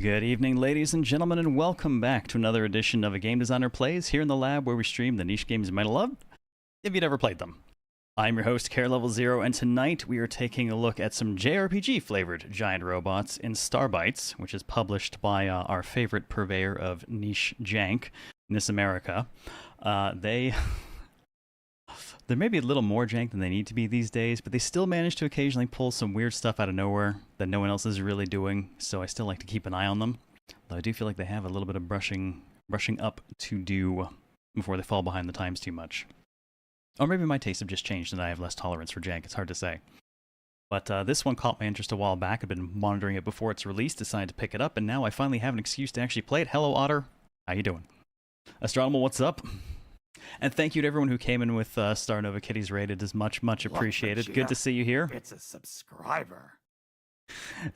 Good evening, ladies and gentlemen, and welcome back to another edition of A Game Designer Plays here in the lab where we stream the niche games you might have loved if you'd ever played them. I'm your host, CareLevelZero, and tonight we are taking a look at some JRPG-flavored giant robots in STARBITES, which is published by our favorite purveyor of niche jank, NIS America. They're maybe a little more jank than they need to be these days, but they still manage to occasionally pull some weird stuff out of nowhere that no one else is really doing, so I still like to keep an eye on them. Though I do feel like they have a little bit of brushing up to do before they fall behind the times too much. Or maybe my tastes have just changed and I have less tolerance for jank, it's hard to say. But this one caught my interest a while back. I've been monitoring it before it's released, decided to pick it up, and now I finally have an excuse to actually play it. Hello, Otter. How you doing? Astronomal, what's up? And thank you to everyone who came in with Star Nova Kitties rated. Is much appreciated. Good to see you here. It's a subscriber.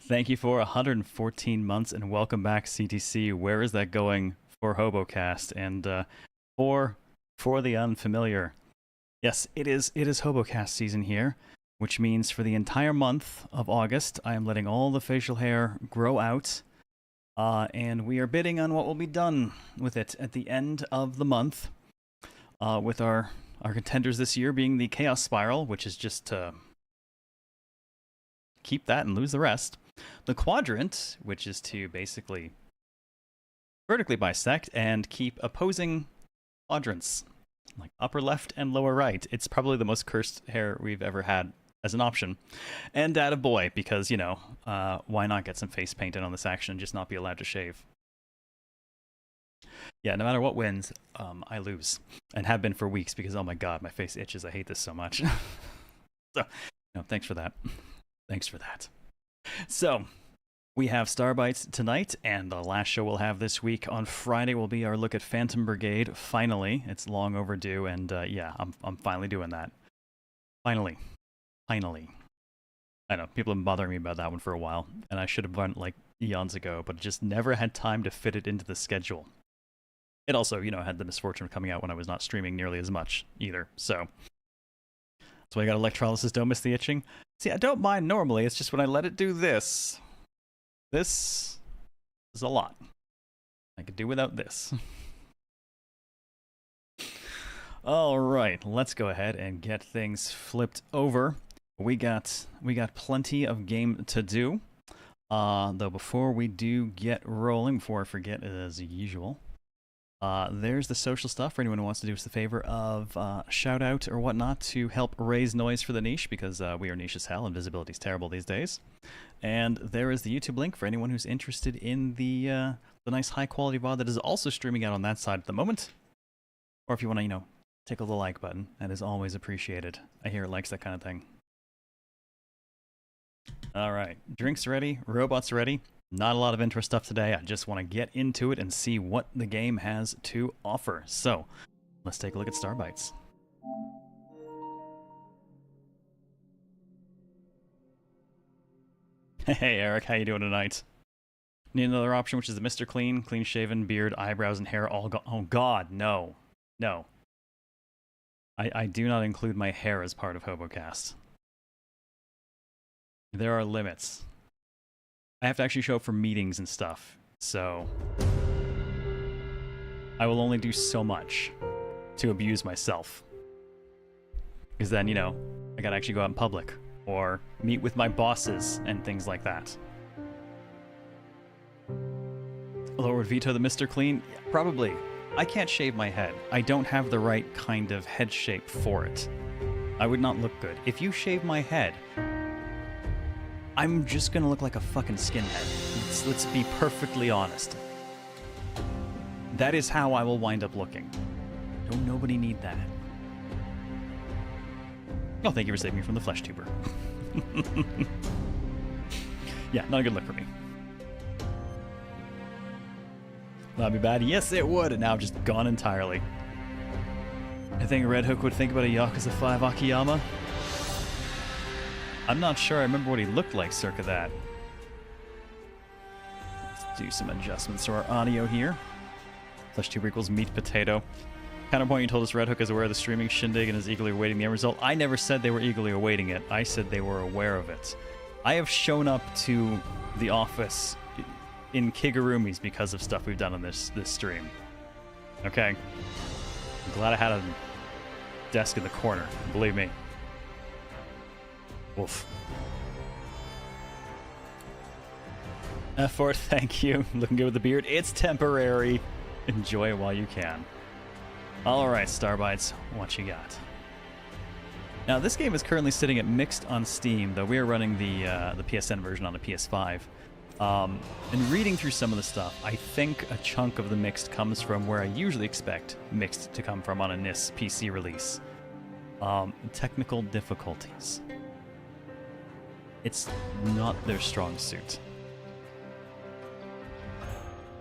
Thank you for 114 months, and welcome back, CTC. Where is that going for HoboCast? And for the unfamiliar, yes, it is HoboCast season here, which means for the entire month of August, I am letting all the facial hair grow out, and we are bidding on what will be done with it at the end of the month. With our contenders this year being the Chaos Spiral, which is just to keep that and lose the rest. The Quadrant, which is to basically vertically bisect and keep opposing quadrants, like upper left and lower right. It's probably the most cursed hair we've ever had as an option. And Data Boy, because, you know, why not get some face painted on this action and just not be allowed to shave? Yeah, no matter what wins, I lose. And have been for weeks because, oh my god, my face itches. I hate this so much. So, no, thanks for that. Thanks for that. So, we have STARBITES tonight, and the last show we'll have this week on Friday will be our look at Phantom Brigade. Finally, it's long overdue, and yeah, I'm finally doing that. Finally. I know, people have been bothering me about that one for a while, and I should have done it like eons ago, but just never had time to fit it into the schedule. It also, you know, had the misfortune of coming out when I was not streaming nearly as much either, so. That's why I got electrolysis, don't miss the itching. See, I don't mind normally, it's just when I let it do this. This is a lot. I could do without this. Alright, let's go ahead and get things flipped over. We got plenty of game to do. Though before we do get rolling, before I forget as usual, there's the social stuff for anyone who wants to do us the favor of shout out or whatnot to help raise noise for the niche, because we are niche as hell and visibility's terrible these days. And there is the YouTube link for anyone who's interested in the nice high quality VOD that is also streaming out on that side at the moment. Or if you want to, you know, tickle the like button, that is always appreciated. I hear it likes that kind of thing. Alright, drinks ready, robots ready. Not a lot of intro stuff today, I just want to get into it and see what the game has to offer. So, let's take a look at STARBITES. Hey Eric, how you doing tonight? Need another option, which is the Mr. Clean, clean shaven, beard, eyebrows, and hair all gone. Oh god, no. No. I do not include my hair as part of HoboCast. There are limits. I have to actually show up for meetings and stuff, so I will only do so much to abuse myself. Because then, you know, I gotta actually go out in public, or meet with my bosses and things like that. Lower veto the Mr. Clean? Yeah, probably. I can't shave my head. I don't have the right kind of head shape for it. I would not look good. If you shave my head, I'm just gonna look like a fucking skinhead. Let's be perfectly honest. That is how I will wind up looking. Don't nobody need that. Oh, thank you for saving me from the flesh tuber. Yeah, not a good look for me. That'd be bad. Yes, it would, and now just gone entirely. I think Red Hook would think about a Yakuza 5 Akiyama. I'm not sure I remember what he looked like circa that. Let's do some adjustments to our audio here. Flesh tuber equals meat potato. Counterpoint, you told us Red Hook is aware of the streaming shindig and is eagerly awaiting the end result. I never said they were eagerly awaiting it. I said they were aware of it. I have shown up to the office in Kigurumis because of stuff we've done on this stream. Okay? I'm glad I had a desk in the corner. Believe me. Woof. F4, thank you. Looking good with the beard. It's temporary. Enjoy it while you can. Alright, Starbites, what you got? Now, this game is currently sitting at mixed on Steam, though we are running the PSN version on the PS5. And reading through some of the stuff, I think a chunk of the mixed comes from where I usually expect mixed to come from on a NIS PC release. Technical difficulties. It's not their strong suit.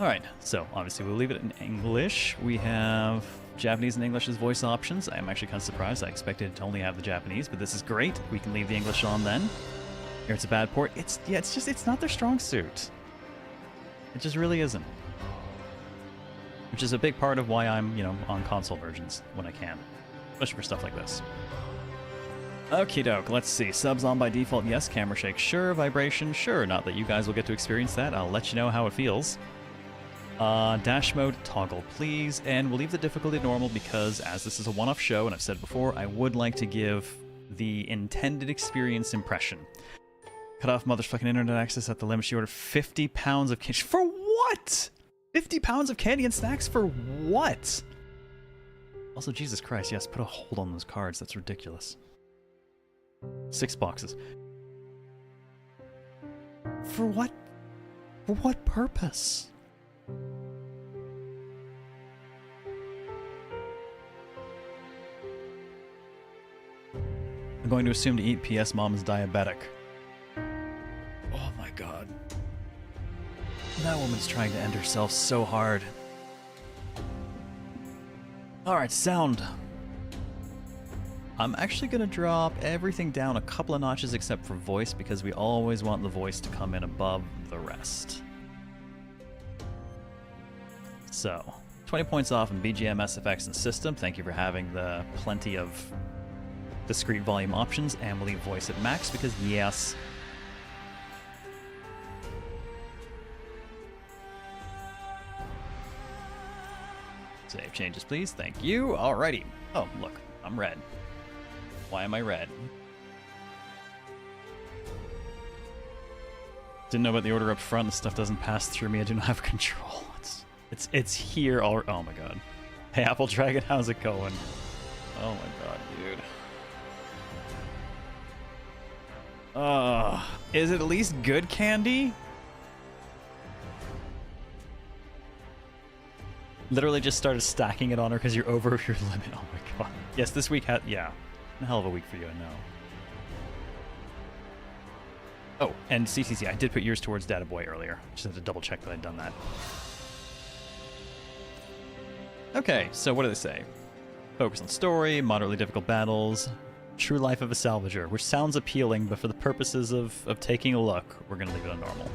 Alright, so obviously we'll leave it in English. We have Japanese and English as voice options. I'm actually kind of surprised. I expected it to only have the Japanese, but this is great. We can leave the English on then. Here it's a bad port. It's not their strong suit. It just really isn't. Which is a big part of why I'm, on console versions when I can. Especially for stuff like this. Okie doke, let's see. Subs on by default, yes. Camera shake, sure. Vibration, sure. Not that you guys will get to experience that. I'll let you know how it feels. Dash mode, toggle please, and we'll leave the difficulty normal because as this is a one-off show, and I've said before, I would like to give the intended experience impression. Cut off motherfucking internet access at the limit. She ordered 50 pounds of candy. For what? 50 pounds of candy and snacks for what? Also, Jesus Christ, yes, put a hold on those cards. That's ridiculous. 6 boxes. For what? For what purpose? I'm going to assume to eat PS Mom is diabetic. Oh my god. That woman's trying to end herself so hard. Alright, sound. I'm actually going to drop everything down a couple of notches except for voice because we always want the voice to come in above the rest. So, 20 points off in BGM, SFX, and system. Thank you for having the plenty of discrete volume options, and we'll leave voice at max because yes. Save changes, please. Thank you. Alrighty. Oh, look. I'm red. Why am I red? Didn't know about the order up front. This stuff doesn't pass through me. I do not have control. It's here all. Oh my god. Hey, Apple Dragon, how's it going? Oh my god, dude. Is it at least good candy? Literally just started stacking it on her because you're over your limit. Oh my god. Yes, this week had, yeah. A hell of a week for you, I know. Oh, and CCC, I did put yours towards Data Boy earlier. Just had to double check that I'd done that. Okay, so what do they say? Focus on story, moderately difficult battles, true life of a salvager, which sounds appealing, but for the purposes of taking a look, we're going to leave it on normal.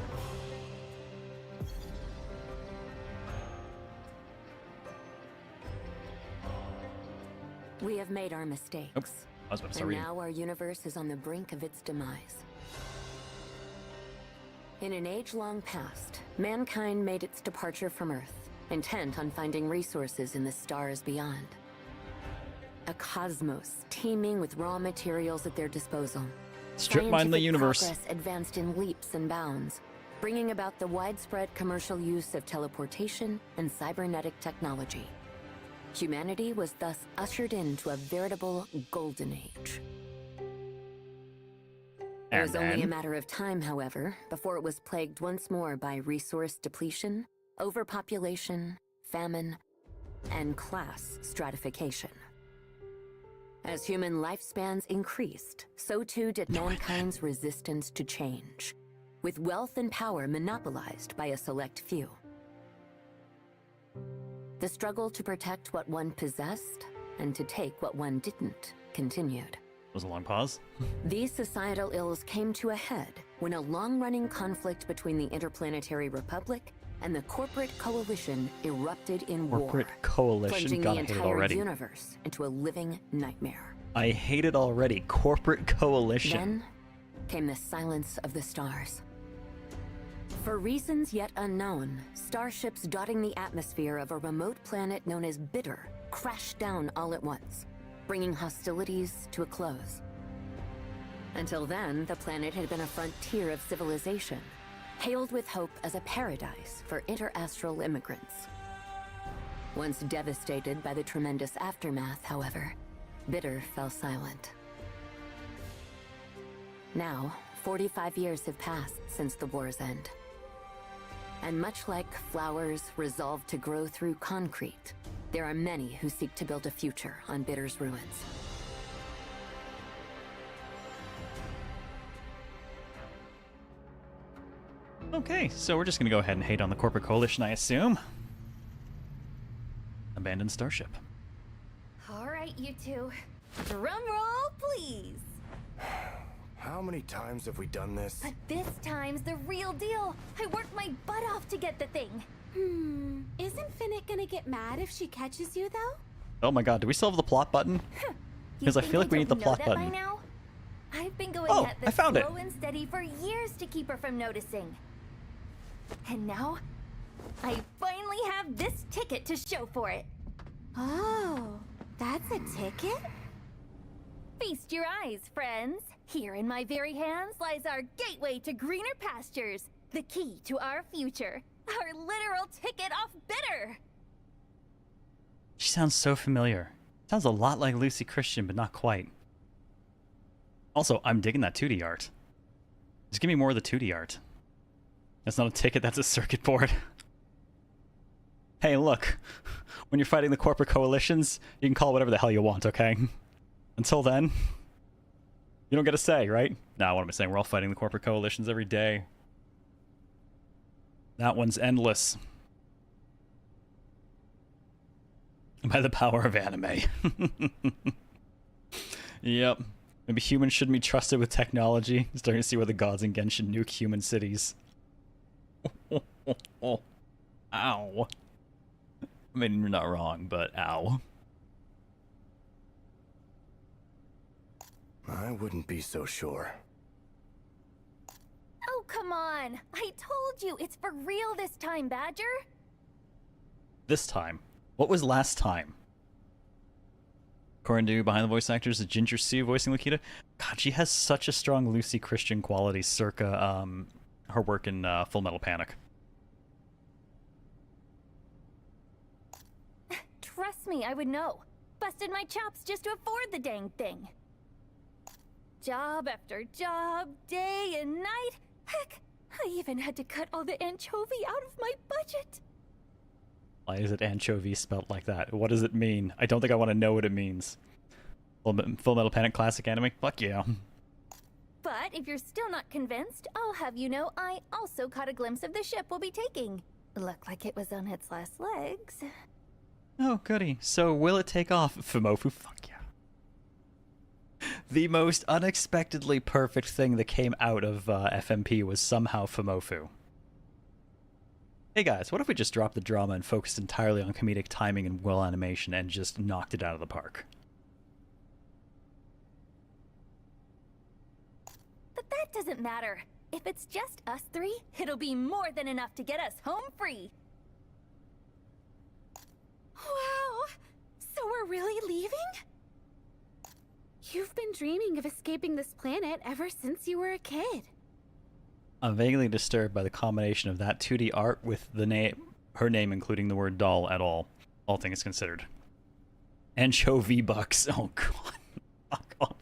We have made our mistakes. Oh, I was about to start reading. Now our universe is on the brink of its demise. In an age-long past, mankind made its departure from Earth, intent on finding resources in the stars beyond. A cosmos teeming with raw materials at their disposal. Strip mine the universe. Progress advanced in leaps and bounds, bringing about the widespread commercial use of teleportation and cybernetic technology. Humanity was thus ushered into a veritable golden age. It was only a matter of time, however, before it was plagued once more by resource depletion, overpopulation, famine, and class stratification. As human lifespans increased, so too did mankind's resistance to change, with wealth and power monopolized by a select few. The struggle to protect what one possessed and to take what one didn't continued. Was a long pause. These societal ills came to a head when a long-running conflict between the Interplanetary Republic and the Corporate Coalition erupted in war. Corporate Coalition, plunging God, the I hate it entire already. universe into a living nightmare. I hate it already. Corporate Coalition. Then came the silence of the stars. For reasons yet unknown, starships dotting the atmosphere of a remote planet known as Bitter crashed down all at once, bringing hostilities to a close. Until then, the planet had been a frontier of civilization, hailed with hope as a paradise for interastral immigrants. Once devastated by the tremendous aftermath, however, Bitter fell silent. Now, 45 years have passed since the war's end. And much like flowers resolved to grow through concrete, there are many who seek to build a future on Bitter's ruins. Okay, so we're just gonna go ahead and hate on the corporate coalition, I assume. Abandoned starship. Alright, you two. Drum roll, please. How many times have we done this? But this time's the real deal. I worked my butt off to get the thing. Isn't Finnick gonna get mad if she catches you, though? Oh my god, do we still have the plot button? Because I feel like we need the plot button. By now? I've been going Oh, at I this found it. slow and steady for years to keep her from noticing. And now, I finally have this ticket to show for it. Oh, that's a ticket? Feast your eyes, friends. Here in my very hands lies our gateway to greener pastures, the key to our future, our literal ticket off Bitter. She sounds so familiar. Sounds a lot like Lucy Christian, but not quite. Also, I'm digging that 2D art. Just give me more of the 2D art. That's not a ticket, that's a circuit board. Hey, look. When you're fighting the corporate coalitions, you can call it whatever the hell you want, okay? Until then, you don't get a say, right? Nah, what am I saying? We're all fighting the corporate coalitions every day. That one's endless. By the power of anime. Yep. Maybe humans shouldn't be trusted with technology. Starting to see where the gods in Genshin nuke human cities. Ow. I mean, you're not wrong, but ow. I wouldn't be so sure. Oh, come on. I told you, it's for real this time, Badger. This time. What was last time? According to behind the voice actors, Ginger Sue voicing Lakita. God, she has such a strong Lucy Christian quality circa her work in Full Metal Panic. Trust me, I would know. Busted my chops just to afford the dang thing. Job after job, day and night. Heck, I even had to cut all the anchovy out of my budget. Why is it anchovy spelt like that? What does it mean? I don't think I want to know what it means. Full Metal Panic classic anime? Fuck yeah. But if you're still not convinced, I'll have you know I also caught a glimpse of the ship we'll be taking. Looked like it was on its last legs. Oh, goody. So will it take off? Fumofu? Fuck yeah. The most unexpectedly perfect thing that came out of FMP was somehow Fumofu. Hey guys, what if we just dropped the drama and focused entirely on comedic timing and well animation and just knocked it out of the park? But that doesn't matter. If it's just us three, it'll be more than enough to get us home free. Wow! So we're really leaving? You've been dreaming of escaping this planet ever since you were a kid. I'm vaguely disturbed by the combination of that 2D art with the her name including the word doll at all things considered. Anchovy bucks. Oh god. Fuck off.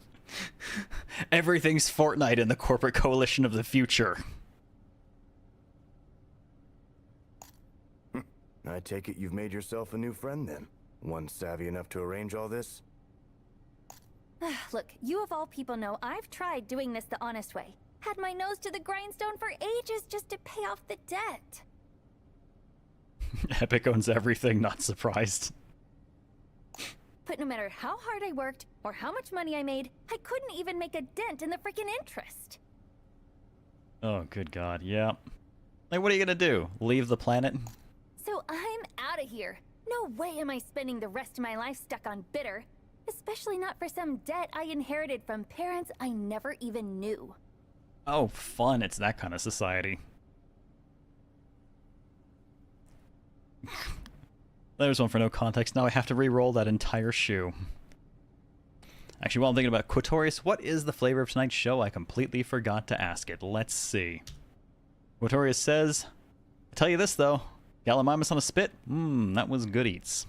Everything's Fortnite in the corporate coalition of the future. I take it you've made yourself a new friend then. One savvy enough to arrange all this? Look, you of all people know I've tried doing this the honest way. Had my nose to the grindstone for ages just to pay off the debt. Epic owns everything, not surprised. But no matter how hard I worked or how much money I made, I couldn't even make a dent in the freaking interest. Oh, good god, yeah. Like, what are you gonna do? Leave the planet? So I'm out of here. No way am I spending the rest of my life stuck on Bitter. Especially not for some debt I inherited from parents I never even knew. Oh, fun. It's that kind of society. There's one for no context. Now I have to re-roll that entire shoe. Actually, while I'm thinking about Quatorius, what is the flavor of tonight's show? I completely forgot to ask it. Let's see. Quatorius says, I'll tell you this, though. Gallimimus on a spit? That was good eats.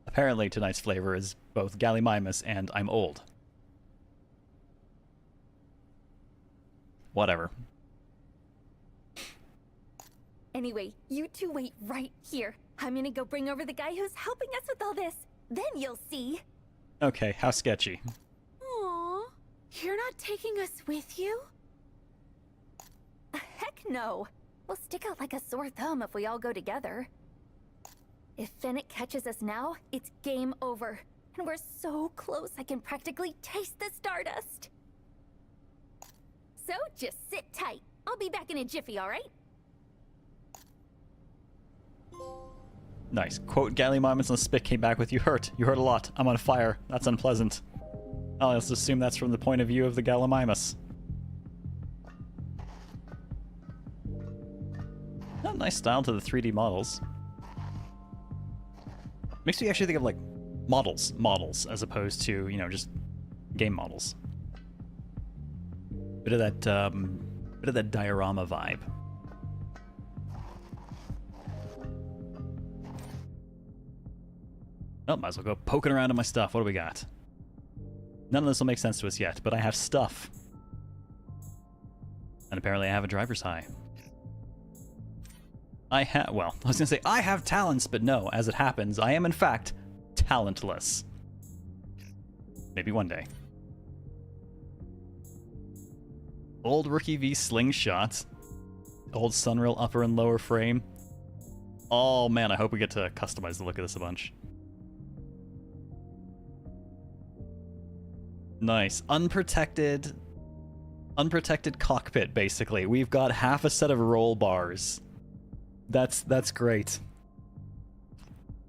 Apparently, tonight's flavor is both Gallimimus and I'm old. Whatever. Anyway, you two wait right here. I'm gonna go bring over the guy who's helping us with all this. Then you'll see. Okay, how sketchy. Aww. You're not taking us with you? Heck no. We'll stick out like a sore thumb if we all go together. If Fennec catches us now, it's game over. And we're so close I can practically taste the stardust. So just sit tight. I'll be back in a jiffy, alright? Nice. Quote, Gallimimus on a spit came back with, you hurt. You hurt a lot. I'm on fire. That's unpleasant. I'll just assume that's from the point of view of the Gallimimus. Oh, nice style to the 3D models. Makes me actually think of, like, models, as opposed to, you know, just game models. Bit of that diorama vibe. Oh, might as well go poking around in my stuff. What do we got? None of this will make sense to us yet, but I have stuff. And apparently I have a driver's high. Well, I was gonna say I have talents, but no, as it happens, I am in fact talentless. Maybe one day. Old Rookie V Slingshot. Old Sunrail upper and lower frame. Oh man, I hope we get to customize the look of this a bunch. Nice. Unprotected cockpit, basically. We've got half a set of roll bars. That's great.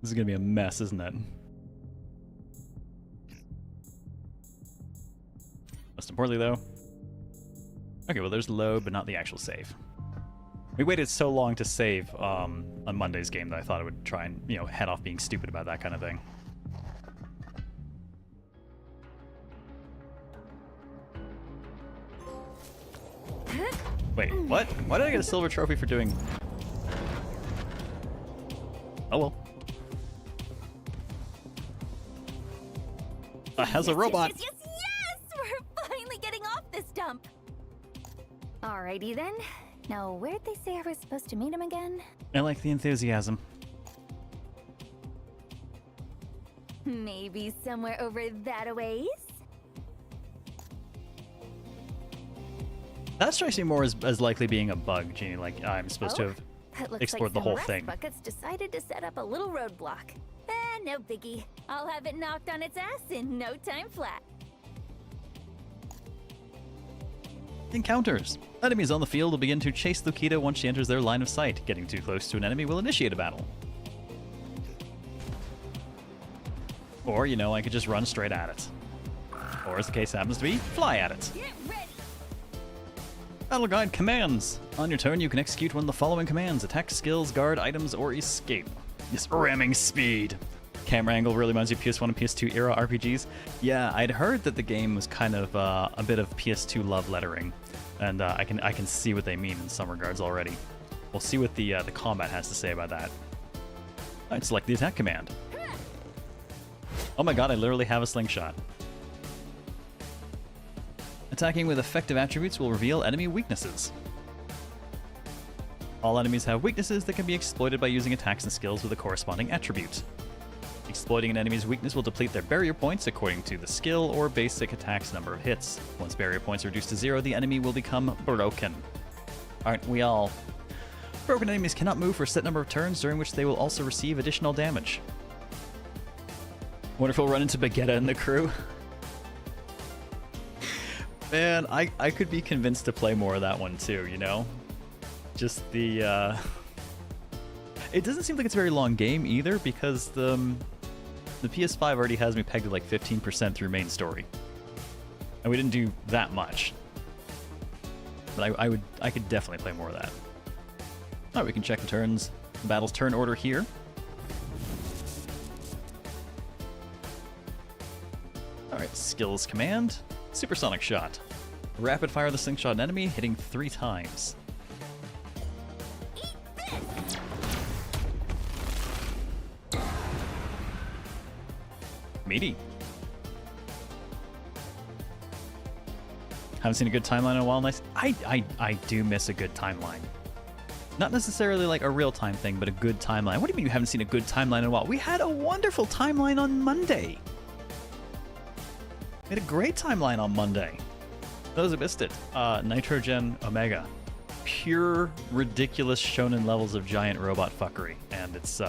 This is gonna be a mess, isn't it? Most importantly, though. Okay, well, there's the load, but not the actual save. We waited so long to save on Monday's game that I thought I would try and, you know, head off being stupid about that kind of thing. Wait, what? Why did I get a silver trophy for doing... Oh well. As a robot! Yes! We're finally getting off this dump! Alrighty then. Now, where'd they say I was supposed to meet him again? I like the enthusiasm. Maybe somewhere over that ways? That strikes me more as likely being a bug, Jeannie. Like, I'm supposed to have That looks explored like the some whole rust thing. buckets decided to set up a little roadblock. No biggie. I'll have it knocked on its ass in no time flat. Encounters. Enemies on the field will begin to chase Lukita once she enters their line of sight. Getting too close to an enemy will initiate a battle. Or, you know, I could just run straight at it. Or, as the case happens to be, fly at it. Get ready! Battle Guide commands. On your turn, you can execute one of the following commands: attack, skills, guard, items, or escape. Yes, ramming speed. Camera angle really reminds you of PS1 and PS2 era RPGs. Yeah, I'd heard that the game was kind of a bit of PS2 love lettering, and I can see what they mean in some regards already. We'll see what the combat has to say about that. Alright, select the attack command. Oh my god, I literally have a slingshot. Attacking with effective attributes will reveal enemy weaknesses. All enemies have weaknesses that can be exploited by using attacks and skills with a corresponding attribute. Exploiting an enemy's weakness will deplete their barrier points according to the skill or basic attack's number of hits. Once barrier points are reduced to 0, the enemy will become broken. Aren't we all? Broken enemies cannot move for a set number of turns, during which they will also receive additional damage. Wonder if we'll run into Bagetta and the crew. Man, I could be convinced to play more of that one too, you know? Just the, It doesn't seem like it's a very long game either, because the PS5 already has me pegged at like 15% through main story. And we didn't do that much. But I could definitely play more of that. Alright, we can check the battle's turn order here. Alright, skills command, supersonic shot. Rapid fire the slingshot an enemy, hitting 3 times. Meaty. Haven't seen a good timeline in a while. Nice. I do miss a good timeline. Not necessarily like a real-time thing, but a good timeline. What do you mean you haven't seen a good timeline in a while? We had a wonderful timeline on Monday. We had a great timeline on Monday. Those who missed it. Nitrogen Omega. Pure, ridiculous shonen levels of giant robot fuckery. And it's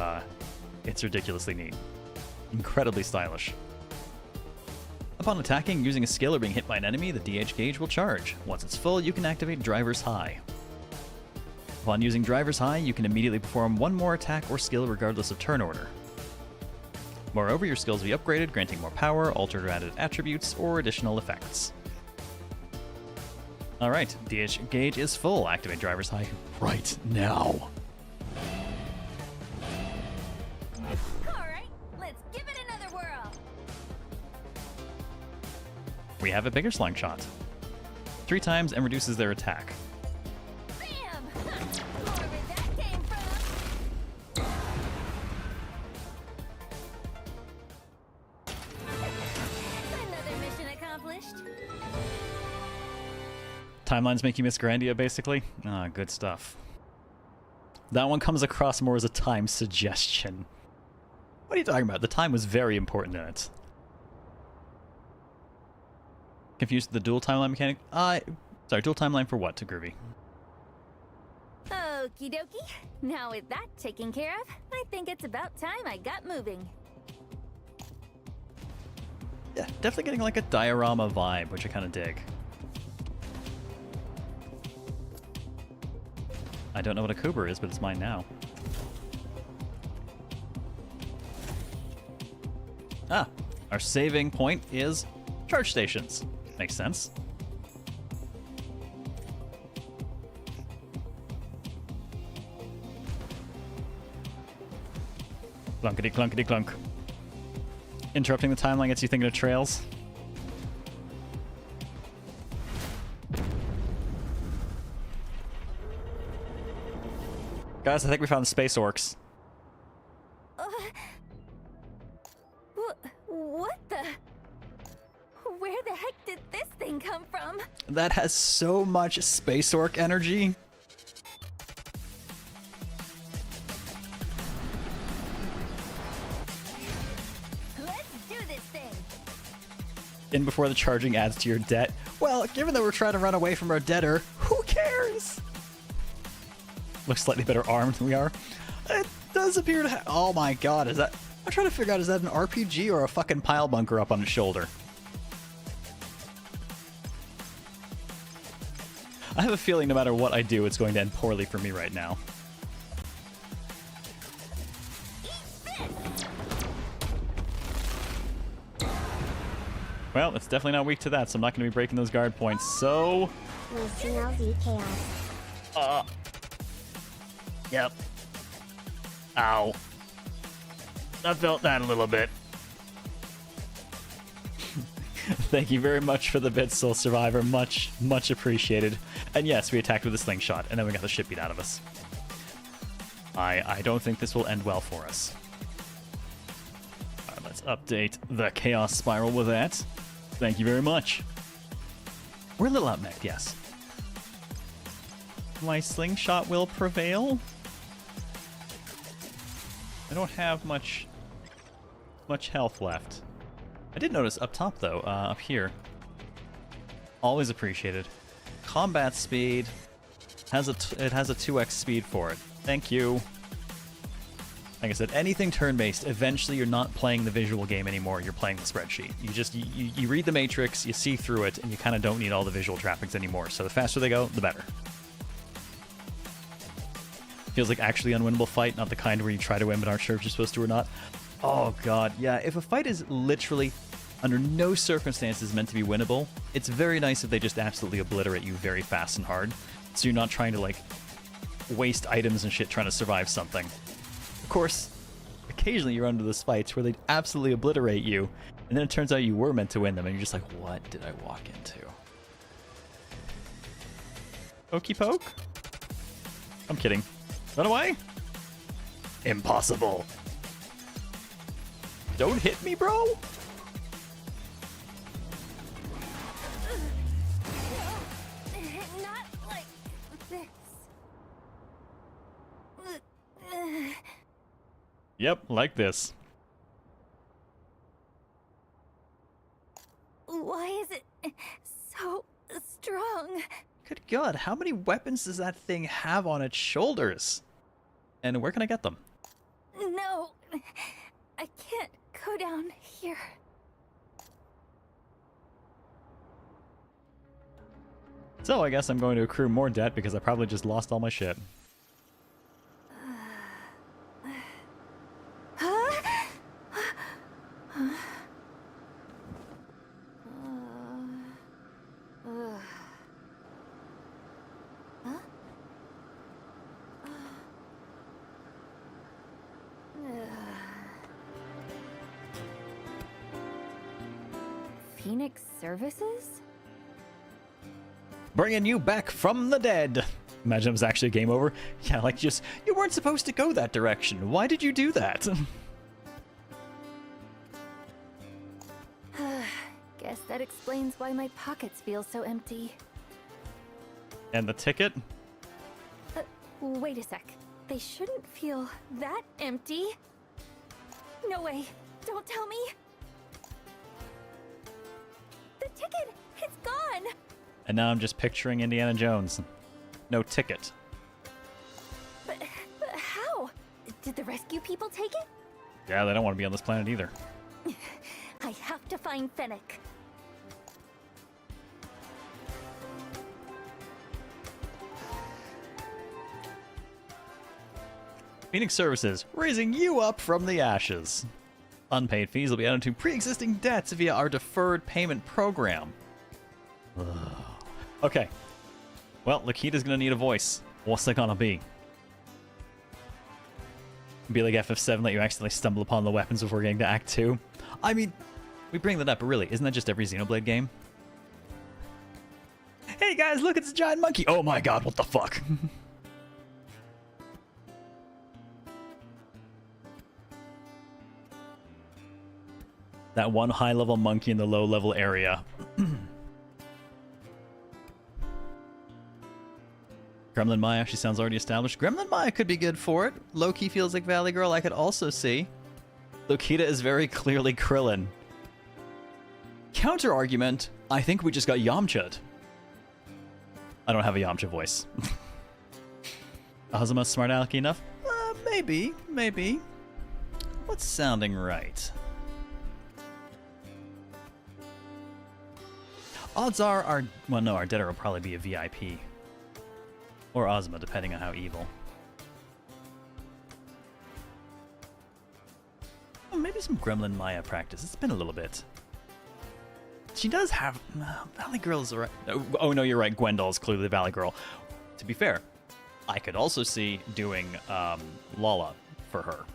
ridiculously neat. Incredibly stylish. Upon attacking, using a skill, or being hit by an enemy, the DH gauge will charge. Once it's full, you can activate Driver's High. Upon using Driver's High, you can immediately perform one more attack or skill regardless of turn order. Moreover, your skills will be upgraded, granting more power, altered or added attributes, or additional effects. Alright, DH gauge is full. Activate Driver's High right now. Alright, let's give it another whirl. We have a bigger slingshot. 3 times and reduces their attack. Bam! More where that came from. Another mission accomplished. Timelines make you miss Grandia, basically. Ah, good stuff. That one comes across more as a time suggestion. What are you talking about? The time was very important in it. Confused with the dual timeline mechanic? Sorry, dual timeline for what, to Groovy? Okie dokie. Now with that taken care of, I think it's about time I got moving. Yeah, definitely getting like a diorama vibe, which I kind of dig. I don't know what a Cooper is, but it's mine now. Ah, our saving point is charge stations. Makes sense. Clunkety clunkety clunk. Interrupting the timeline gets you thinking of trails. Guys, I think we found the space orcs. What the? Where the heck did this thing come from? That has so much space orc energy. Let's do this thing. In before the charging adds to your debt. Well, given that we're trying to run away from our debtor, who cares? Looks slightly better armed than we are. It does appear to have... Oh my god, is that... I'm trying to figure out, is that an RPG or a fucking pile bunker up on his shoulder? I have a feeling no matter what I do, it's going to end poorly for me right now. Well, it's definitely not weak to that, so I'm not going to be breaking those guard points, so... Yep. Ow. I felt that a little bit. Thank you very much for the bits, Soul Survivor. Much, much appreciated. And yes, we attacked with a slingshot, and then we got the shit beat out of us. I don't think this will end well for us. Alright, let's update the Chaos Spiral with that. Thank you very much. We're a little outmanned, yes. My slingshot will prevail? I don't have much health left. I did notice up top, though, up here. Always appreciated. Combat speed it has a 2x speed for it. Thank you. Like I said, anything turn-based, eventually you're not playing the visual game anymore, you're playing the spreadsheet. You read the matrix, you see through it, and you kind of don't need all the visual trappings anymore. So the faster they go, the better. Feels like actually unwinnable fight, not the kind where you try to win but aren't sure if you're supposed to or not. Oh god, yeah, if a fight is literally under no circumstances meant to be winnable, it's very nice if they just absolutely obliterate you very fast and hard. So you're not trying to, like, waste items and shit trying to survive something. Of course, occasionally you run into those fights where they absolutely obliterate you, and then it turns out you were meant to win them, and you're just like, what did I walk into? Pokey poke? I'm kidding. Run away? Impossible. Don't hit me, bro! Not like this. Yep, like this. Why is it so strong? Good God, how many weapons does that thing have on its shoulders? And where can I get them? No, I can't go down here. So I guess I'm going to accrue more debt because I probably just lost all my shit. Phoenix Services? Bringing you back from the dead. Imagine it was actually a game over. Yeah, like just, you weren't supposed to go that direction. Why did you do that? Guess that explains why my pockets feel so empty. And the ticket? Wait a sec. They shouldn't feel that empty. No way. Don't tell me. The ticket! It's gone! And now I'm just picturing Indiana Jones. No ticket. But how? Did the rescue people take it? Yeah, they don't want to be on this planet either. I have to find Fennec. Phoenix Services, raising you up from the ashes. Unpaid fees will be added to pre-existing debts via our deferred payment program. Ugh. Okay. Well, Lakita's gonna need a voice. What's that gonna be? Be like FF7, let you accidentally stumble upon the weapons before getting to Act 2. I mean, we bring that up, but really, isn't that just every Xenoblade game? Hey guys, look, it's a giant monkey! Oh my god, what the fuck? That one high-level monkey in the low-level area. Gremlin Maya actually sounds already established. Gremlin Maya could be good for it. Loki feels like Valley Girl, I could also see. Lokita is very clearly Krillin. Counter-argument, I think we just got Yamcha'd. I don't have a Yamcha voice. Azuma smart alecky enough? Maybe. What's sounding right? Odds are our debtor will probably be a VIP. Or Ozma, depending on how evil. Oh, maybe some Gremlin Maya practice. It's been a little bit. She does have... Valley Girl is right. Oh, no, you're right. Gwendol's clearly the Valley Girl. To be fair, I could also see doing Lala for her.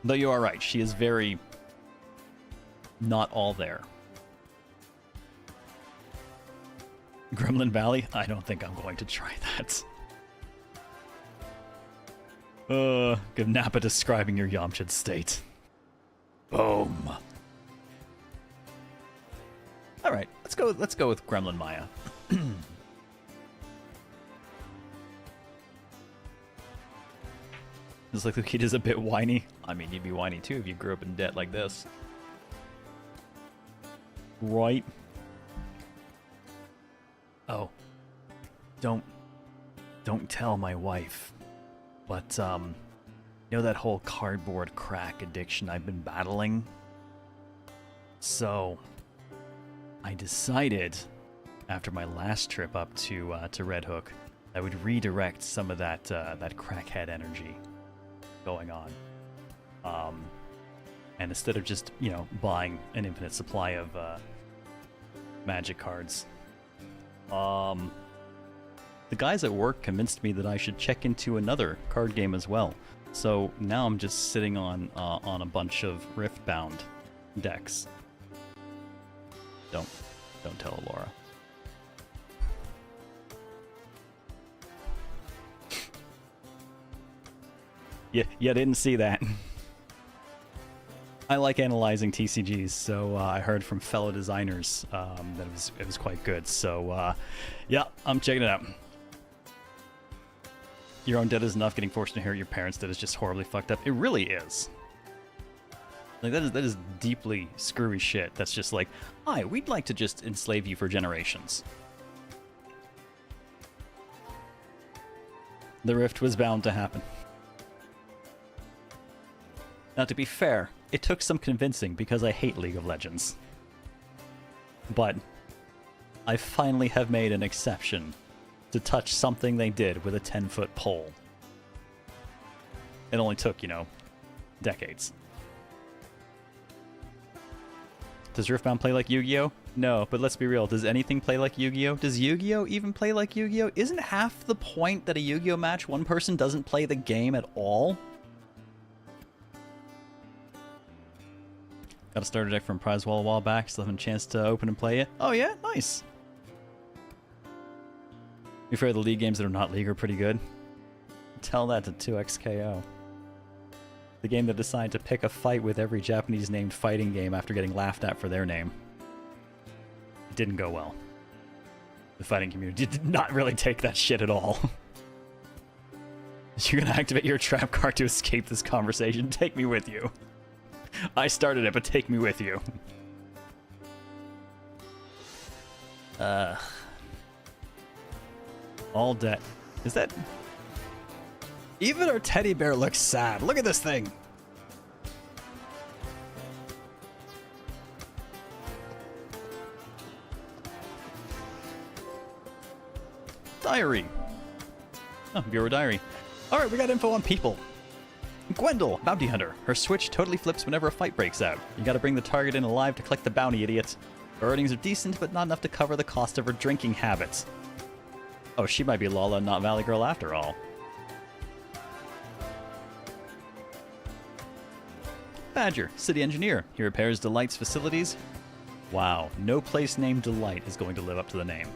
Though you are right. She is very... not all there. Gremlin Valley? I don't think I'm going to try that. Good Nappa describing your Yamcha'd state. Boom. Alright, let's go with Gremlin Maya. It's like the kid is a bit whiny. I mean, you'd be whiny too if you grew up in debt like this. Right? Oh. Don't tell my wife. But, you know that whole cardboard crack addiction I've been battling? So, I decided, after my last trip up to Red Hook, I would redirect some of that crackhead energy going on. And instead of just, buying an infinite supply of magic cards, the guys at work convinced me that I should check into another card game as well. So now I'm just sitting on a bunch of Riftbound decks. Don't tell Laura. You didn't see that. I like analyzing TCGs, so I heard from fellow designers that it was quite good. So yeah, I'm checking it out. Your own debt is enough. Getting forced to inherit your parents' debt is just horribly fucked up. It really is. Like that is deeply screwy shit. That's just like, hi, we'd like to just enslave you for generations. The rift was bound to happen. Now, to be fair, it took some convincing because I hate League of Legends. But I finally have made an exception to touch something they did with a 10-foot pole. It only took, you know, decades. Does Riftbound play like Yu-Gi-Oh? No, but let's be real. Does anything play like Yu-Gi-Oh? Does Yu-Gi-Oh even play like Yu-Gi-Oh? Isn't half the point that a Yu-Gi-Oh match one person doesn't play the game at all? Got a starter deck from Prize Wall a while back. Still having a chance to open and play it. Oh yeah? Nice. To be fair, the League games that are not League are pretty good. Tell that to 2XKO. The game that decided to pick a fight with every Japanese-named fighting game after getting laughed at for their name. It didn't go well. The fighting community did not really take that shit at all. You're gonna activate your trap card to escape this conversation. Take me with you. I started it, but take me with you. All debt. Is that... Even our teddy bear looks sad. Look at this thing. Diary. Oh, Bureau Diary. Alright, we got info on people. Gwendol, bounty hunter. Her switch totally flips whenever a fight breaks out. You gotta bring the target in alive to collect the bounty, idiot. Her earnings are decent, but not enough to cover the cost of her drinking habits. Oh, she might be Lala, not Valley Girl after all. Badger, city engineer. He repairs Delight's facilities. Wow, no place named Delight is going to live up to the name.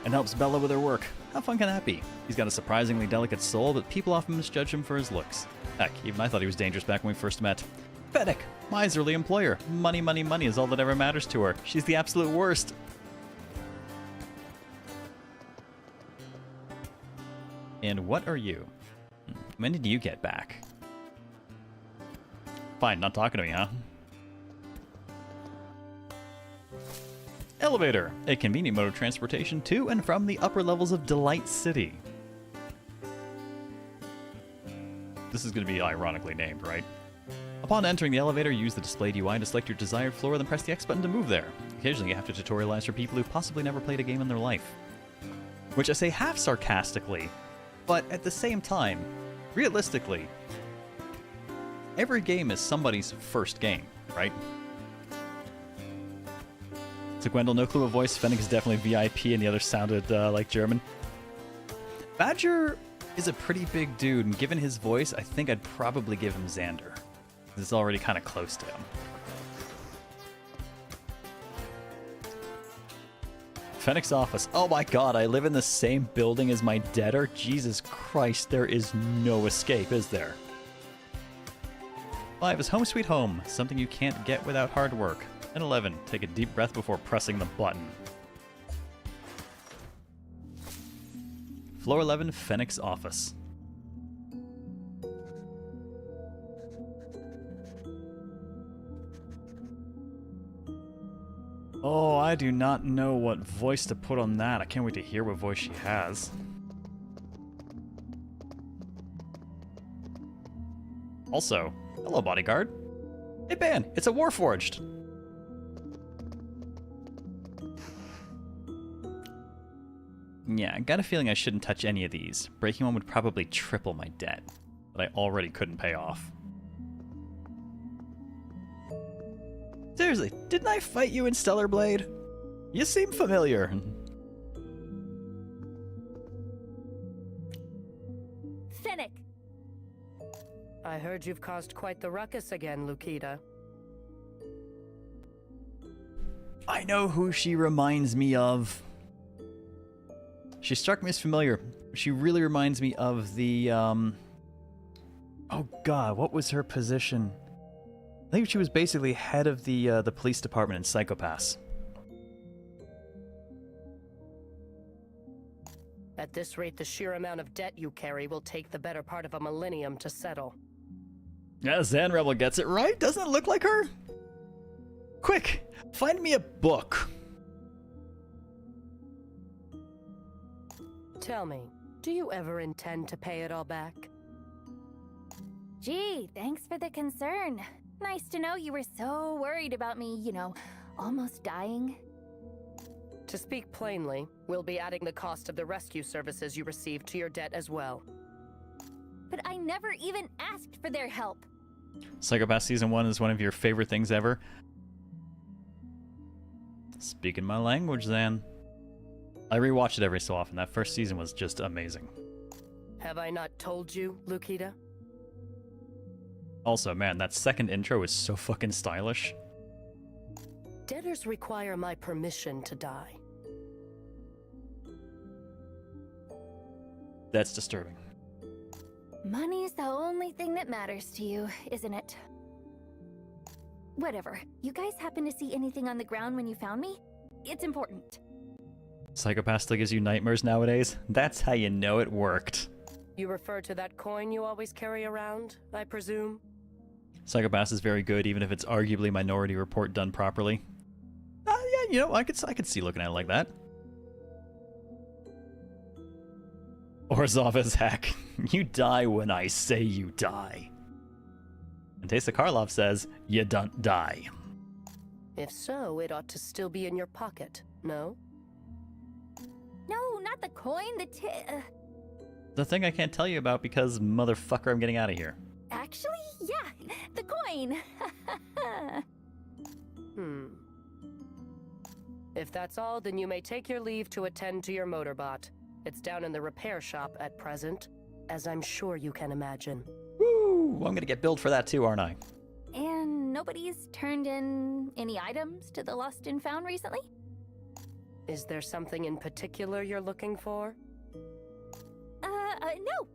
And helps Bella with her work. How fun can that be? He's got a surprisingly delicate soul, but people often misjudge him for his looks. Heck, even I thought he was dangerous back when we first met. Fennec, miserly employer. Money, money, money is all that ever matters to her. She's the absolute worst. And what are you? When did you get back? Fine, not talking to me, huh? Elevator, a convenient mode of transportation to and from the upper levels of Delight City. This is going to be ironically named, right? Upon entering the elevator, use the displayed UI to select your desired floor, then press the X button to move there. Occasionally, you have to tutorialize for people who possibly never played a game in their life. Which I say half sarcastically, but at the same time, realistically, every game is somebody's first game, right? So Gwendol, no clue of voice. Fennec is definitely VIP, and the others sounded like German. Badger is a pretty big dude, and given his voice, I think I'd probably give him Xander. It's already kind of close to him. Fennec's office. Oh my god, I live in the same building as my debtor? Jesus Christ, there is no escape, is there? 5 is home sweet home, something you can't get without hard work. And 11, take a deep breath before pressing the button. Floor 11, Fennec's office. Oh, I do not know what voice to put on that. I can't wait to hear what voice she has. Also, hello, bodyguard. Hey, Ben, it's a Warforged. Yeah, I got a feeling I shouldn't touch any of these. Breaking one would probably triple my debt that I already couldn't pay off. Seriously, didn't I fight you in Stellar Blade? You seem familiar. I heard you've caused quite the ruckus again, Lukita. I know who she reminds me of. She struck me as familiar. She really reminds me of the, oh god, what was her position? I think she was basically head of the police department in Psychopaths. At this rate, the sheer amount of debt you carry will take the better part of a millennium to settle. Yeah, Zan Rebel gets it right. Doesn't it look like her? Quick, find me a book. Tell me, do you ever intend to pay it all back? Gee, thanks for the concern. Nice to know you were so worried about me, you know, almost dying. To speak plainly, we'll be adding the cost of the rescue services you received to your debt as well. But I never even asked for their help. Psychopath Season 1 is one of your favorite things ever. Speaking my language, Zan. I rewatch it every so often. That first season was just amazing. Have I not told you, Lukita? Also, man, that second intro is so fucking stylish. Debtors require my permission to die. That's disturbing. Money's the only thing that matters to you, isn't it? Whatever. You guys happen to see anything on the ground when you found me? It's important. Psychopath still gives you nightmares nowadays? That's how you know it worked. You refer to that coin you always carry around, I presume? Psychopath is very good, even if it's arguably Minority Report done properly. Yeah, you know, I could see looking at it like that. Orzhov as heck. You die when I say you die. And Tesa Karlov says, you don't die. If so, it ought to still be in your pocket, no? No, not the coin, The thing I can't tell you about because, motherfucker, I'm getting out of here. Actually, yeah, the coin. If that's all, then you may take your leave to attend to your motorbot. It's down in the repair shop at present, as I'm sure you can imagine. Woo! I'm gonna get billed for that too, aren't I? And nobody's turned in any items to the Lost and Found recently? Is there something in particular you're looking for?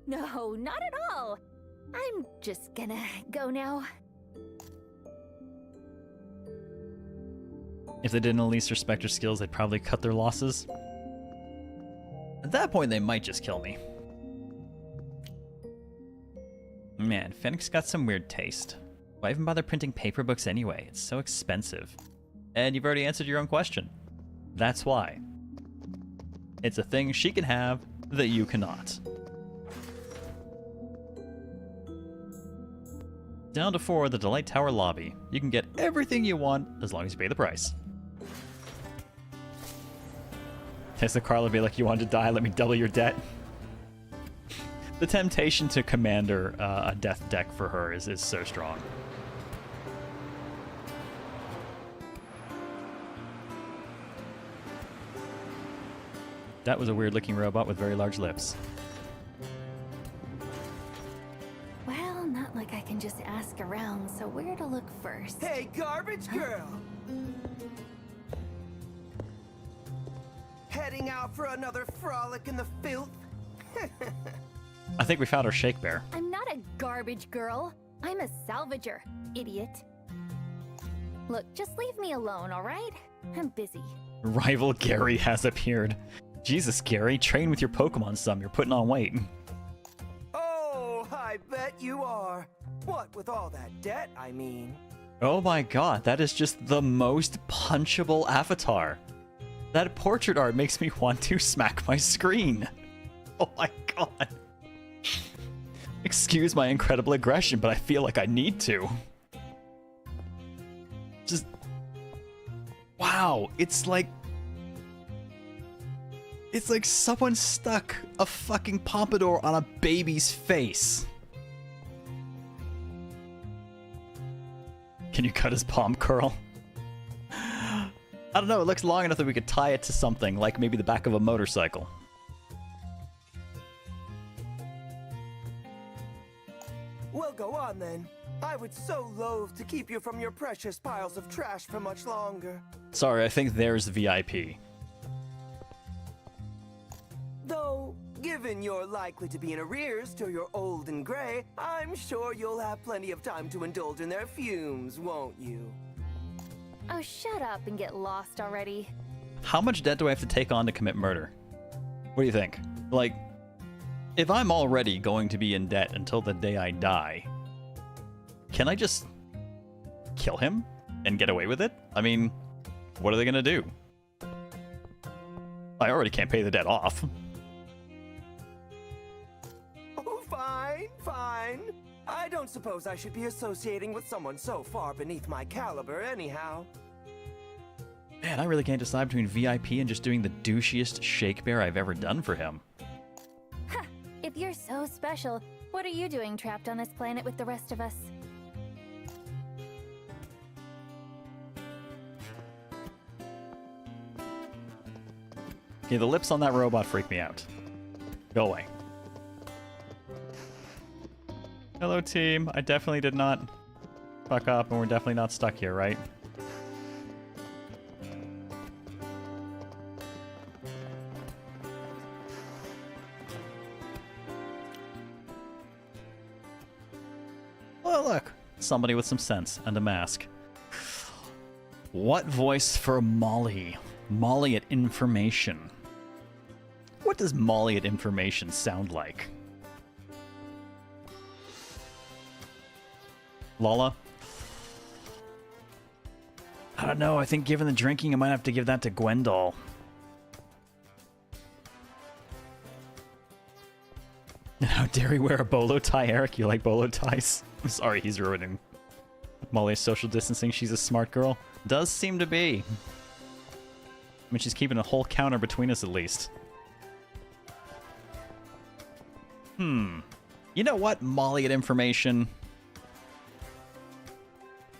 No, not at all. I'm just gonna go now. If they didn't at least respect her skills, they'd probably cut their losses. At that point, they might just kill me. Man, Fennec's got some weird taste. Why even bother printing paper books anyway? It's so expensive. And you've already answered your own question. That's why. It's a thing she can have that you cannot. Down to 4, the Delight Tower lobby. You can get everything you want as long as you pay the price. Tessa Carla be like, you wanted to die, let me double your debt. The temptation to commander a death deck for her is so strong. That was a weird looking robot with very large lips. Well, not like I can just ask around, so where to look first? Hey, garbage girl! Heading out for another frolic in the filth? I think we found our Shake Bear. I'm not a garbage girl. I'm a salvager, idiot. Look, just leave me alone, alright? I'm busy. Rival Gary has appeared. Jesus, Gary, train with your Pokemon some. You're putting on weight. Oh, I bet you are. What with all that debt, I mean. Oh my god, that is just the most punchable avatar. That portrait art makes me want to smack my screen. Oh my god. Excuse my incredible aggression, but I feel like I need to. Just... wow, it's like someone stuck a fucking pompadour on a baby's face. Can you cut his palm curl? I don't know, it looks long enough that we could tie it to something, like maybe the back of a motorcycle. Well, go on then. I would so loathe to keep you from your precious piles of trash for much longer. Sorry, I think there's VIP. Though, given you're likely to be in arrears till you're old and gray, I'm sure you'll have plenty of time to indulge in their fumes, won't you? Oh, shut up and get lost already. How much debt do I have to take on to commit murder? What do you think? Like, if I'm already going to be in debt until the day I die, can I just kill him and get away with it? I mean, what are they gonna do? I already can't pay the debt off. Oh, fine, fine. I don't suppose I should be associating with someone so far beneath my caliber anyhow. Man, I really can't decide between VIP and just doing the douchiest shake bear I've ever done for him. Ha! If you're so special, what are you doing trapped on this planet with the rest of us? Okay, the lips on that robot freak me out. Go away. Hello, team. I definitely did not fuck up, and we're definitely not stuck here, right? Well, look. Somebody with some sense and a mask. What voice for Molly? Molly at Information. What does Molly at Information sound like? Lala? I don't know. I think given the drinking, I might have to give that to Gwendol. How dare he wear a bolo tie, Eric? You like bolo ties? I'm sorry, he's ruining Molly's social distancing. She's a smart girl. Does seem to be. I mean, she's keeping a whole counter between us at least. You know what, Molly at Information?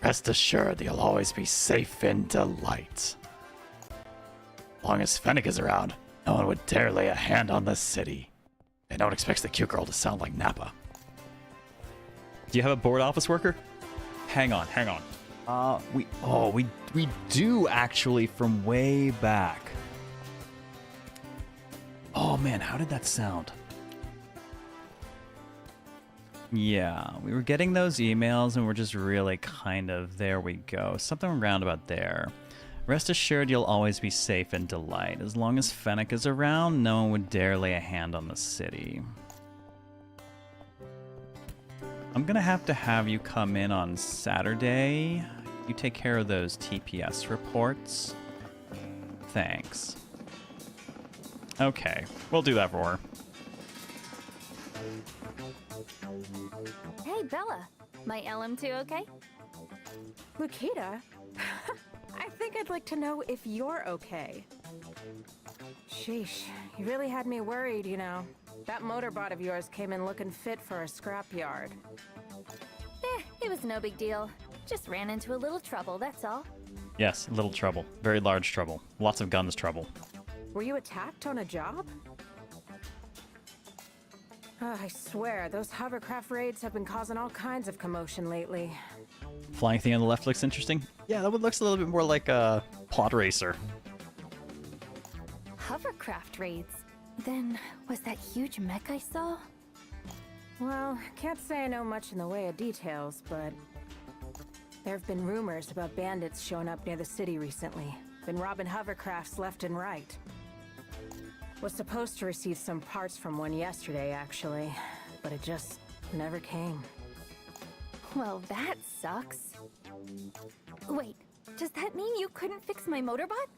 Rest assured you'll always be safe in delight. As long as Fennec is around, no one would dare lay a hand on the city. And no one expects the cute girl to sound like Nappa. Do you have a board office worker? Hang on. We do actually from way back. Oh man, how did that sound? Yeah, we were getting those emails and we're just really kind of, there we go. Something around about there. Rest assured you'll always be safe in delight. As long as Fennec is around, no one would dare lay a hand on the city. I'm gonna have you come in on Saturday. You take care of those TPS reports. Thanks. Okay, we'll do that for her. Hey, Bella. My LM2 okay? Lukita? I think I'd like to know if you're okay. Sheesh, you really had me worried, you know. That motorbot of yours came in looking fit for a scrapyard. It was no big deal. Just ran into a little trouble, that's all. Yes, little trouble. Very large trouble. Lots of guns trouble. Were you attacked on a job? I swear, those hovercraft raids have been causing all kinds of commotion lately. Flying thing on the left looks interesting. Yeah, that one looks a little bit more like a pod racer. Hovercraft raids? Then, was that huge mech I saw? Well, can't say I know much in the way of details, but there have been rumors about bandits showing up near the city recently. Been robbing hovercrafts left and right. Was supposed to receive some parts from one yesterday, actually, but it just never came. Well, that sucks. Wait, does that mean you couldn't fix my motorbot?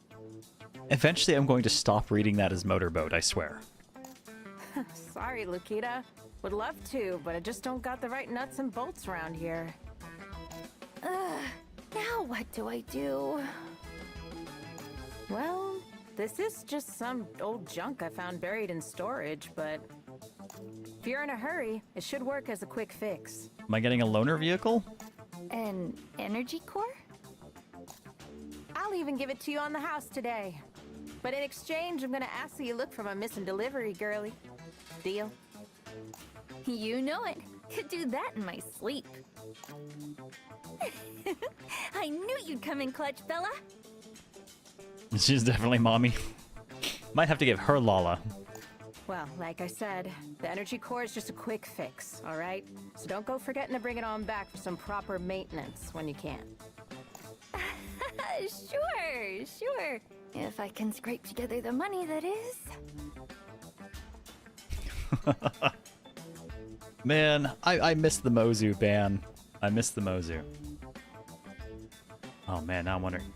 Eventually, I'm going to stop reading that as motorboat, I swear. Sorry, Lukita. Would love to, but I just don't got the right nuts and bolts around here. Now what do I do? Well, this is just some old junk I found buried in storage, but if you're in a hurry, it should work as a quick fix. Am I getting a loaner vehicle? An energy core? I'll even give it to you on the house today. But in exchange, I'm gonna ask that you look for my missing delivery girlie. Deal? You know it. Could do that in my sleep. I knew you'd come in clutch, Bella. She's definitely mommy. Might have to give her Lala. Well, like I said, the energy core is just a quick fix, all right? So don't go forgetting to bring it on back for some proper maintenance when you can. Sure. If I can scrape together the money, that is. Man, I miss the Mozu ban. I miss the Mozu. Oh man, now I'm wondering.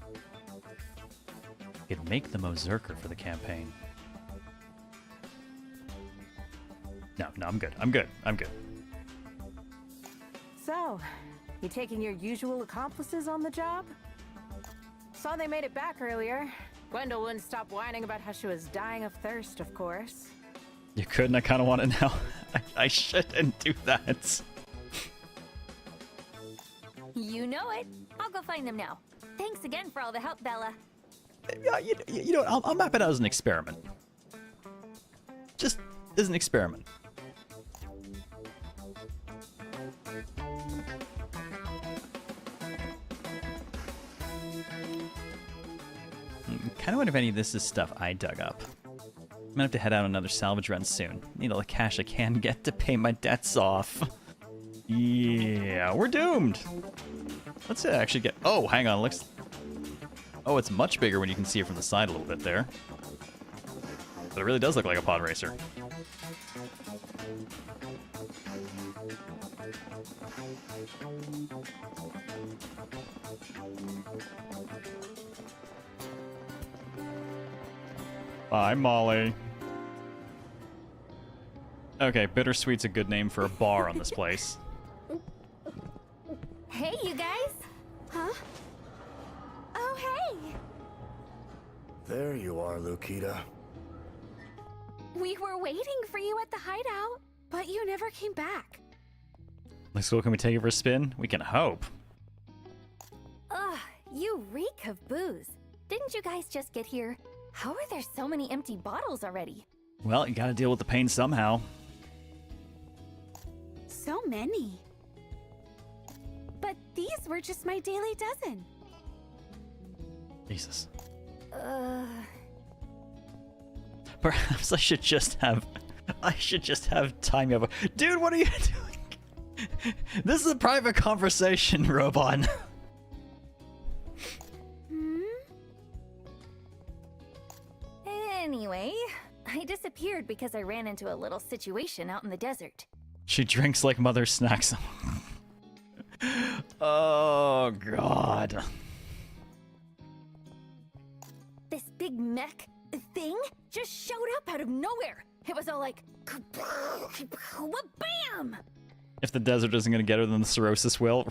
I could make the Mozerker for the campaign. No, I'm good. I'm good. So, you taking your usual accomplices on the job? Saw they made it back earlier. Gwendol wouldn't stop whining about how she was dying of thirst, of course. You couldn't? I kind of want it now. I shouldn't do that. You know it. I'll go find them now. Thanks again for all the help, Bella. Yeah, you know, I'll map it out as an experiment. Just as an experiment. Kind of wonder if any of this is stuff I dug up. I'm gonna have to head out on another salvage run soon. Need all the cash I can get to pay my debts off. Yeah, we're doomed. Let's actually get... Oh, hang on, looks... Oh, it's much bigger when you can see it from the side a little bit there. But it really does look like a pod racer. Bye, Molly. Okay, Bittersweet's a good name for a bar on this place. Hey, you guys. Huh? Oh, hey. There you are, Lukita. We were waiting for you at the hideout, but you never came back. Let's go. Can we take it for a spin? We can hope. Ugh, you reek of booze. Didn't you guys just get here? How are there so many empty bottles already? Well, you gotta deal with the pain somehow. So many. But these were just my daily dozen. Jesus. Perhaps I should just have time over. Dude, what are you doing? This is a private conversation, Robon. Anyway, I disappeared because I ran into a little situation out in the desert. She drinks like mother snacks. Oh, God. This big mech thing just showed up out of nowhere. It was all like, bam! If the desert isn't going to get her, then the cirrhosis will.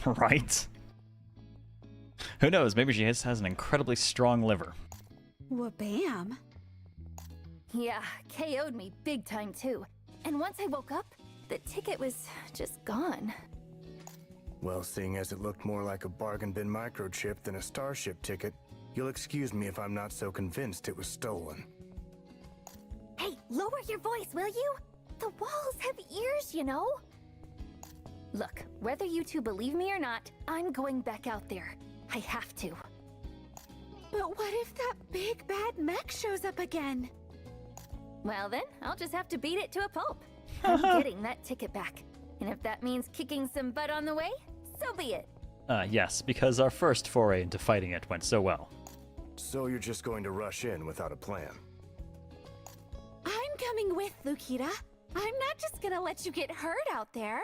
Right? Who knows? Maybe she has an incredibly strong liver. Bam! Yeah, KO'd me big time too. And once I woke up, the ticket was just gone. Well, seeing as it looked more like a bargain bin microchip than a starship ticket, you'll excuse me if I'm not so convinced it was stolen. Hey, lower your voice, will you? The walls have ears, you know? Look, whether you two believe me or not, I'm going back out there. I have to. But what if that big bad mech shows up again? Well then, I'll just have to beat it to a pulp. I'm getting that ticket back. And if that means kicking some butt on the way, so be it. Yes, because our first foray into fighting it went so well. So you're just going to rush in without a plan? I'm coming with, Lukita. I'm not just gonna let you get hurt out there.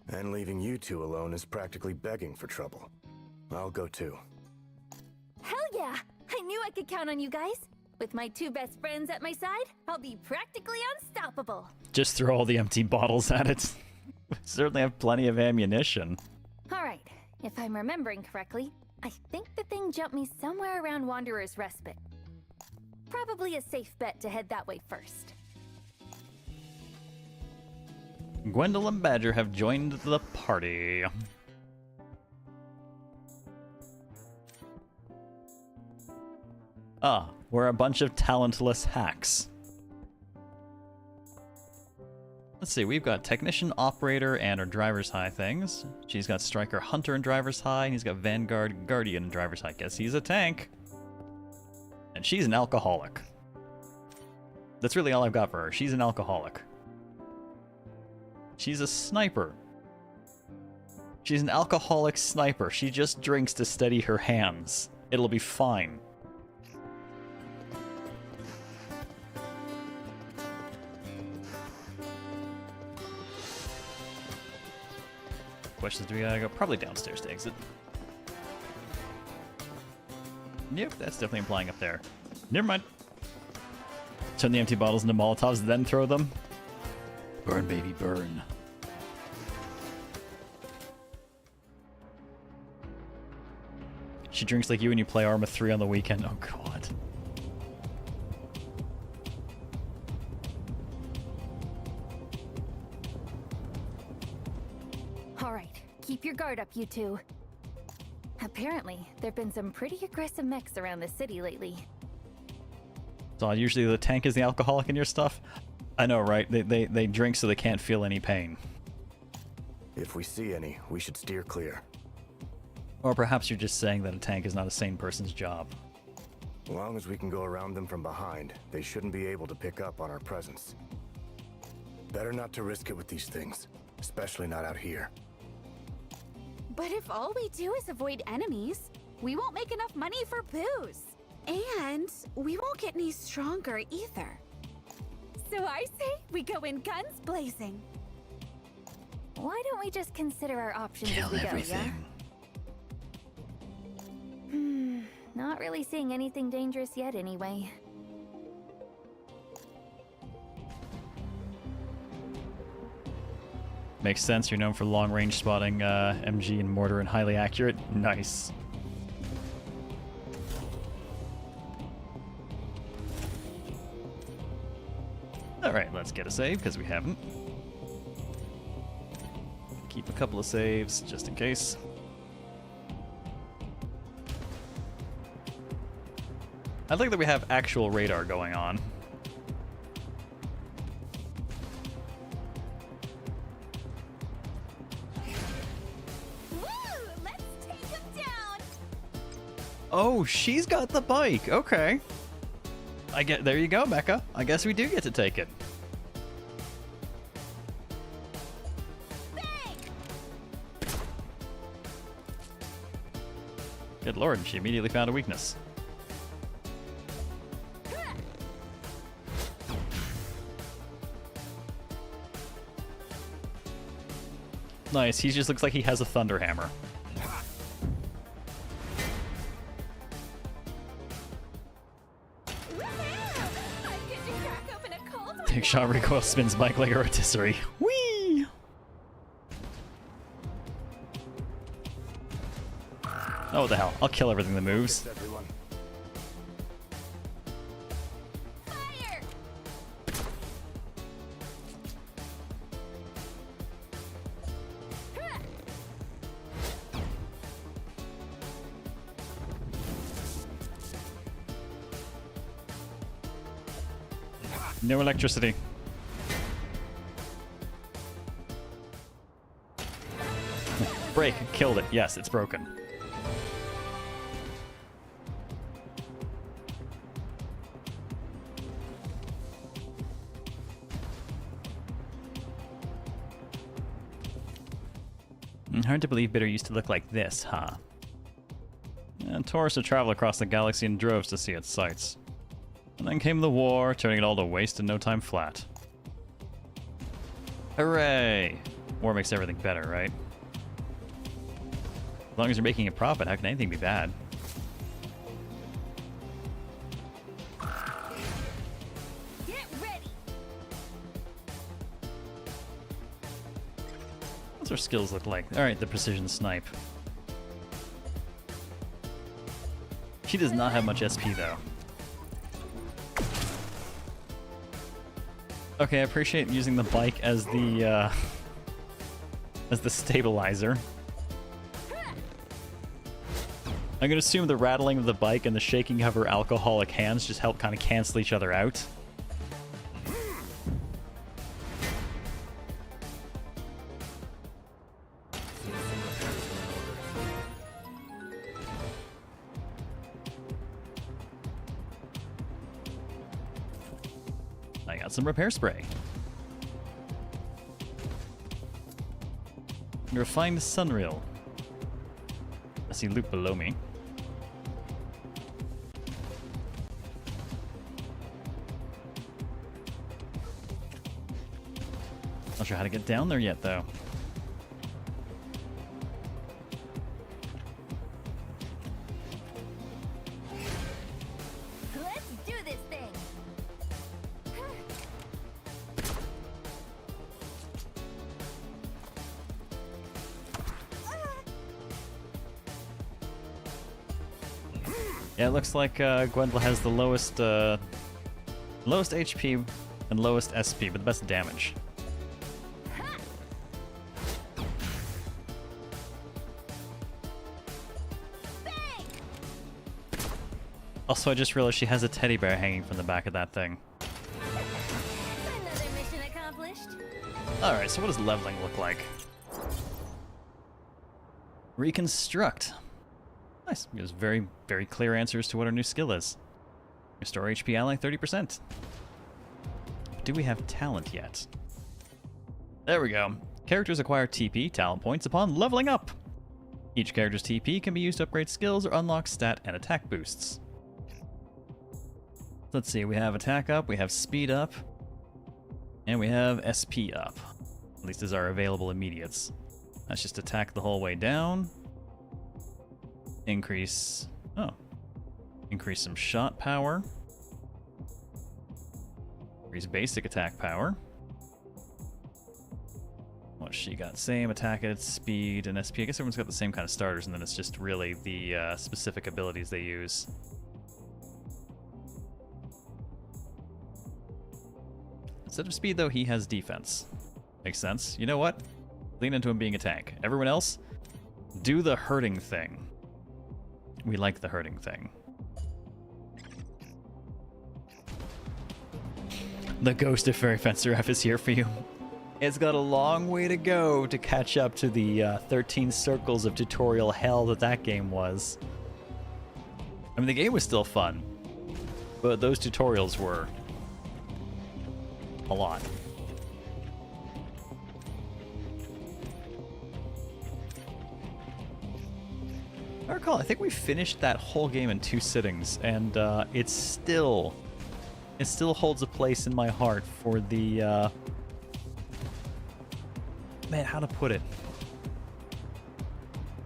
And leaving you two alone is practically begging for trouble. I'll go too. Hell yeah! I knew I could count on you guys. With my two best friends at my side, I'll be practically unstoppable. Just throw all the empty bottles at it. We certainly have plenty of ammunition. Alright, if I'm remembering correctly, I think the thing jumped me somewhere around Wanderer's Respite. Probably a safe bet to head that way first. Gwendol and Badger have joined the party. We're a bunch of talentless hacks. let's see. We've got Technician, Operator, and our Driver's High things. She's got Striker, Hunter, and Driver's High, and he's got Vanguard, Guardian, and Driver's High. Guess he's a tank. And she's an alcoholic. That's really all I've got for her. She's an alcoholic. She's a sniper. She's an alcoholic sniper. She just drinks to steady her hands. It'll be fine. Questions do we gotta go? Probably downstairs to exit. Yep, that's definitely implying up there. Never mind. Turn the empty bottles into Molotovs, then throw them. Burn, baby, burn. She drinks like you when you play Arma 3 on the weekend. Oh, God. All right, keep your guard up, you two. Apparently, there've been some pretty aggressive mechs around the city lately. So usually the tank is the alcoholic in your stuff? I know, right? They drink so they can't feel any pain. If we see any, we should steer clear. Or perhaps you're just saying that a tank is not a sane person's job. As long as we can go around them from behind, they shouldn't be able to pick up on our presence. Better not to risk it with these things, especially not out here. But if all we do is avoid enemies, we won't make enough money for booze. And we won't get any stronger either. So I say we go in guns blazing. Why don't we just consider our options Kill as we everything. go, yeah? Not really seeing anything dangerous yet anyway. Makes sense, you're known for long-range spotting MG and mortar and highly accurate. Nice. Alright, let's get a save, because we haven't. Keep a couple of saves, just in case. I like that we have actual radar going on. Woo! Let's take him down! Oh, she's got the bike. Okay. There you go, Mecca. I guess we do get to take it. Bang! Good lord, she immediately found a weakness. Nice, he just looks like he has a thunder hammer. Take shot, recoil, spins bike like a rotisserie. Whee! Oh, what the hell. I'll kill everything that moves. Everyone. Fire! No electricity. Break. Killed it. Yes, it's broken. Hard to believe Bitter used to look like this, huh? And tourists would travel across the galaxy in droves to see its sights. And then came the war, turning it all to waste in no time flat. Hooray! War makes everything better, right? As long as you're making a profit, how can anything be bad? Get ready! What's our skills look like? Alright, the precision snipe. She does not have much SP though. Okay, I appreciate using the bike as the stabilizer. I'm gonna assume the rattling of the bike and the shaking of her alcoholic hands just help kind of cancel each other out. got some repair spray. Refined sunrail. I see loot below me. Not sure how to get down there yet, though. Let's do this thing. Yeah, it looks like Gwendolyn has the lowest HP and lowest SP, but the best damage. Also, I just realized she has a teddy bear hanging from the back of that thing. Another mission accomplished. Alright, so what does leveling look like? Reconstruct. Nice. Gives very, very clear answers to what our new skill is. Restore HP ally 30%. Do we have talent yet? There we go. Characters acquire TP, talent points, upon leveling up. Each character's TP can be used to upgrade skills or unlock stat and attack boosts. Let's see, we have attack up, we have speed up, and we have SP up. At least as our available immediates. That's just attack the whole way down. Increase some shot power. Increase basic attack power. What she got? Same attack at speed and SP. I guess everyone's got the same kind of starters, and then it's just really the specific abilities they use. Instead of speed, though, he has defense. Makes sense. You know what? Lean into him being a tank. Everyone else, do the hurting thing. We like the hurting thing. The ghost of Fairy Fencer F is here for you. It's got a long way to go to catch up to the 13 circles of tutorial hell that game was. I mean, the game was still fun, but those tutorials were a lot. I recall, I think we finished that whole game in 2 sittings, and it still holds a place in my heart for the man, how to put it?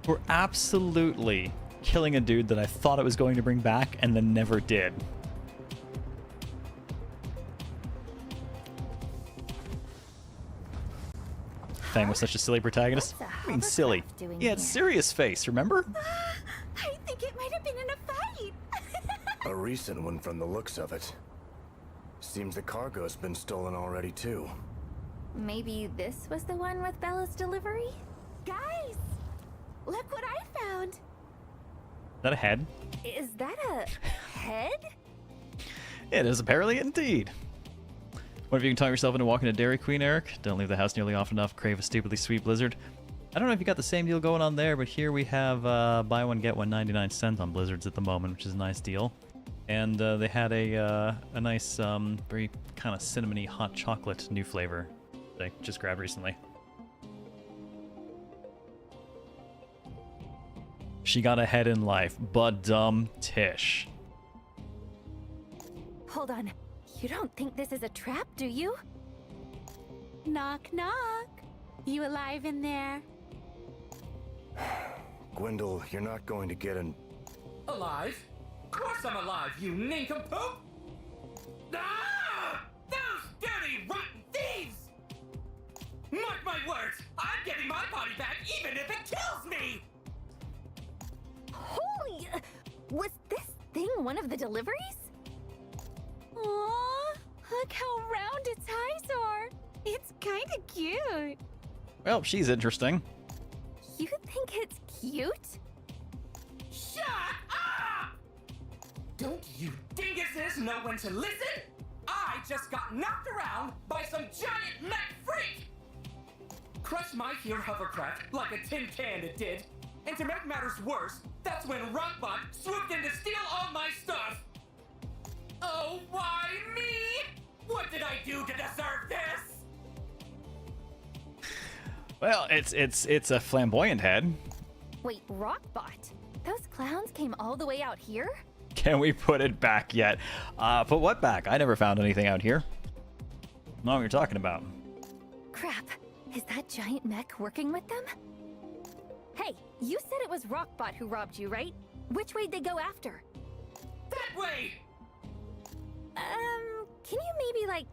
For absolutely killing a dude that I thought it was going to bring back and then never did. Fang was such a silly protagonist. I mean, silly. He had serious face, remember? I think it might have been in a fight. A recent one from the looks of it. Seems the cargo's been stolen already, too. Maybe this was the one with Bella's delivery? Guys, look what I found. Is that a head? Is that a head? It is apparently indeed. What if you can talk yourself into walking to Dairy Queen, Eric? Don't leave the house nearly often enough. Crave a stupidly sweet blizzard. I don't know if you got the same deal going on there, but here we have buy one get one 99 cents on blizzards at the moment, which is a nice deal. And they had a nice, very kind of cinnamony hot chocolate new flavor that I just grabbed recently. She got ahead in life, but dumb Tish. Hold on. You don't think this is a trap, do you? Knock, knock. You alive in there? Gwendol, you're not going to get an... Alive? Of course I'm alive, you nincompoop! Ah! Those dirty, rotten thieves! Mark my words, I'm getting my body back even if it kills me! Holy... was this thing one of the deliveries? Aww, look how round its eyes are. It's kinda cute. Well, she's interesting. You think it's cute? Shut up! Don't you dinguses know when to listen? I just got knocked around by some giant mech freak! Crushed my here hovercraft like a tin can it did. And to make matters worse, that's when Rockbot swooped in to steal all my stuff! Oh, why me? What did I do to deserve this? Well, it's a flamboyant head. Wait, Rockbot? Those clowns came all the way out here? Can we put it back yet? Put what back? I never found anything out here. Know what you're talking about. Crap. Is that giant mech working with them? Hey, you said it was Rockbot who robbed you, right? Which way'd they go after? That way! Can you maybe, like,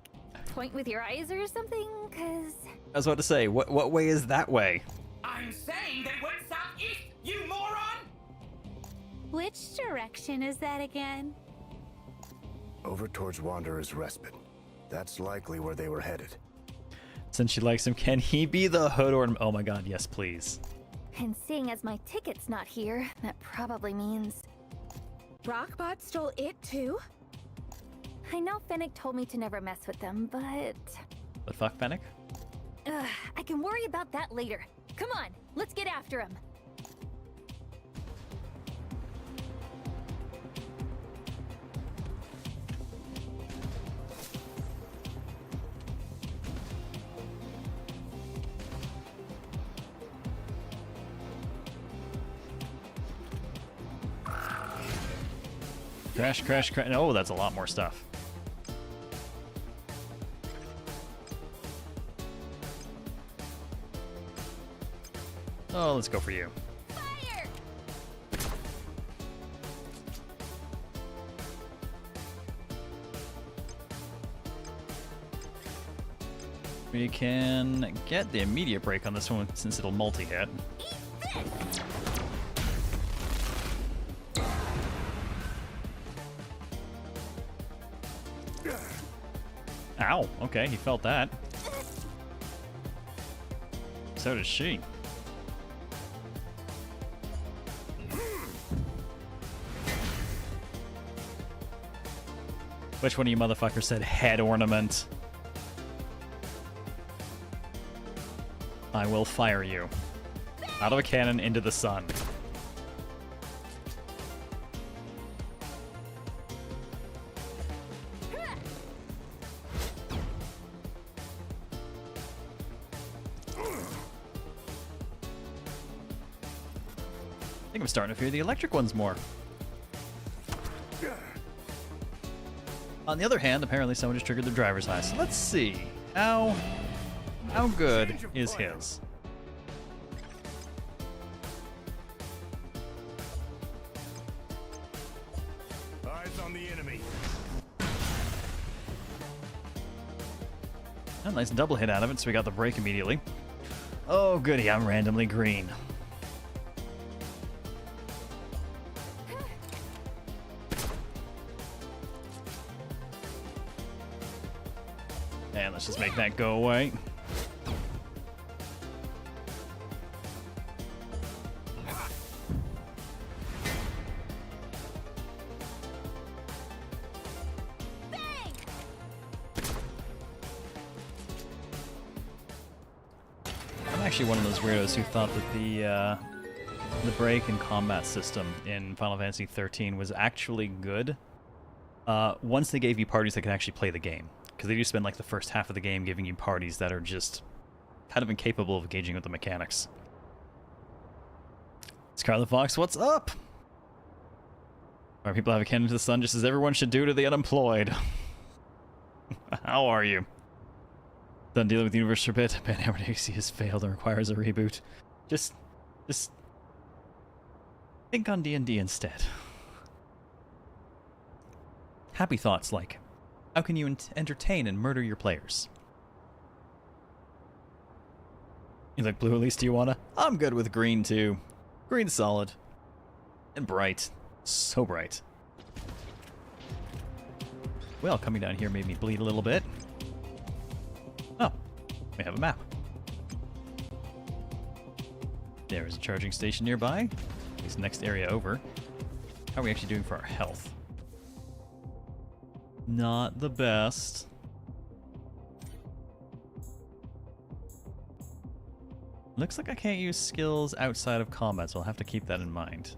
point with your eyes or something? 'Cause... I was about to say, what way is that way? I'm saying they went southeast, you moron! Which direction is that again? Over towards Wanderer's Respite. That's likely where they were headed. Since she likes him, can he be the hood or... Oh my god, yes, please. And seeing as my ticket's not here, that probably means... Rockbot stole it too? I know Fennec told me to never mess with them, but... But fuck Fennec? I can worry about that later. Come on, let's get after him. Crash, crash, crash. Oh, that's a lot more stuff. Oh, let's go for you. Fire! We can get the immediate break on this one since it'll multi-hit. Eat this! Ow, okay, he felt that. So does she. Which one of you motherfuckers said head ornament? I will fire you. Out of a cannon into the sun. I think I'm starting to fear the electric ones more. On the other hand, apparently someone just triggered the driver's high. So let's see. How good is his? Eyes on the enemy. A nice double hit out of it, so we got the break immediately. Oh goody, I'm randomly green. And let's just make that go away. I'm actually one of those weirdos who thought that the break and combat system in Final Fantasy 13 was actually good. Once they gave you parties that could actually play the game. Because they do spend like the first half of the game giving you parties that are just kind of incapable of engaging with the mechanics. Scarlet Fox, what's up? Our people have a cannon to the sun just as everyone should do to the unemployed. How are you? Done dealing with the universe for a bit. Banhammer DC has failed and requires a reboot. Just think on D&D instead. Happy thoughts like, how can you entertain and murder your players? You like blue at least, do you wanna? I'm good with green too. Green's solid. And bright. So bright. Well, coming down here made me bleed a little bit. Oh, we have a map. There is a charging station nearby. It's the next area over. How are we actually doing for our health? Not the best. Looks like I can't use skills outside of combat, so I'll have to keep that in mind.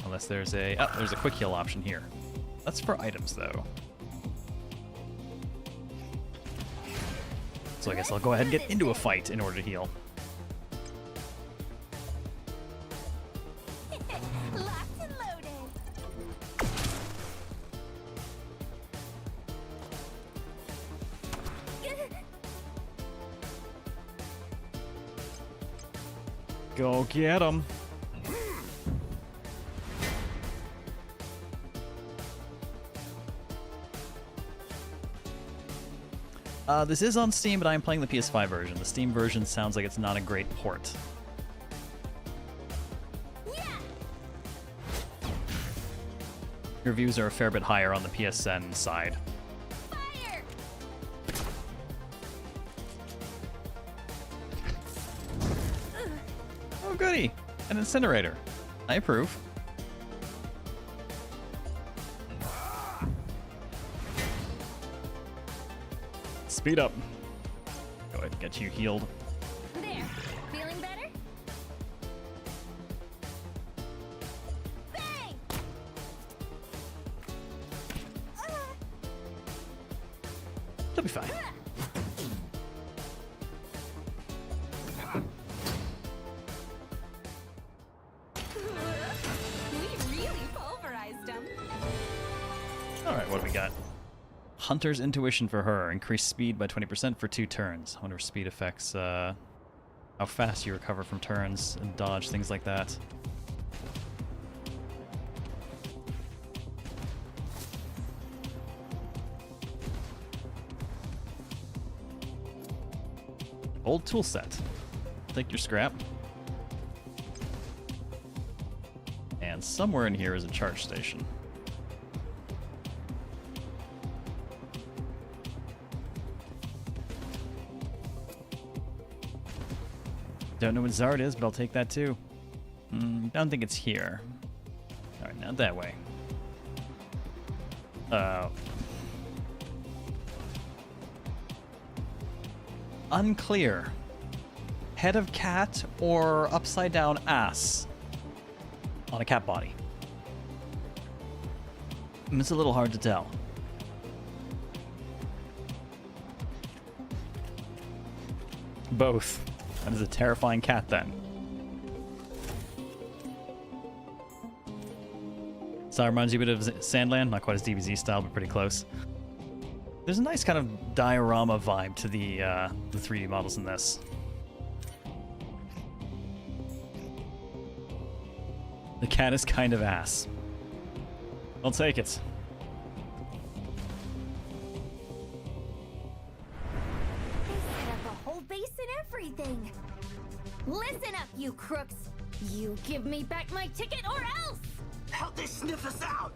Unless there's a quick heal option here. That's for items though. So I guess I'll go ahead and get into a fight in order to heal. Locked and loaded. Go get him. This is on Steam, but I am playing the PS5 version. The Steam version sounds like it's not a great port. Yeah. Reviews are a fair bit higher on the PSN side. Fire. Oh goody! An incinerator. I approve. Speed up. Go ahead and get you healed. There. Feeling better? Bang! You'll be fine. We really pulverized them. Alright, what do we got? Hunter's Intuition for her. Increased speed by 20% for 2 turns. I wonder if speed affects how fast you recover from turns and dodge, things like that. Old tool set. Take your scrap. And somewhere in here is a charge station. Don't know what Zard is, but I'll take that too. Don't think it's here. Alright, not that way. Unclear. Head of cat or upside down ass on a cat body. It's a little hard to tell. Both. That is a terrifying cat then. So it reminds you a bit of Sandland, not quite as DBZ style, but pretty close. There's a nice kind of diorama vibe to the 3D models in this. The cat is kind of ass. I'll take it. Set up a whole base and everything. Listen up, you crooks. You give me back my ticket or else! How'd they sniff us out?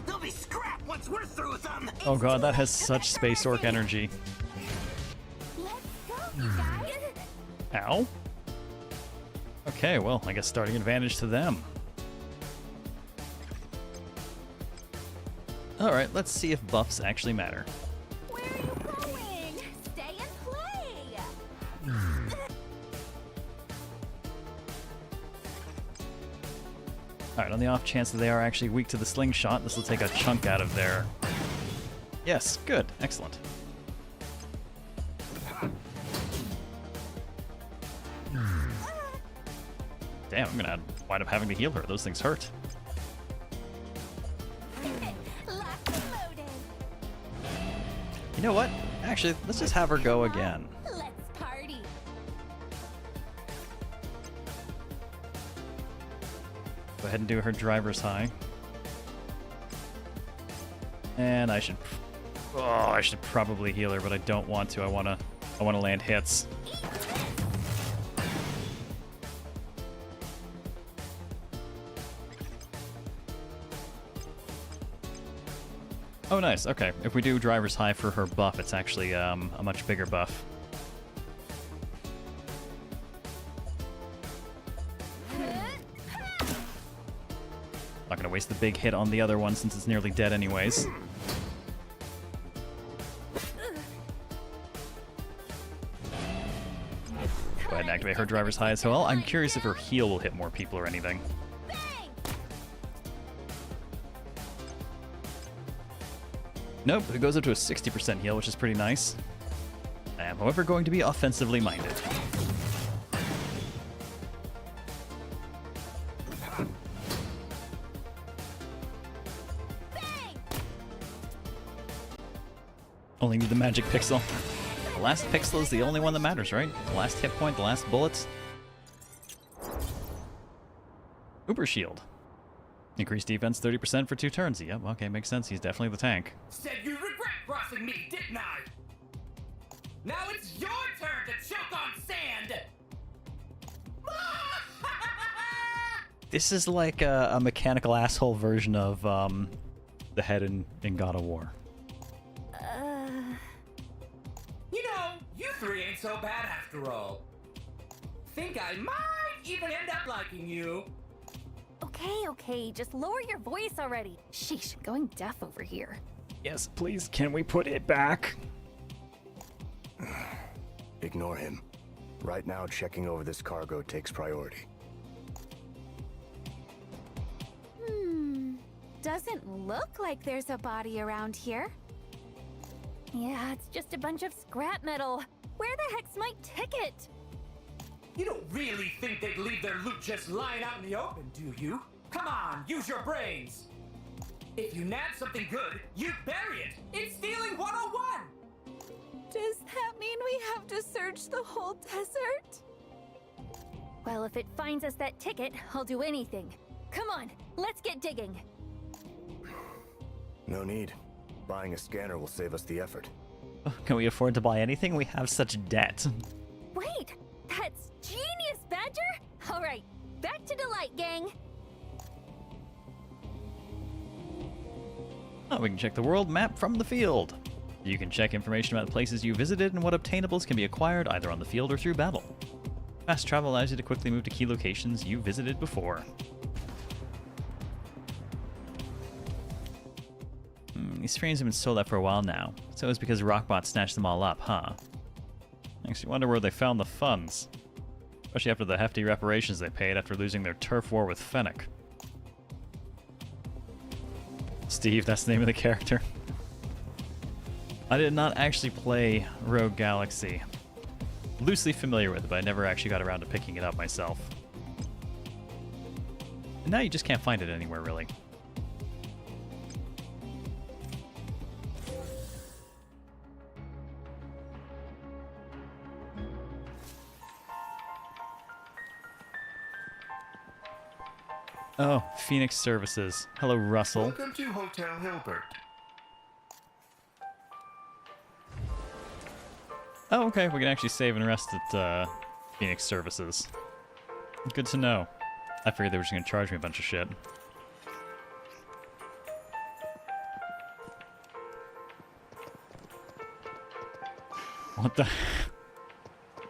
They'll be scrap once we're through with them. Oh god, that has such Space Orc energy. Let's go, you guys! Ow. Okay, well, I guess starting advantage to them. Alright, let's see if buffs actually matter. Where are you going? Stay and play! Alright, on the off chance that they are actually weak to the slingshot, this will take a chunk out of their... Yes, good, excellent. Damn, I'm gonna wind up having to heal her. Those things hurt. Locked and loaded. You know what? Actually, let's just have her go again. Let's party. Go ahead and do her driver's high. And I should... Oh, I should probably heal her, but I don't want to. I wanna land hits. Oh, nice. Okay. If we do driver's high for her buff, it's actually a much bigger buff. Not gonna waste the big hit on the other one since it's nearly dead anyways. Go ahead and activate her driver's high as well. I'm curious if her heal will hit more people or anything. Bang! Nope, it goes up to a 60% heal, which is pretty nice. I am, however, going to be offensively minded. Only need the magic pixel. The last pixel is the only one that matters, right? The last hit point, the last bullets. Uber Shield. Increased defense 30% for 2 turns. Yep, okay, makes sense. He's definitely the tank. Said you regret crossing me, didn't I? Now it's your turn to choke on sand! This is like a mechanical asshole version of the head in God of War. You know, you three ain't so bad after all. Think I might even end up liking you. Okay, just lower your voice already. Sheesh, going deaf over here. Yes, please, can we put it back? Ignore him. Right now, checking over this cargo takes priority. Doesn't look like there's a body around here. Yeah, it's just a bunch of scrap metal. Where the heck's my ticket? You don't really think they'd leave their loot just lying out in the open, do you? Come on, use your brains! If you nab something good, you bury it! It's stealing 101! Does that mean we have to search the whole desert? Well, if it finds us that ticket, I'll do anything. Come on, let's get digging. No need. Buying a scanner will save us the effort. Can we afford to buy anything? We have such debt. Wait, that's genius, Badger! All right, back to Delight, gang. Oh, we can check the world map from the field. You can check information about the places you visited and what obtainables can be acquired either on the field or through battle. Fast travel allows you to quickly move to key locations you visited before. These frames have been sold out for a while now, so it's because Rockbot snatched them all up, huh? Makes you wonder where they found the funds. Especially after the hefty reparations they paid after losing their turf war with Fennec. Steve, that's the name of the character. I did not actually play Rogue Galaxy. Loosely familiar with it, but I never actually got around to picking it up myself. And now you just can't find it anywhere, really. Oh, Phoenix Services. Hello, Russell. Welcome to Hotel Hilbert. Oh, okay. We can actually save and rest at Phoenix Services. Good to know. I figured they were just going to charge me a bunch of shit. What the...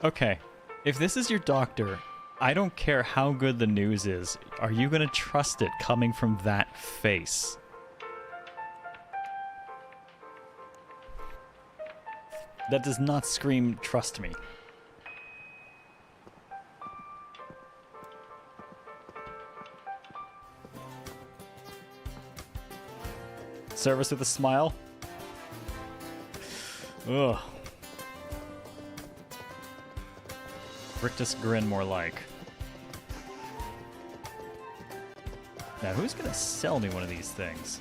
Okay. If this is your doctor, I don't care how good the news is. Are you going to trust it coming from that face? That does not scream, trust me. Service with a smile? Ugh. Rictus grin more like. Now, who's gonna sell me one of these things?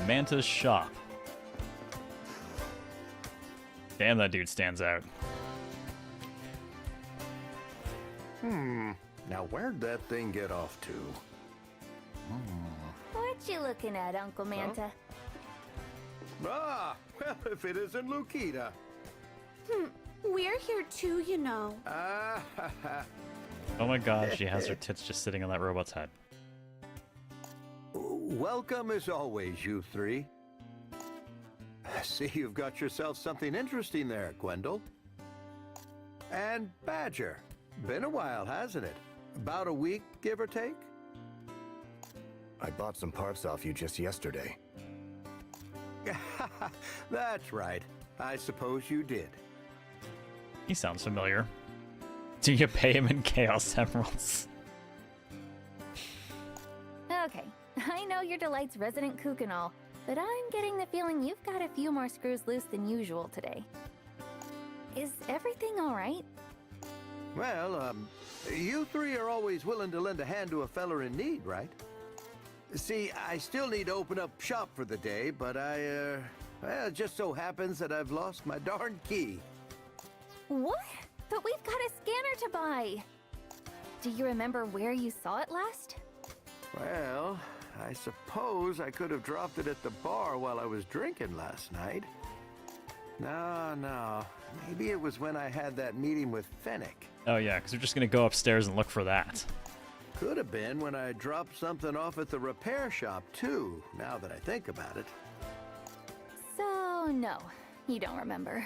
Manta's shop. Damn, that dude stands out. Now where'd that thing get off to? What you looking at, Uncle Manta? Ah, well, if it isn't Lukita. We're here too, you know. Ah, ha, ha. Oh my god, she has her tits just sitting on that robot's head. Welcome as always, you three. I see you've got yourself something interesting there, Gwendol. And Badger. Been a while, hasn't it? About a week, give or take? I bought some parts off you just yesterday. That's right. I suppose you did. He sounds familiar. Do you pay him in Chaos Emeralds? Okay, I know you're Delight's resident kook and all, but I'm getting the feeling you've got a few more screws loose than usual today. Is everything alright? Well, you three are always willing to lend a hand to a feller in need, right? See, I still need to open up shop for the day, but well, it just so happens that I've lost my darn key. What? But we've got a scanner to buy! Do you remember where you saw it last? Well, I suppose I could have dropped it at the bar while I was drinking last night. No. Maybe it was when I had that meeting with Fennec. Oh yeah, because we're just gonna go upstairs and look for that. Could have been when I dropped something off at the repair shop, too, now that I think about it. So, no, you don't remember.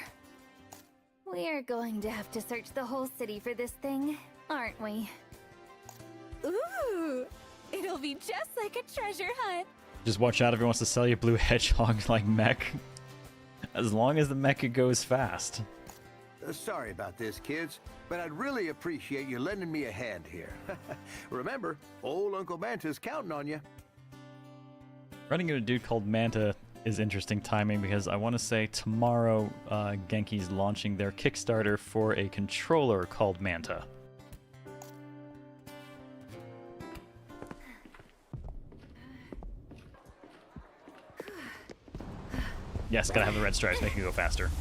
We're going to have to search the whole city for this thing, aren't we? Ooh, it'll be just like a treasure hunt. Just watch out if he wants to sell you blue hedgehog like mech. As long as the mecha goes fast. Sorry about this, kids, but I'd really appreciate you lending me a hand here. Remember, old Uncle Manta's counting on you. Running into a dude called Manta is interesting timing because I want to say tomorrow Genki's launching their Kickstarter for a controller called Manta. Yes, gotta have the red stripes, make it go faster.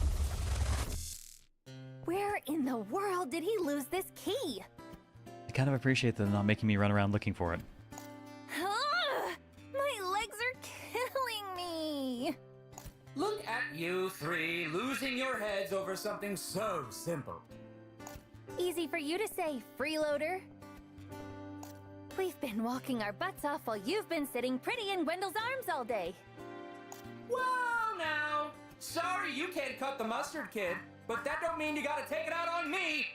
Where in the world did he lose this key? I kind of appreciate them not making me run around looking for it. My legs are killing me! Look at you three losing your heads over something so simple. Easy for you to say, freeloader. We've been walking our butts off while you've been sitting pretty in Gwendol's arms all day. Well, now, sorry you can't cut the mustard, kid, but that don't mean you gotta take it out on me.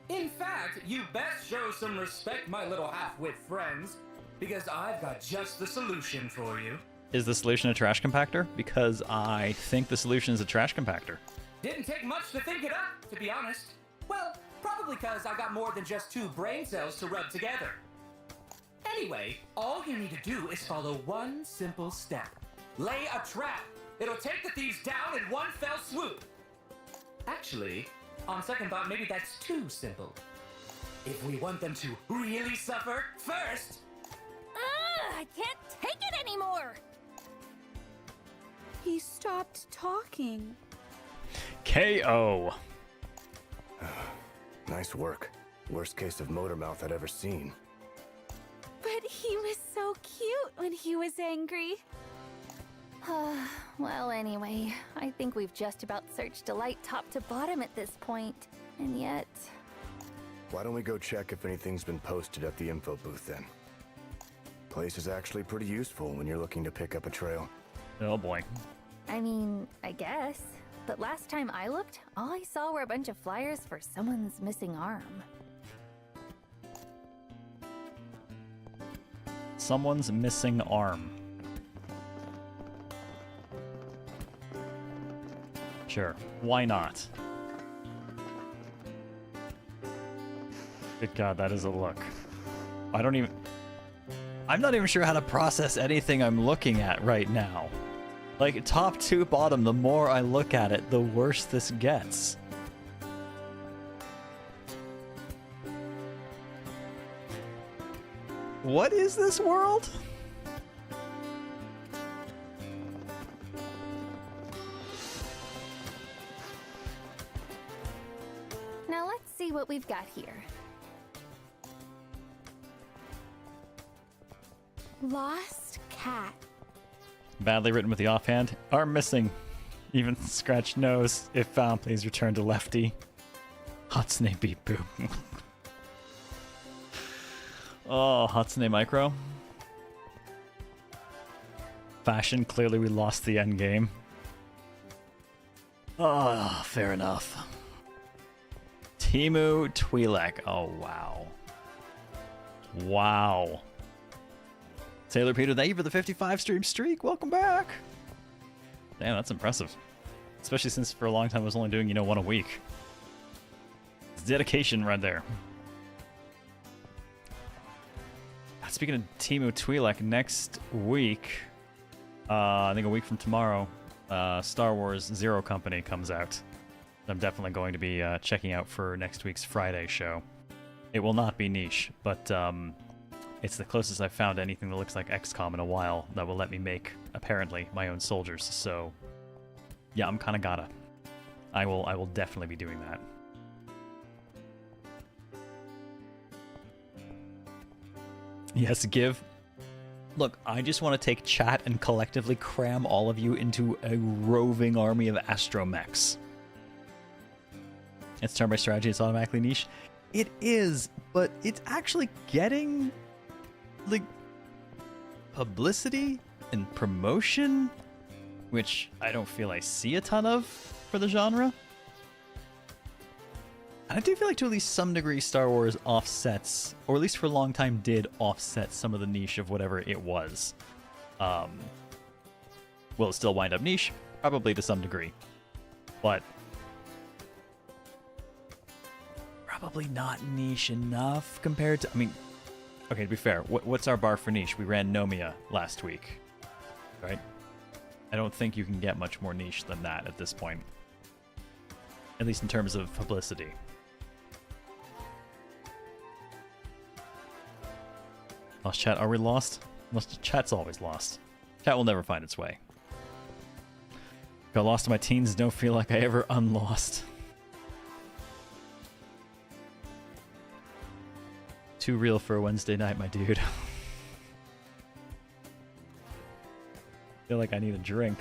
In fact, you best show some respect, my little half-wit friends, because I've got just the solution for you. Is the solution a trash compactor? Because I think the solution is a trash compactor. Didn't take much to think it up, to be honest. Well, probably because I got more than just 2 brain cells to rub together. Anyway, all you need to do is follow one simple step. Lay a trap. It'll take the thieves down in one fell swoop. Actually, on second thought, maybe that's too simple. If we want them to really suffer, first... I can't take it anymore! He stopped talking. KO. Nice work. Worst case of motor mouth I'd ever seen. But he was so cute when he was angry. Well, anyway, I think we've just about searched Delight top to bottom at this point. And yet... Why don't we go check if anything's been posted at the info booth then? Place is actually pretty useful when you're looking to pick up a trail. Oh boy. I mean, I guess. But last time I looked, all I saw were a bunch of flyers for someone's missing arm. Someone's missing arm. Sure, why not? Good God, that is a look. I'm not even sure how to process anything I'm looking at right now. Like, top to bottom, the more I look at it, the worse this gets. What is this world? Now let's see what we've got here. Lost cat. Badly written with the offhand. Arm missing. Even scratched nose. If found, please return to Lefty. Hatsune beep boop. Oh, Hatsune Micro. Fashion, clearly we lost the end game. Oh, fair enough. Timu Twi'lek. Oh, wow. Wow. Taylor Peter, thank you for the 55 stream streak. Welcome back. Damn, that's impressive. Especially since for a long time I was only doing, one a week. It's dedication right there. Speaking of Teemu Twi'lek, next week, I think a week from tomorrow, Star Wars Zero Company comes out. I'm definitely going to be checking out for next week's Friday show. It will not be niche, but it's the closest I've found to anything that looks like XCOM in a while that will let me make, apparently, my own soldiers. So, yeah, I'm kind of gotta. I will definitely be doing that. Yes, give. Look, I just want to take chat and collectively cram all of you into a roving army of astromechs. It's turn-based strategy, it's automatically niche. It is, but it's actually getting, like, publicity and promotion, which I don't feel I see a ton of for the genre. And I do feel like to at least some degree Star Wars offsets, or at least for a long time did offset some of the niche of whatever it was. Will it still wind up niche? Probably to some degree. But probably not niche enough compared to... I mean, okay, to be fair, what's our bar for niche? We ran Nomia last week, right? I don't think you can get much more niche than that at this point. At least in terms of publicity. Lost chat, are we lost? Chat's always lost. Chat will never find its way. Got lost in my teens, don't feel like I ever unlost. Too real for a Wednesday night, my dude. Feel like I need a drink.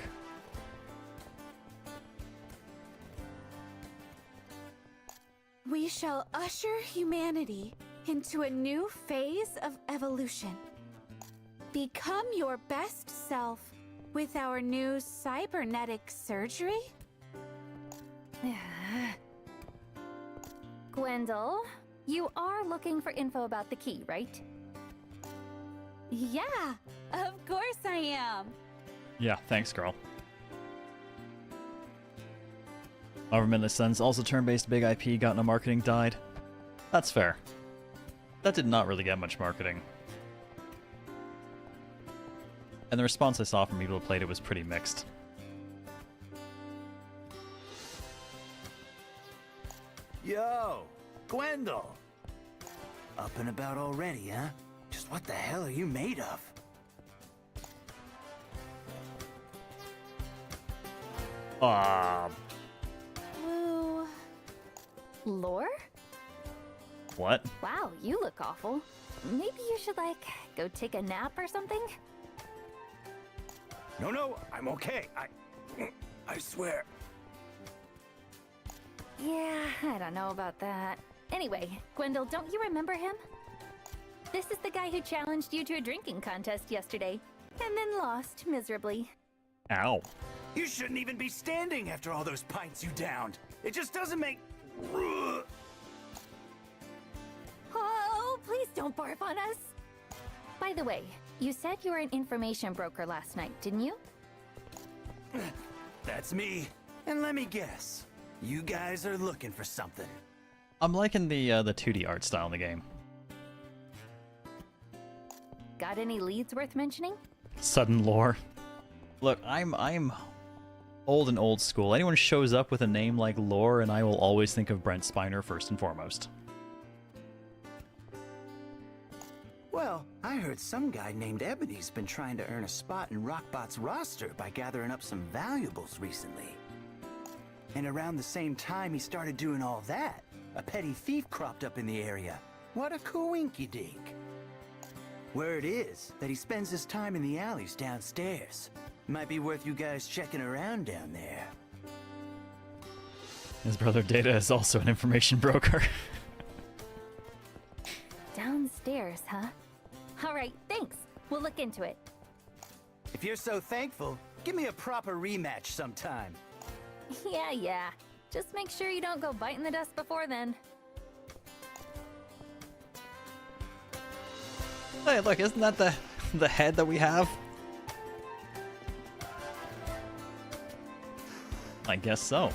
We shall usher humanity into a new phase of evolution. Become your best self with our new cybernetic surgery? Gwendol, you are looking for info about the key, right? Yeah, of course I am. Yeah, thanks, girl. Overmanless Sons, also turn-based big IP, got no marketing, died. That's fair. That did not really get much marketing. And the response I saw from people who played it was pretty mixed. Yo, Gwendol! Up and about already, huh? Just what the hell are you made of? Ooh. Lore? What? Wow, you look awful. Maybe you should, like, go take a nap or something? No, I'm okay. I swear. Yeah, I don't know about that. Anyway, Gwendol, don't you remember him? This is the guy who challenged you to a drinking contest yesterday, and then lost miserably. Ow. You shouldn't even be standing after all those pints you downed. It just doesn't make... Oh, please don't barf on us! By the way, you said you were an information broker last night, didn't you? That's me. And let me guess. You guys are looking for something. I'm liking the 2D art style in the game. Got any leads worth mentioning? Sudden lore. Look, I'm old school. Anyone shows up with a name like Lore, and I will always think of Brent Spiner first and foremost. Well, I heard some guy named Ebony's been trying to earn a spot in Rockbot's roster by gathering up some valuables recently. And around the same time he started doing all that, a petty thief cropped up in the area. What a coinky-dink. Word is that he spends his time in the alleys downstairs. Might be worth you guys checking around down there. His brother Data is also an information broker. Downstairs, huh? Alright, thanks. We'll look into it. If you're so thankful, give me a proper rematch sometime. Yeah. Just make sure you don't go biting the dust before then. Hey, look, isn't that the head that we have? I guess so.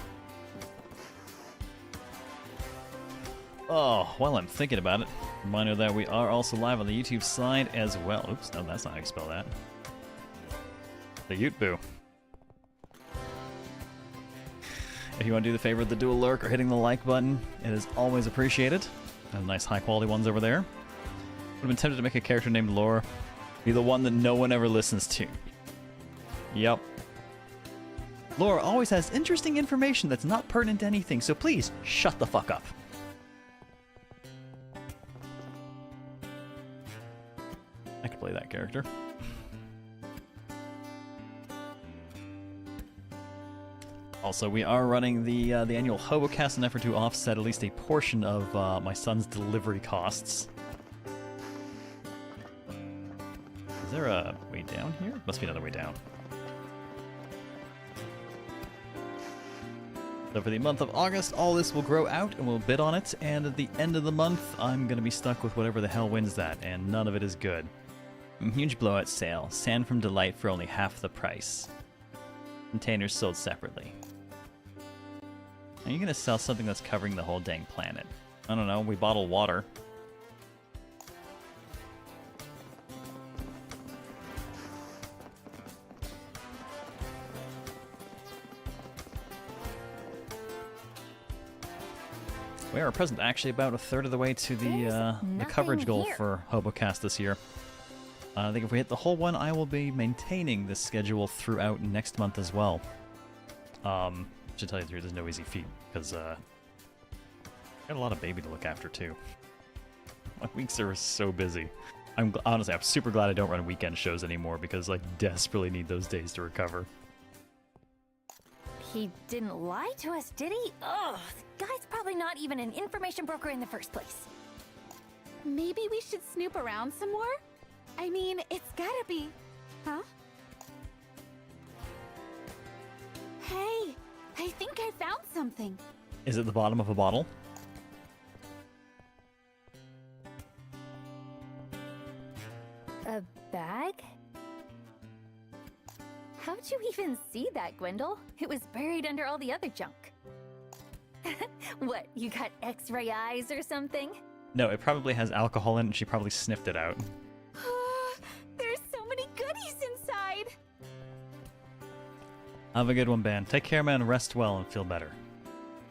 Oh, while I'm thinking about it, reminder that we are also live on the YouTube side as well. Oops, no, that's not how you spell that. The Utboo. If you want to do the favor of the dual lurk or hitting the like button, it is always appreciated. And nice high quality ones over there. Would have been tempted to make a character named Laura. Be the one that no one ever listens to. Yep. Laura always has interesting information that's not pertinent to anything, so please, shut the fuck up. I could play that character. Also, we are running the annual HoboCast in an effort to offset at least a portion of my son's delivery costs. Is there a way down here? Must be another way down. So for the month of August, all this will grow out and we'll bid on it, and at the end of the month, I'm going to be stuck with whatever the hell wins that, and none of it is good. Huge blowout sale. Sand from Delight for only half the price. Containers sold separately. Are you going to sell something that's covering the whole dang planet? I don't know, we bottle water. We are present actually about a third of the way to the coverage goal for HoboCast this year. I think if we hit the whole one, I will be maintaining this schedule throughout next month as well. To tell you the truth, there's no easy feat, because I got a lot of baby to look after too. My weeks are so busy. Honestly, I'm super glad I don't run weekend shows anymore, because I desperately need those days to recover. He didn't lie to us, did he? Ugh, the guy's probably not even an information broker in the first place. Maybe we should snoop around some more? I mean, it's gotta be... Huh? Hey, I think I found something. Is it the bottom of a bottle? A bag? How'd you even see that, Gwendol? It was buried under all the other junk. What, you got X-ray eyes or something? No, it probably has alcohol in it and she probably sniffed it out. There's so many goodies inside. Have a good one, Ben. Take care, man. Rest well and feel better.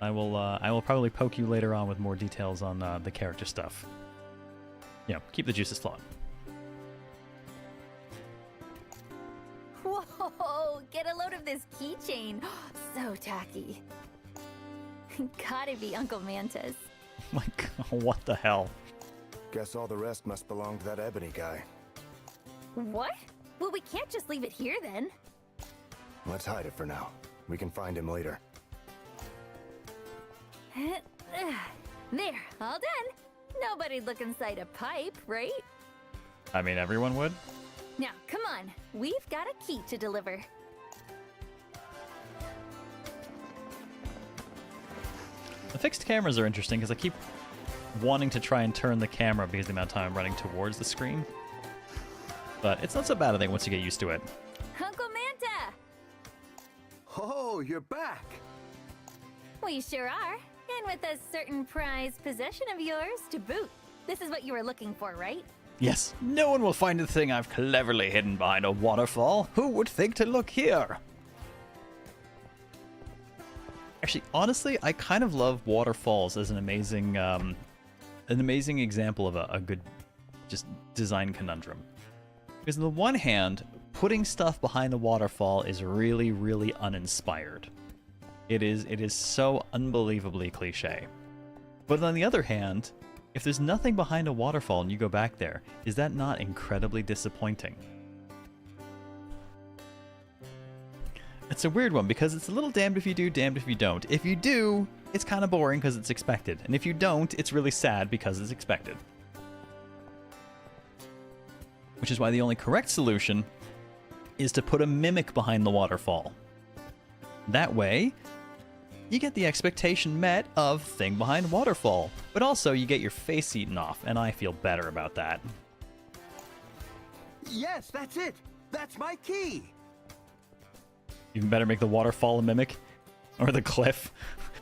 I will probably poke you later on with more details on the character stuff. You know, keep the juices flowing. Whoa, get a load of this keychain. So tacky. Gotta be Uncle Manta's. My God, what the hell? Guess all the rest must belong to that Ebony guy. What? Well, we can't just leave it here then. Let's hide it for now. We can find him later. There, all done. Nobody'd look inside a pipe, right? I mean, everyone would. Now, come on. We've got a key to deliver. The fixed cameras are interesting because I keep wanting to try and turn the camera because of the amount of time I'm running towards the screen. But it's not so bad, I think, once you get used to it. Uncle Manta! Oh, you're back! We sure are. And with a certain prized possession of yours to boot. This is what you were looking for, right? Yes, no one will find the thing I've cleverly hidden behind a waterfall. Who would think to look here? Actually, honestly, I kind of love waterfalls as an amazing example of a good just design conundrum. Because on the one hand, putting stuff behind a waterfall is really, really uninspired. It is so unbelievably cliche. But on the other hand, if there's nothing behind a waterfall and you go back there, is that not incredibly disappointing? It's a weird one because it's a little damned if you do, damned if you don't. If you do, it's kind of boring because it's expected. And if you don't, it's really sad because it's expected. Which is why the only correct solution is to put a mimic behind the waterfall. That way, you get the expectation met of thing behind waterfall, but also you get your face eaten off, and I feel better about that. Yes, that's it! That's my key! Even better, make the waterfall a mimic. Or the cliff.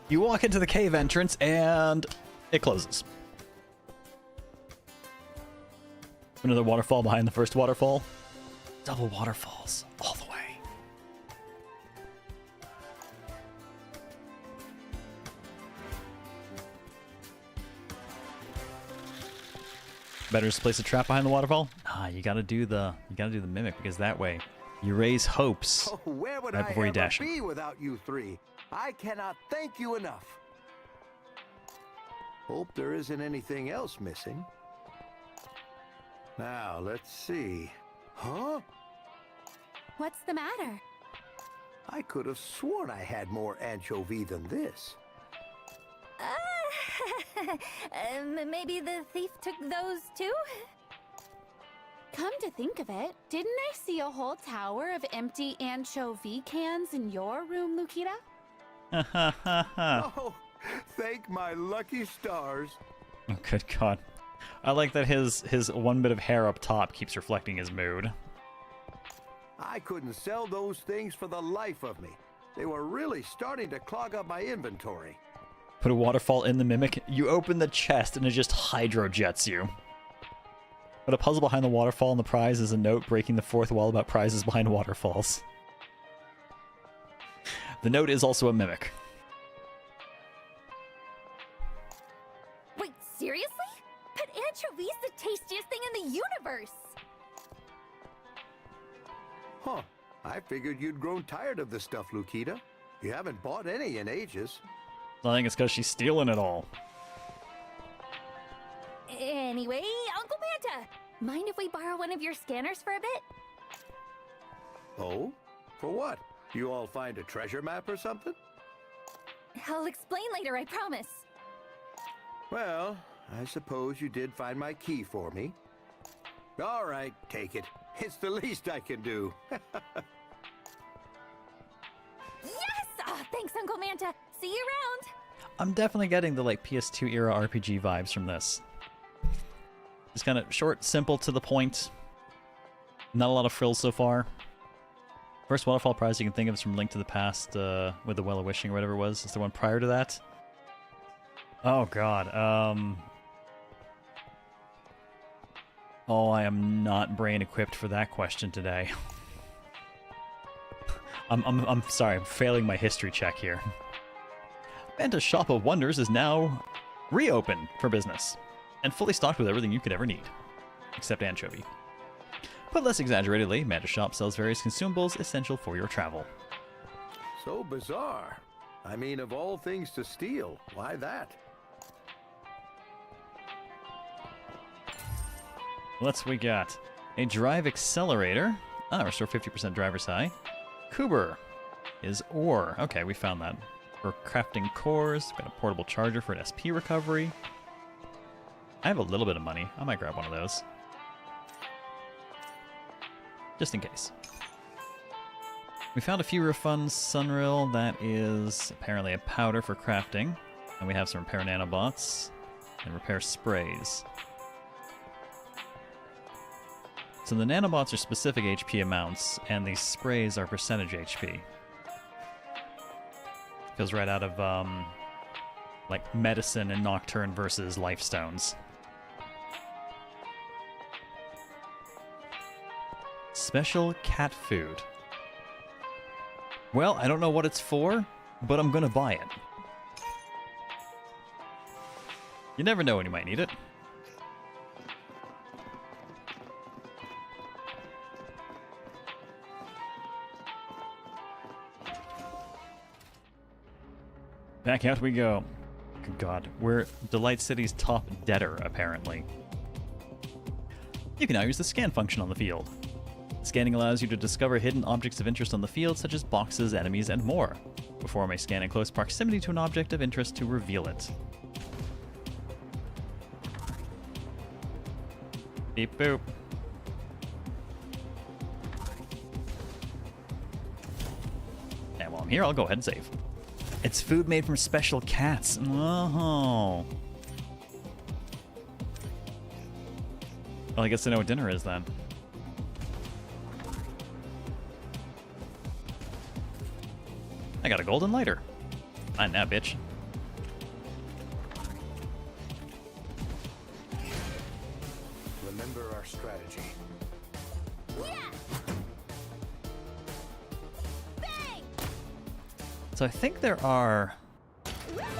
You walk into the cave entrance and... it closes. Another waterfall behind the first waterfall. Double waterfalls all the way. Better just place a trap behind the waterfall? Ah, you gotta do the mimic, because that way you raise hopes Oh, where would right I before you ever dash be without you three? I cannot thank you enough. Hope there isn't anything else missing. Now, let's see. Huh? What's the matter? I could have sworn I had more anchovy than this. Maybe the thief took those too? Come to think of it, didn't I see a whole tower of empty anchovy cans in your room, Lukita? Oh, thank my lucky stars. Oh, good God. I like that his one bit of hair up top keeps reflecting his mood. I couldn't sell those things for the life of me. They were really starting to clog up my inventory. Put a waterfall in the mimic, you open the chest and it just hydrojets you. But a puzzle behind the waterfall and the prize is a note breaking the fourth wall about prizes behind waterfalls. The note is also a mimic. Wait, seriously? But anchovy's the tastiest thing in the universe! Huh. I figured you'd grown tired of this stuff, Lukita. You haven't bought any in ages. I think it's because she's stealing it all. Anyway, Uncle Manta, mind if we borrow one of your scanners for a bit? Oh? For what? You all find a treasure map or something? I'll explain later, I promise. Well, I suppose you did find my key for me. All right, take it. It's the least I can do. Yes! Thanks, Uncle Manta. See you around. I'm definitely getting the like PS2 era RPG vibes from this. It's kind of short, simple, to the point. Not a lot of frills so far. First waterfall prize you can think of is from Link to the Past with the Well of Wishing or whatever it was. Is there one prior to that? Oh god. Oh, I am not brain equipped for that question today. I'm sorry, I'm failing my history check here. Manta's Shop of Wonders is now reopened for business and fully stocked with everything you could ever need, except anchovy. But less exaggeratedly, Manta's Shop sells various consumables essential for your travel. So bizarre. I mean, of all things to steal, why that? What's we got? A drive accelerator. Restore 50% driver's high. Kuber is ore. Okay, we found that. For crafting cores, got a portable charger for an SP recovery. I have a little bit of money. I might grab one of those. Just in case. We found a few refunds. Sunrail, that is apparently a powder for crafting. And we have some repair nanobots and repair sprays. So the nanobots are specific HP amounts, and these sprays are percentage HP. Feels right out of, like, Medicine and Nocturne versus Lifestones. Special cat food. Well, I don't know what it's for, but I'm gonna buy it. You never know when you might need it. Back out we go. Good God, we're Delight City's top debtor, apparently. You can now use the scan function on the field. Scanning allows you to discover hidden objects of interest on the field, such as boxes, enemies, and more. Perform a scan in close proximity to an object of interest to reveal it. Beep boop. And while I'm here, I'll go ahead and save. It's food made from special cats. Oh. Well, I guess I know what dinner is then. I got a golden lighter. Fine now, bitch. So I think there are,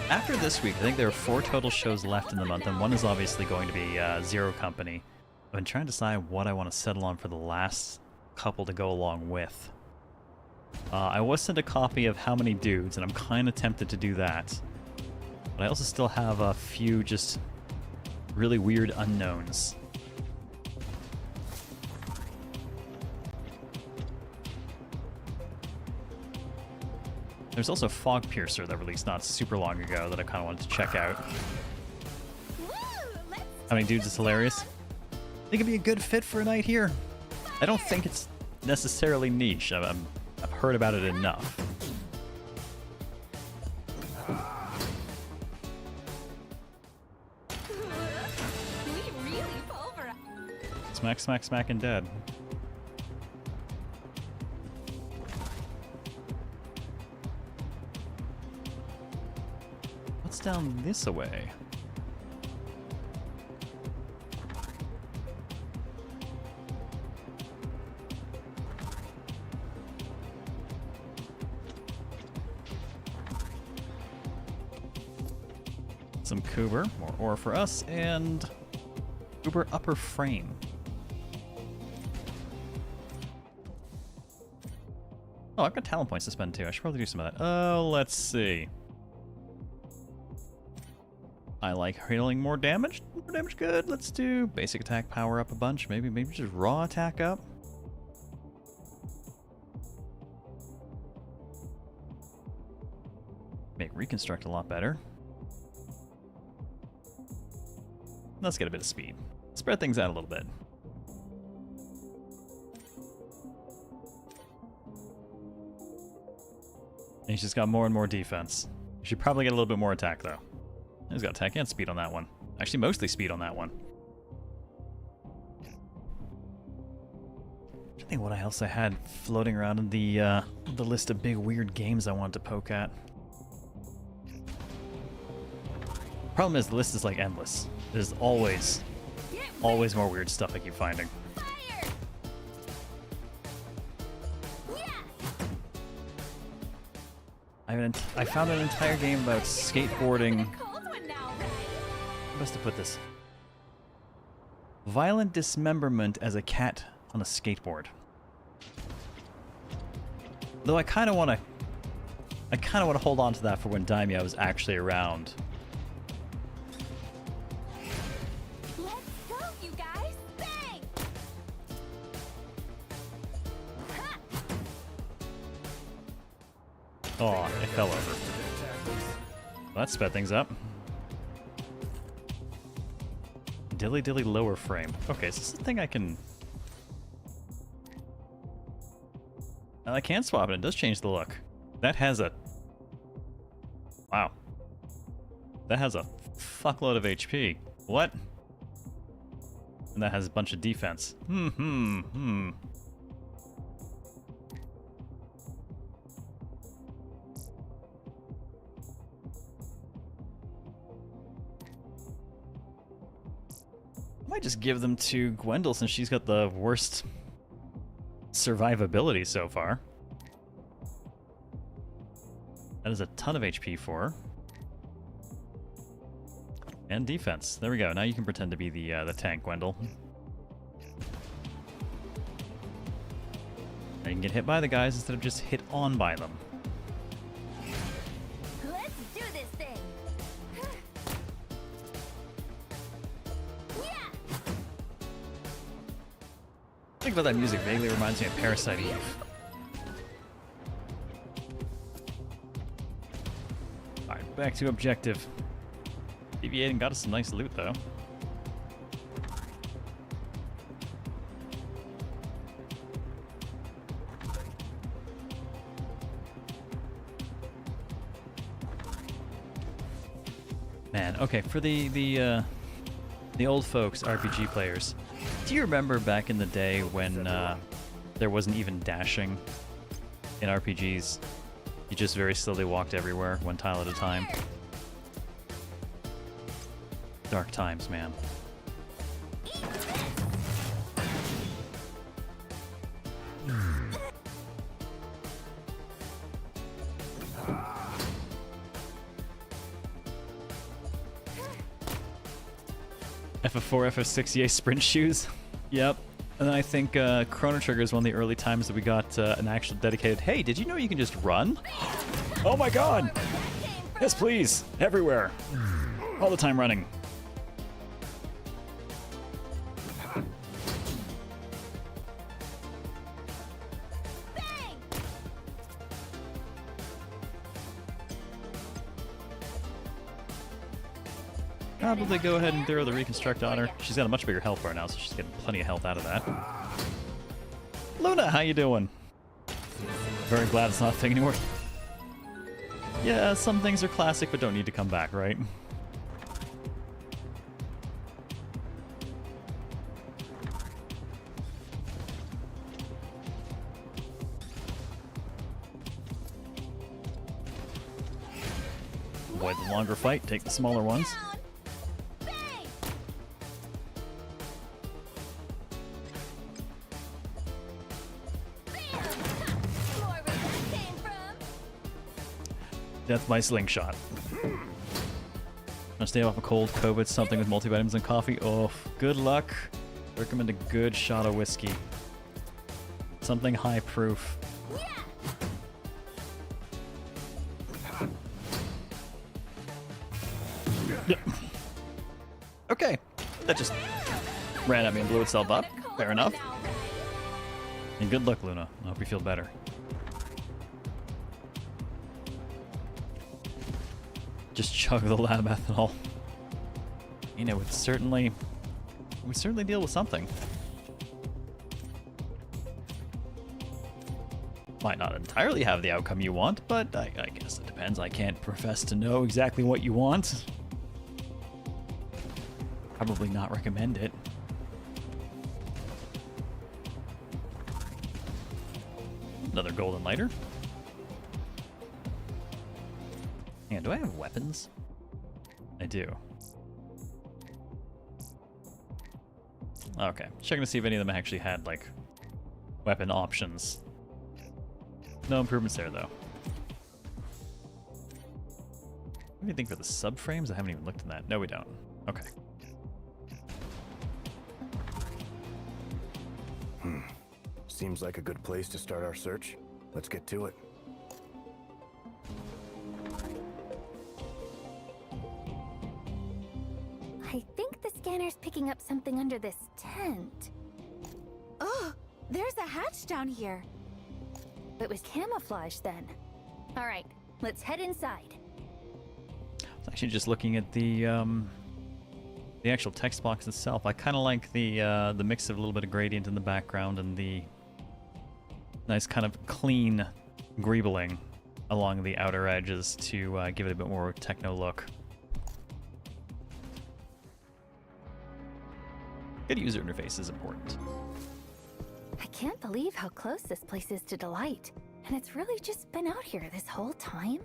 after this week, I think there are 4 total shows left in the month, and one is obviously going to be Zero Company. I've been trying to decide what I want to settle on for the last couple to go along with. I was sent a copy of How Many Dudes, and I'm kind of tempted to do that. But I also still have a few just really weird unknowns. There's also Fog Piercer that released not super long ago that I kind of wanted to check out. How Many Dudes is hilarious. I think it'd be a good fit for a night here. I don't think it's necessarily niche. I've heard about it enough. Smack, smack, smack, and dead. What's down this way? Some Cooper, more ore for us, and Cooper upper frame. Oh, I've got talent points to spend too. I should probably do some of that. Oh, let's see. I like dealing more damage. More damage, good. Let's do basic attack power up a bunch. Maybe just raw attack up. Make reconstruct a lot better. Let's get a bit of speed. Spread things out a little bit. And he's just got more and more defense. He should probably get a little bit more attack, though. He's got attack and speed on that one. Actually, mostly speed on that one. I think what else I had floating around in the list of big weird games I wanted to poke at. Problem is, the list is like endless. There's always more weird stuff I keep finding. I found an entire game about skateboarding. How best to put this? Violent dismemberment as a cat on a skateboard. Though I kind of want to hold on to that for when Daimyo is actually around. Let's go, you guys! Bang! Oh, it fell over. Well, that sped things up. Dilly dilly lower frame. Okay, so this is the thing I can... I can swap it. It does change the look. That has a... Wow. That has a fuckload of HP. What? And that has a bunch of defense. Might just give them to Gwendol since she's got the worst survivability so far. That is a ton of HP for her. And defense. There we go. Now you can pretend to be the tank, Gwendol. Now you can get hit by the guys instead of just hit on by them. Let's do this thing! Think about that music. Vaguely reminds me of Parasite Eve. Alright, back to objective. Deviating got us some nice loot, though. Man, okay, for the old folks, RPG players, do you remember back in the day when there wasn't even dashing in RPGs? You just very slowly walked everywhere, one tile at a time. Dark times, man. FF4, FF6 EA sprint shoes. Yep. And then I think Chrono Trigger is one of the early times that we got an actual dedicated, hey, did you know you can just run? Oh my god! Yes, please! Everywhere! All the time running. Probably go ahead and throw the reconstruct on her. She's got a much bigger health bar now, so she's getting plenty of health out of that. Luna, how you doing? Very glad it's not a thing anymore. Yeah, some things are classic but don't need to come back, right? Avoid the longer fight, take the smaller ones. Death by slingshot. Gonna stay off a cold, COVID, something with multivitamins and coffee. Oh, good luck. Recommend a good shot of whiskey. Something high proof. Yep. Okay, that just ran at me and blew itself up. Fair enough. And good luck, Luna. I hope you feel better. Just chug the lab ethanol. You know, it certainly deal with something. Might not entirely have the outcome you want, but I guess it depends. I can't profess to know exactly what you want. Probably not recommend it. Another golden lighter. And do I have weapons? I do. Okay, checking to see if any of them actually had, like, weapon options. No improvements there, though. What do you think for the subframes? I haven't even looked at that. No, we don't. Okay. Seems like a good place to start our search. Let's get to it. I think the scanner's picking up something under this tent. Oh, there's a hatch down here. It was camouflage then. All right, let's head inside. I was actually just looking at the actual text box itself. I kind of like the mix of a little bit of gradient in the background and the nice kind of clean greebling along the outer edges to give it a bit more techno look. Good user interface is important. I can't believe how close this place is to Delight. And it's really just been out here this whole time?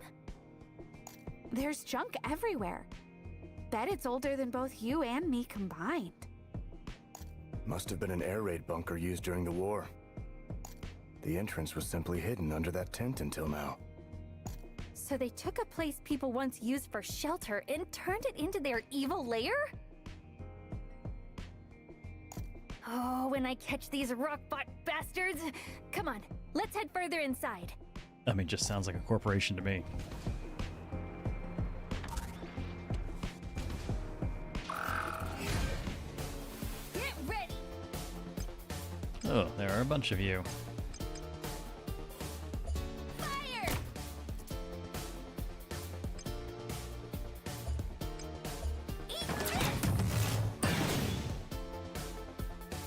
There's junk everywhere. Bet it's older than both you and me combined. Must have been an air raid bunker used during the war. The entrance was simply hidden under that tent until now. So they took a place people once used for shelter and turned it into their evil lair? Oh, when I catch these rockbot bastards! Come on, let's head further inside. I mean, just sounds like a corporation to me. Get ready! Oh, there are a bunch of you. Fire!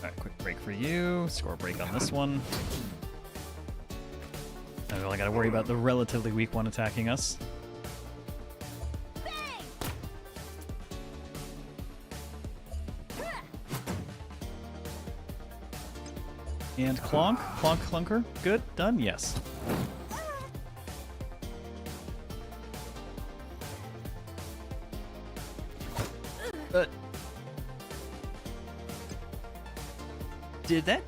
Alright, quick break for you. Score break on this one. Now we only gotta worry about the relatively weak one attacking us. And clonk, clonk, clunker. Good, done, yes. Did that?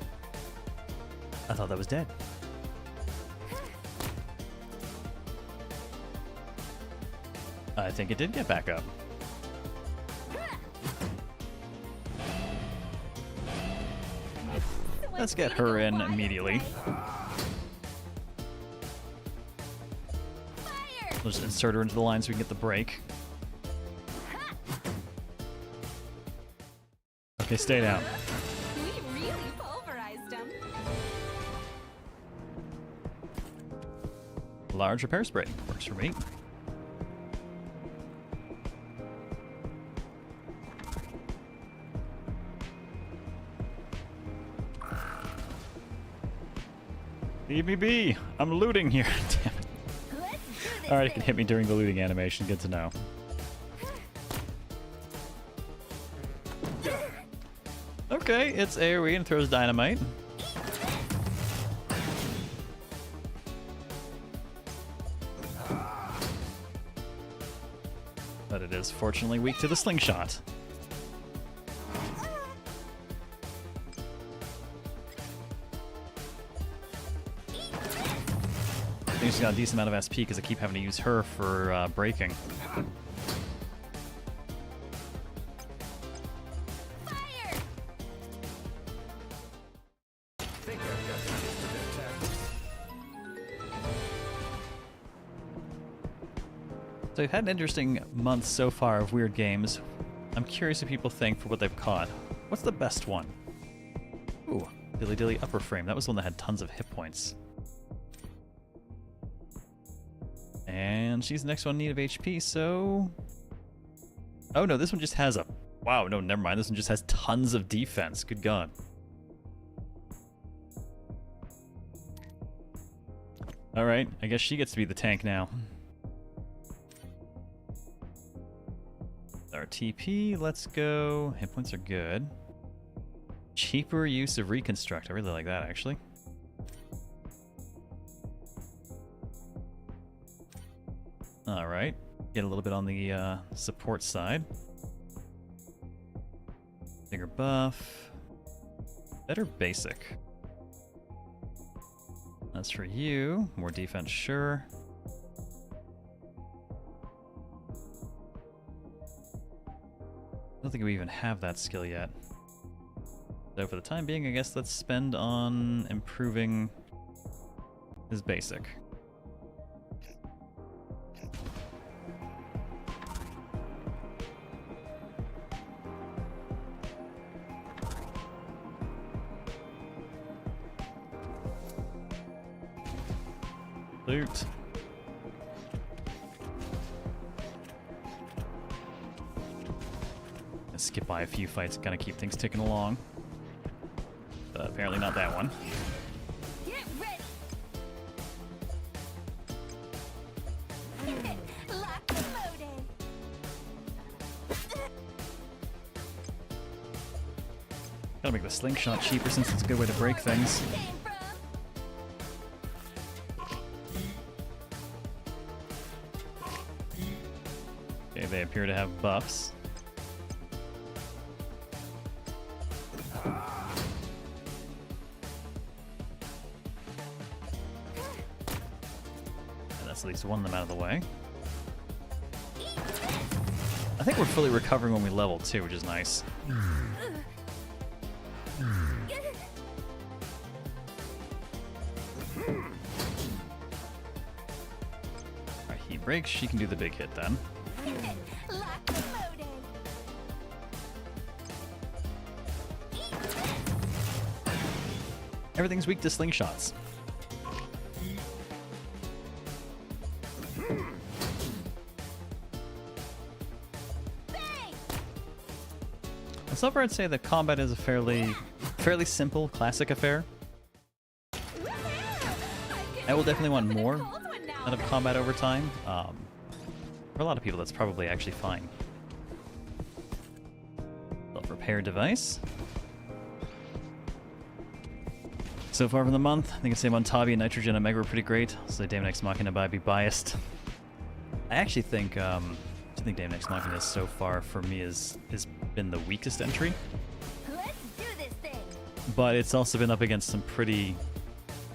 I thought that was dead. I think it did get back up. Let's get her in immediately. We'll just insert her into the line so we can get the break. Okay, stay down. We really pulverized them. Large repair spray. Works for me. Leave me be! I'm looting here. Damn it. Alright, it can hit me during the looting animation. Good to know. Okay, it's AoE and throws dynamite. But it is fortunately weak to the slingshot. I think she's got a decent amount of SP because I keep having to use her for breaking. So we've had an interesting month so far of weird games. I'm curious what people think for what they've caught. What's the best one? Ooh, Dilly Dilly Upper Frame. That was the one that had tons of hit points. And she's the next one in need of HP, so... Oh no, this one just has a... Wow, no, never mind. This one just has tons of defense. Good God. Alright, I guess she gets to be the tank now. Our TP, let's go. Hit points are good. Cheaper use of Reconstruct. I really like that, actually. Alright. Get a little bit on the support side. Bigger buff. Better basic. That's for you. More defense, sure. I don't think we even have that skill yet. So for the time being, I guess let's spend on improving his basic. Loot. Skip by a few fights and kind of keep things ticking along. But apparently not that one. Get ready. Lock the loading. Gotta make the slingshot cheaper since it's a good way to break things. Okay, they appear to have buffs. At least one of them out of the way. I think we're fully recovering when we level too, which is nice. Alright, he breaks, she can do the big hit then. Everything's weak to slingshots. So far, I'd say that combat is a fairly simple, classic affair. I will definitely want more out of combat over time. For a lot of people, that's probably actually fine. Self-repair device. So far from the month, I think I'd say Montavi and Nitrogen Omega were pretty great. So Daemon X Machina might be biased. I actually think Daemon X Machina so far for me has been the weakest entry. Let's do this thing. But it's also been up against some pretty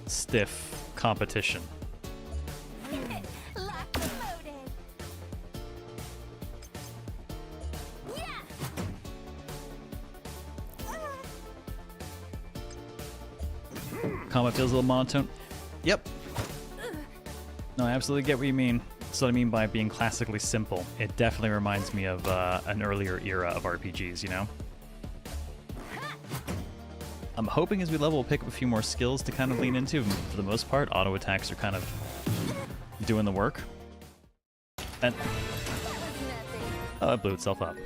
stiff competition. Lock the loading. Yeah. Combat feels a little monotone. Yep. No, I absolutely get what you mean. That's what I mean by being classically simple. It definitely reminds me of an earlier era of RPGs, you know? I'm hoping as we level we'll pick up a few more skills to kind of lean into. For the most part, auto attacks are kind of doing the work. And oh, it blew itself up.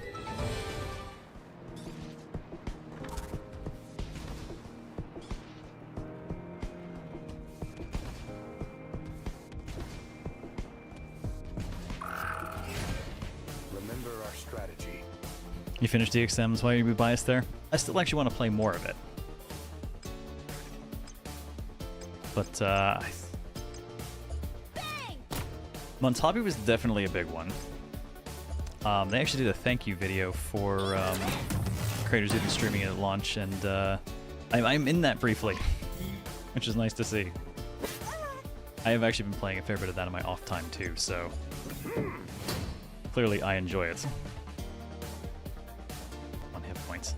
Remember our strategy. You finished DXMs, why are you biased there? I still actually want to play more of it. But, Montabi was definitely a big one. They actually did a thank you video for creators who've been streaming it at launch, and I'm in that briefly, which is nice to see. I have actually been playing a fair bit of that in my off time too, so clearly I enjoy it. On hit points.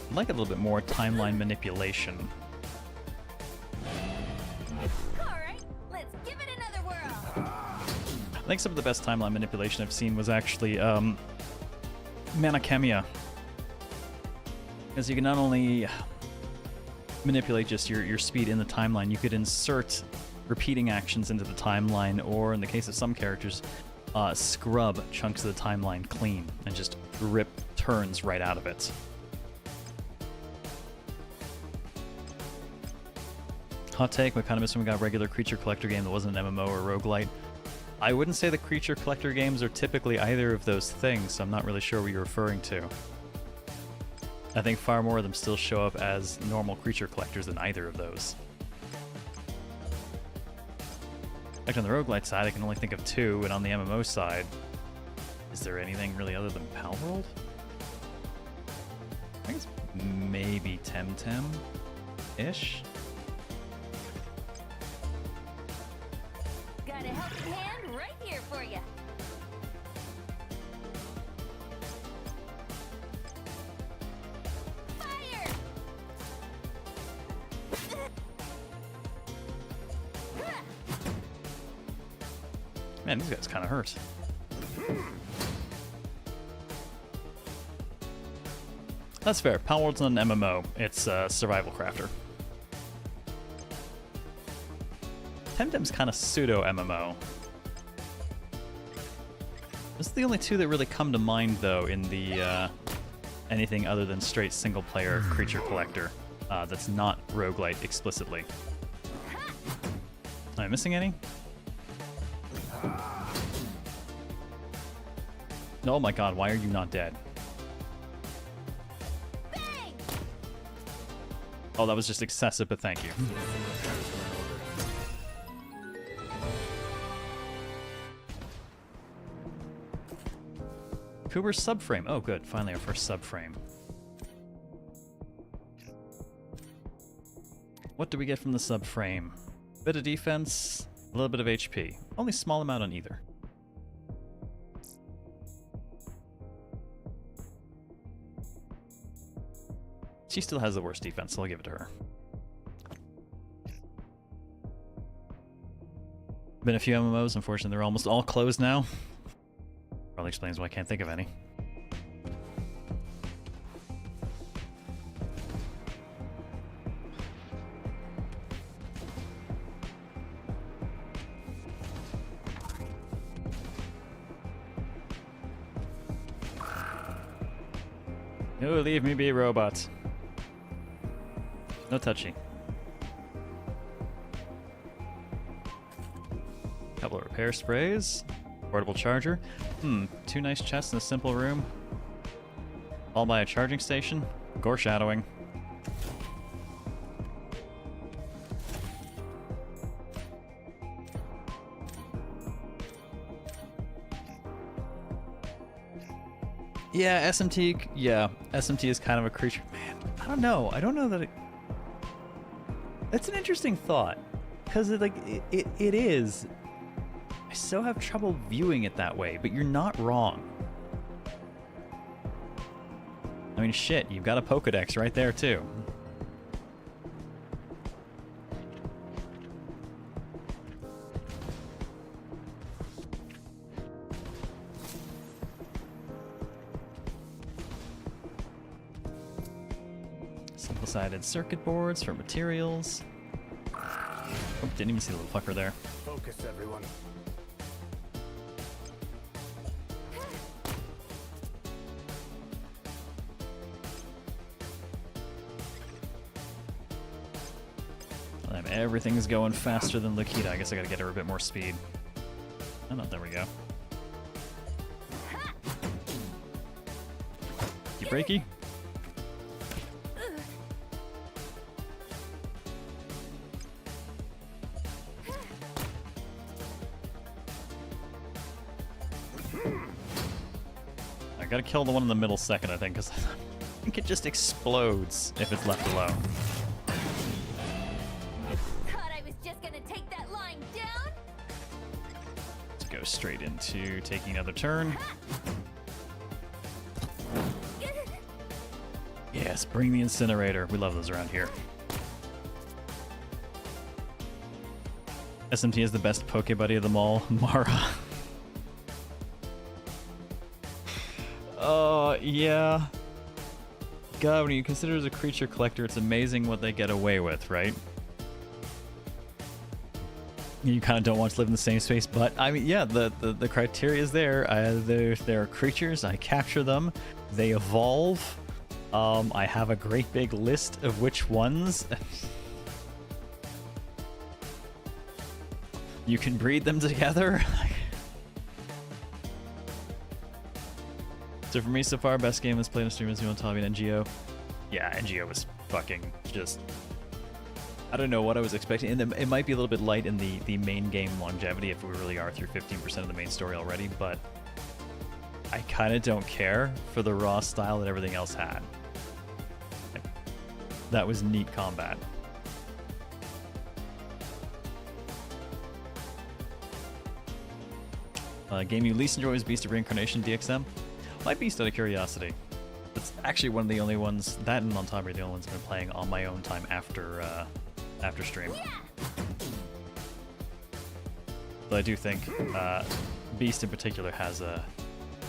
I'd like a little bit more timeline manipulation. Alright, let's give it another whirl. I think some of the best timeline manipulation I've seen was actually Manakemia. Because you can not only manipulate just your speed in the timeline, you could insert repeating actions into the timeline, or in the case of some characters, scrub chunks of the timeline clean and just rip turns right out of it. Hot take, we kind of miss when we got a regular creature collector game that wasn't an MMO or roguelite. I wouldn't say the creature collector games are typically either of those things, so I'm not really sure what you're referring to. I think far more of them still show up as normal creature collectors than either of those. In fact, on the roguelite side, I can only think of two, and on the MMO side, is there anything really other than Palworld? I think it's maybe Temtem-ish? Got a helping hand right here for you. Fire! Man, these guys kind of hurt. That's fair. Palworld's not an MMO. It's a survival crafter. Temtem's kind of pseudo-MMO. Those are the only two that really come to mind, though, in the anything other than straight single-player creature collector that's not roguelite explicitly. Am I missing any? Oh my god, why are you not dead? Bang! Oh, that was just excessive, but thank you. Kuber's subframe. Oh, good. Finally, our first subframe. What do we get from the subframe? Bit of defense, a little bit of HP. Only small amount on either. She still has the worst defense, so I'll give it to her. Been a few MMOs. Unfortunately, they're almost all closed now. Probably explains why I can't think of any. No, leave me be, robots. No touchy. Couple of repair sprays. Portable charger. 2 nice chests in a simple room. All by a charging station. Gore shadowing. Yeah, SMT. Yeah, SMT is kind of a creature. Man, I don't know. I don't know that it. That's an interesting thought, because it is. I still have trouble viewing it that way, but you're not wrong. I mean, shit, you've got a Pokedex right there, too. Simple-sided circuit boards for materials. Oh, didn't even see the little fucker there. Focus, everyone. Everything's going faster than Lakita. I guess I gotta get her a bit more speed. Oh no, there we go. You breaky? I gotta kill the one in the middle second, I think, because I think it just explodes if it's left alone. Go straight into taking another turn. Yes, bring the incinerator. We love those around here. SMT is the best Poke Buddy of them all. Mara. Oh, yeah. God, when you consider as a creature collector, it's amazing what they get away with, right? You kind of don't want to live in the same space, but I mean, yeah, the criteria is there. There are creatures, I capture them, they evolve. I have a great big list of which ones. You can breed them together. So for me so far, best game was played on stream as you want to tell me NGO. Yeah, NGO was fucking just... I don't know what I was expecting, and it might be a little bit light in the main game longevity if we really are through 15% of the main story already, but I kind of don't care for the raw style that everything else had. That was neat combat. Game you least enjoy is Beast of Reincarnation DXM? My Beast out of curiosity. It's actually one of the only ones, that and on top are the only ones I've been playing on my own time after stream. But I do think Beast in particular has a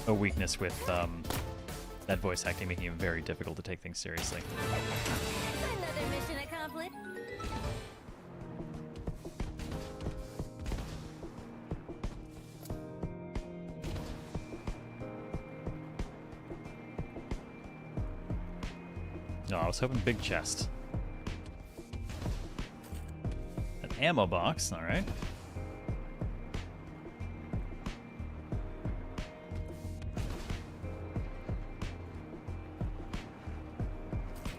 weakness with that voice acting, making it very difficult to take things seriously. Another mission accomplished. No, I was hoping big chest. An ammo box, alright.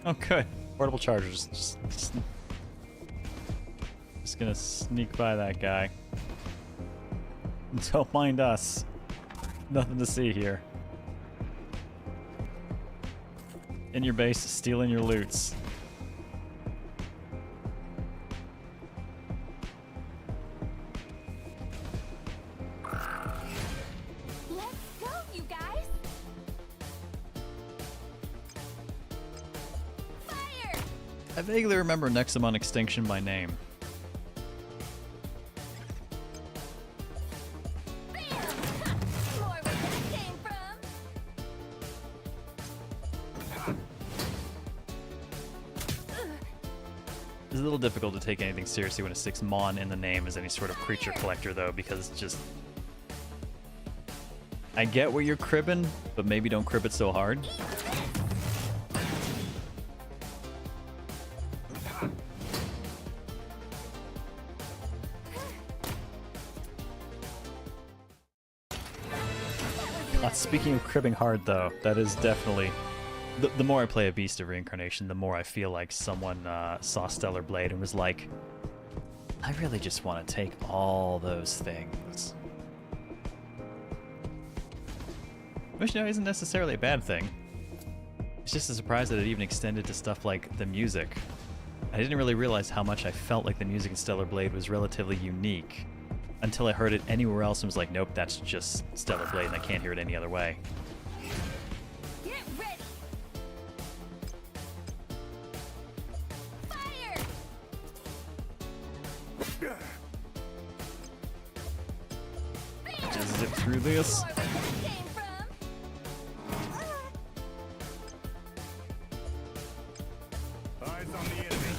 Oh, good. Portable chargers. Just gonna sneak by that guy. Don't mind us. Nothing to see here. In your base, stealing your loots. Let's go, you guys! Fire! I vaguely remember Nexamon Extinction by name. It's a little difficult to take anything seriously when it sticks Mon in the name as any sort of creature collector, though, because it's just... I get what you're cribbing, but maybe don't crib it so hard. Speaking of cribbing hard, though, that is definitely... The more I play a Beast of Reincarnation, the more I feel like someone saw Stellar Blade and was like, I really just want to take all those things. Which, no, isn't necessarily a bad thing. It's just a surprise that it even extended to stuff like the music. I didn't really realize how much I felt like the music in Stellar Blade was relatively unique. until I heard it anywhere else and was like, nope, that's just Stellar Blade and I can't hear it any other way. Get ready. Fire! Just zip through this. More where that came from. Eyes on the enemy.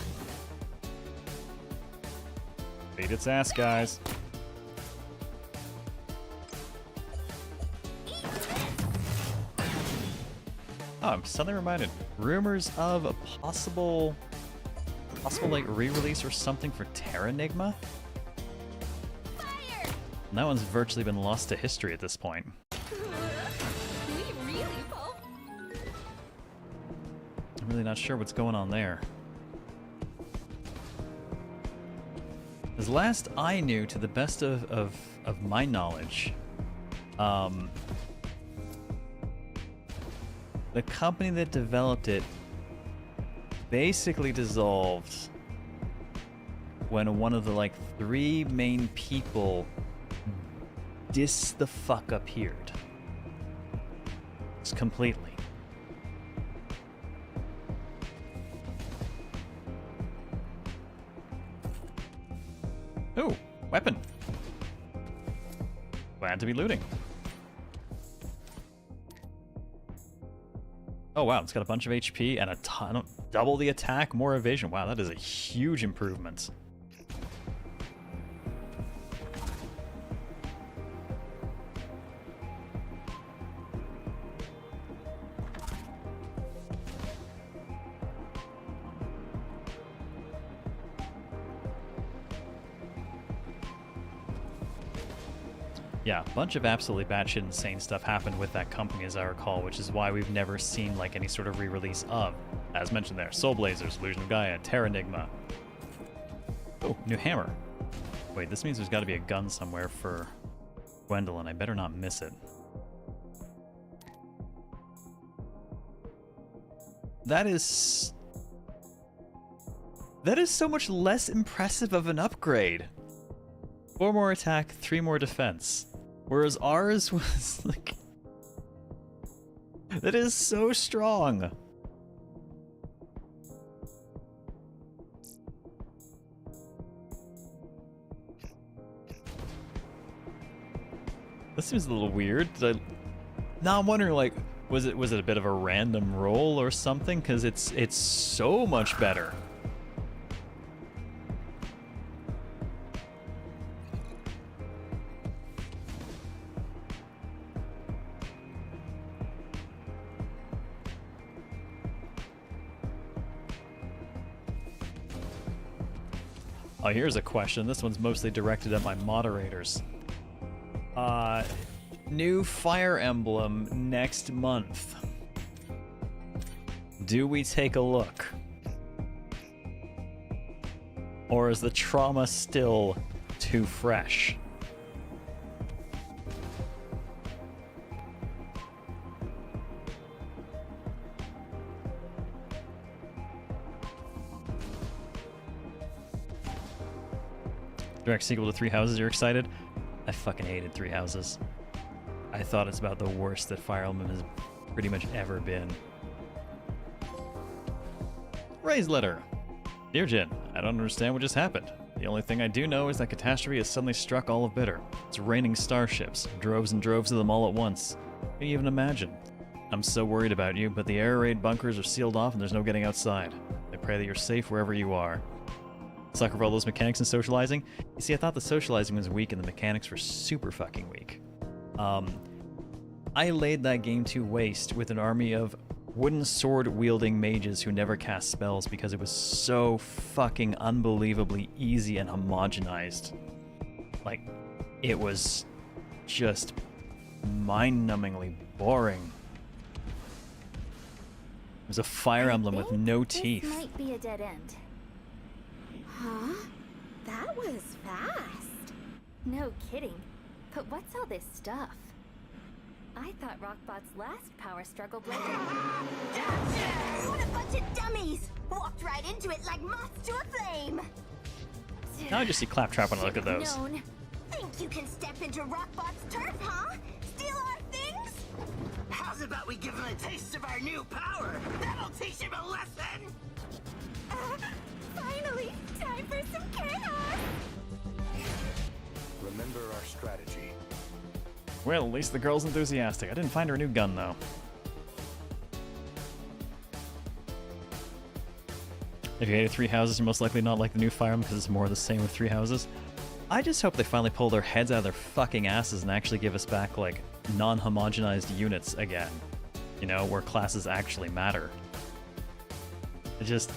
Beat its ass, guys. Oh, I'm suddenly reminded. Rumors of a possible like re-release or something for Terranigma? Fire! That one's virtually been lost to history at this point. We really pull. I'm really not sure what's going on there. As last I knew, to the best of my knowledge, the company that developed it basically dissolved when one of the like 3 main people the fuck appeared. Just completely. Ooh, weapon. Glad to be looting. Oh wow, it's got a bunch of HP and a ton of double the attack, more evasion. Wow, that is a huge improvement. Yeah, a bunch of absolutely batshit insane stuff happened with that company, as I recall, which is why we've never seen like any sort of re-release of, as mentioned there, Soul Blazers, Illusion of Gaia, Terranigma. Oh, new hammer. Wait, this means there's got to be a gun somewhere for Gwendolyn. I better not miss it. That is so much less impressive of an upgrade. 4 more attack, 3 more defense. Whereas ours was like... That is so strong. This seems a little weird. Now I'm wondering, like, was it a bit of a random roll or something? Because it's so much better. Oh, here's a question. This one's mostly directed at my moderators. New Fire Emblem next month. Do we take a look? Or is the trauma still too fresh? Direct sequel to Three Houses, you're excited? I fucking hated Three Houses. I thought it's about the worst that Fire Emblem has pretty much ever been. Ray's letter. Dear Jin, I don't understand what just happened. The only thing I do know is that catastrophe has suddenly struck all of Bitter. It's raining starships, droves and droves of them all at once. Can you even imagine? I'm so worried about you, but the air raid bunkers are sealed off and there's no getting outside. I pray that you're safe wherever you are. Sucker for all those mechanics and socializing? You see, I thought the socializing was weak and the mechanics were super fucking weak. I laid that game to waste with an army of wooden sword-wielding mages who never cast spells because it was so fucking unbelievably easy and homogenized. Like, it was just mind-numbingly boring. It was a Fire Emblem with no teeth. This might be a dead end. Huh? That was fast. No kidding. But what's all this stuff? I thought Rockbot's last power struggle blade. What a bunch of dummies! Walked right into it like moths to a flame. Now I just see Claptrap when I look at those. Known. Think you can step into Rockbot's turf, huh? Steal our things? How's about we give him a taste of our new power? That'll teach him a lesson! Finally, time for some chaos! Remember our strategy. Well, at least the girl's enthusiastic. I didn't find her a new gun, though. If you hated Three Houses, you're most likely not like the new Fire Emblem because it's more of the same with Three Houses. I just hope they finally pull their heads out of their fucking asses and actually give us back, like, non-homogenized units again. You know, where classes actually matter. It just...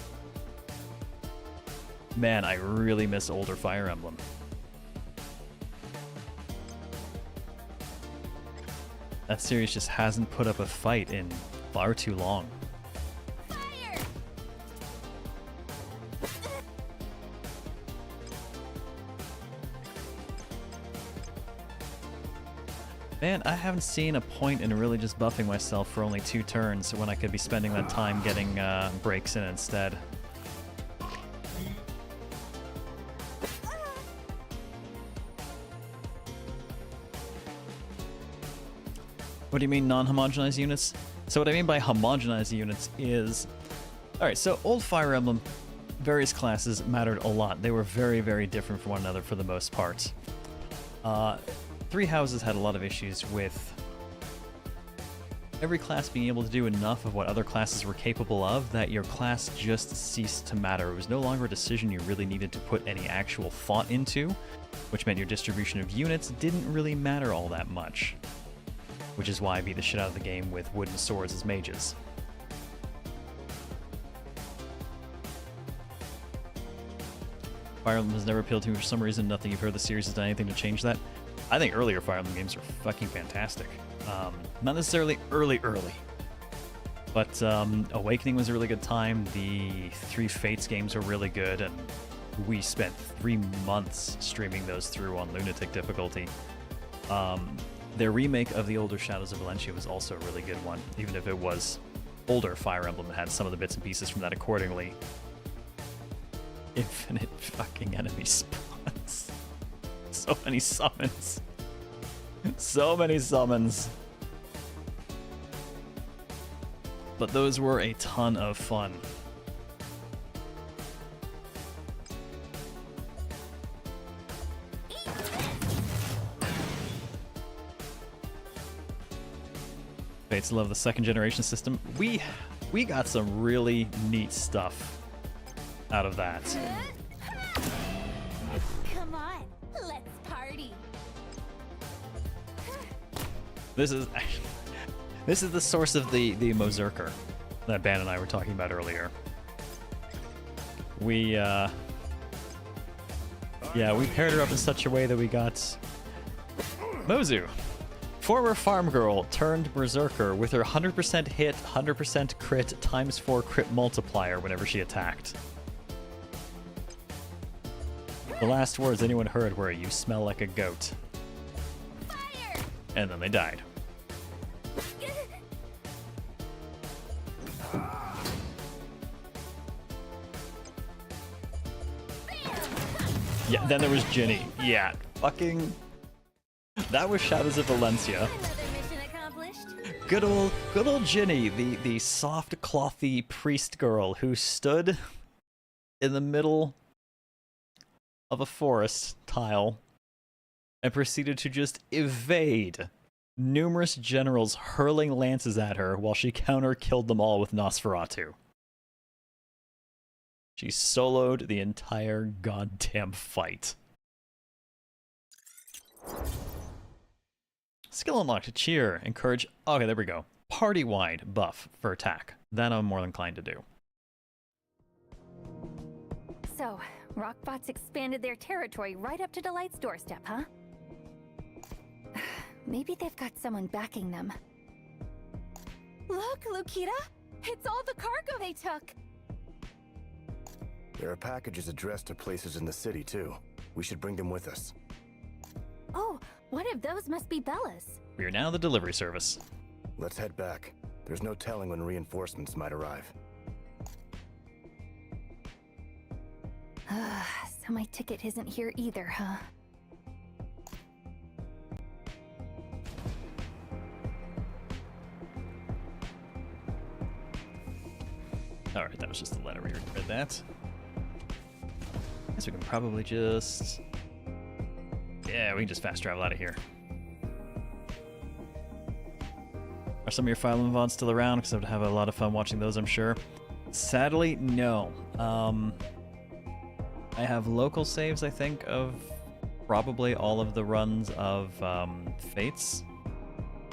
Man, I really miss older Fire Emblem. That series just hasn't put up a fight in far too long. Fire! Man, I haven't seen a point in really just buffing myself for only 2 turns when I could be spending that time getting breaks in instead. What do you mean non-homogenized units? So what I mean by homogenized units is... Alright, so old Fire Emblem, various classes mattered a lot. They were very, very different from one another for the most part. Three Houses had a lot of issues with every class being able to do enough of what other classes were capable of that your class just ceased to matter. It was no longer a decision you really needed to put any actual thought into, which meant your distribution of units didn't really matter all that much. Which is why I beat the shit out of the game with wooden swords as mages. Fire Emblem has never appealed to me for some reason. Nothing you've heard the series has done anything to change that. I think earlier Fire Emblem games are fucking fantastic. Not necessarily early, but Awakening was a really good time. The 3 Fates games were really good, and we spent 3 months streaming those through on Lunatic difficulty. Their remake of the older Shadows of Valentia was also a really good one, even if it was older Fire Emblem and had some of the bits and pieces from that accordingly. Infinite fucking enemy spawns. So many summons. So many summons. But those were a ton of fun. Fates love the 2nd generation system. We got some really neat stuff out of that. Come on, let's party. This is the source of the Mozerker that Ban and I were talking about earlier. We paired her up in such a way that we got Mozu. Former farm girl turned berserker with her 100% hit, 100% crit, ×4 crit multiplier whenever she attacked. The last words anyone heard were, "You smell like a goat." Fire! And then they died. Yeah, then there was Ginny. Yeah, fucking... That was Shadows of Valencia. Another mission accomplished. Good old Ginny, the soft, clothy priest girl who stood in the middle of a forest tile and proceeded to just evade numerous generals hurling lances at her while she counter-killed them all with Nosferatu. She soloed the entire goddamn fight. Skill unlocked. Cheer. Encourage. Okay, there we go. Party-wide buff for attack. That I'm more inclined to do. So, Rockbots expanded their territory right up to Delight's doorstep, huh? Maybe they've got someone backing them. Look, Lukita! It's all the cargo they took! There are packages addressed to places in the city, too. We should bring them with us. Oh, one of those must be Bella's. We are now the delivery service. Let's head back. There's no telling when reinforcements might arrive. So my ticket isn't here either, huh? Alright, that was just a letter. We already read that. Guess we can probably just... Yeah, we can just fast travel out of here. Are some of your Fire Emblem VODs still around? Because I would have a lot of fun watching those, I'm sure. Sadly, no. I have local saves, I think, of probably all of the runs of Fates.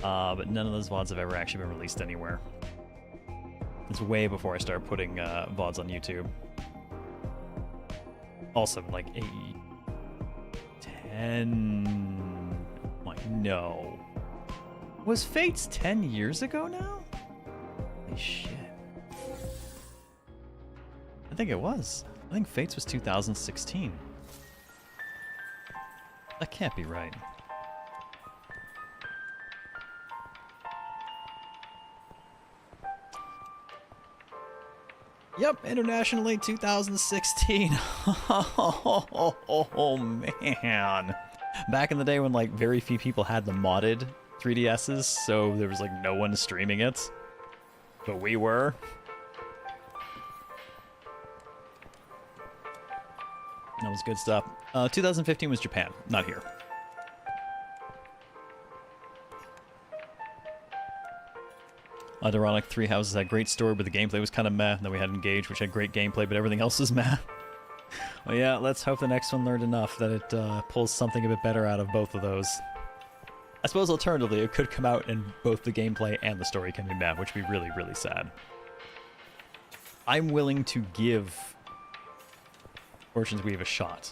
But none of those VODs have ever actually been released anywhere. It's way before I started putting VODs on YouTube. Also, like 10... no. Was Fates 10 years ago now? Holy shit. I think it was. I think Fates was 2016. That can't be right. Yep, internationally 2016. Oh man. Back in the day when like very few people had the modded 3DSs, so there was like no one streaming it. But we were. That was good stuff. 2015 was Japan, not here. Ironic, Three Houses had great story, but the gameplay was kind of meh. And then we had Engage, which had great gameplay, but everything else was meh. Well, yeah, let's hope the next one learned enough that it pulls something a bit better out of both of those. I suppose alternatively, it could come out and both the gameplay and the story can be meh, which would be really, really sad. I'm willing to give Fortune's Weave a shot,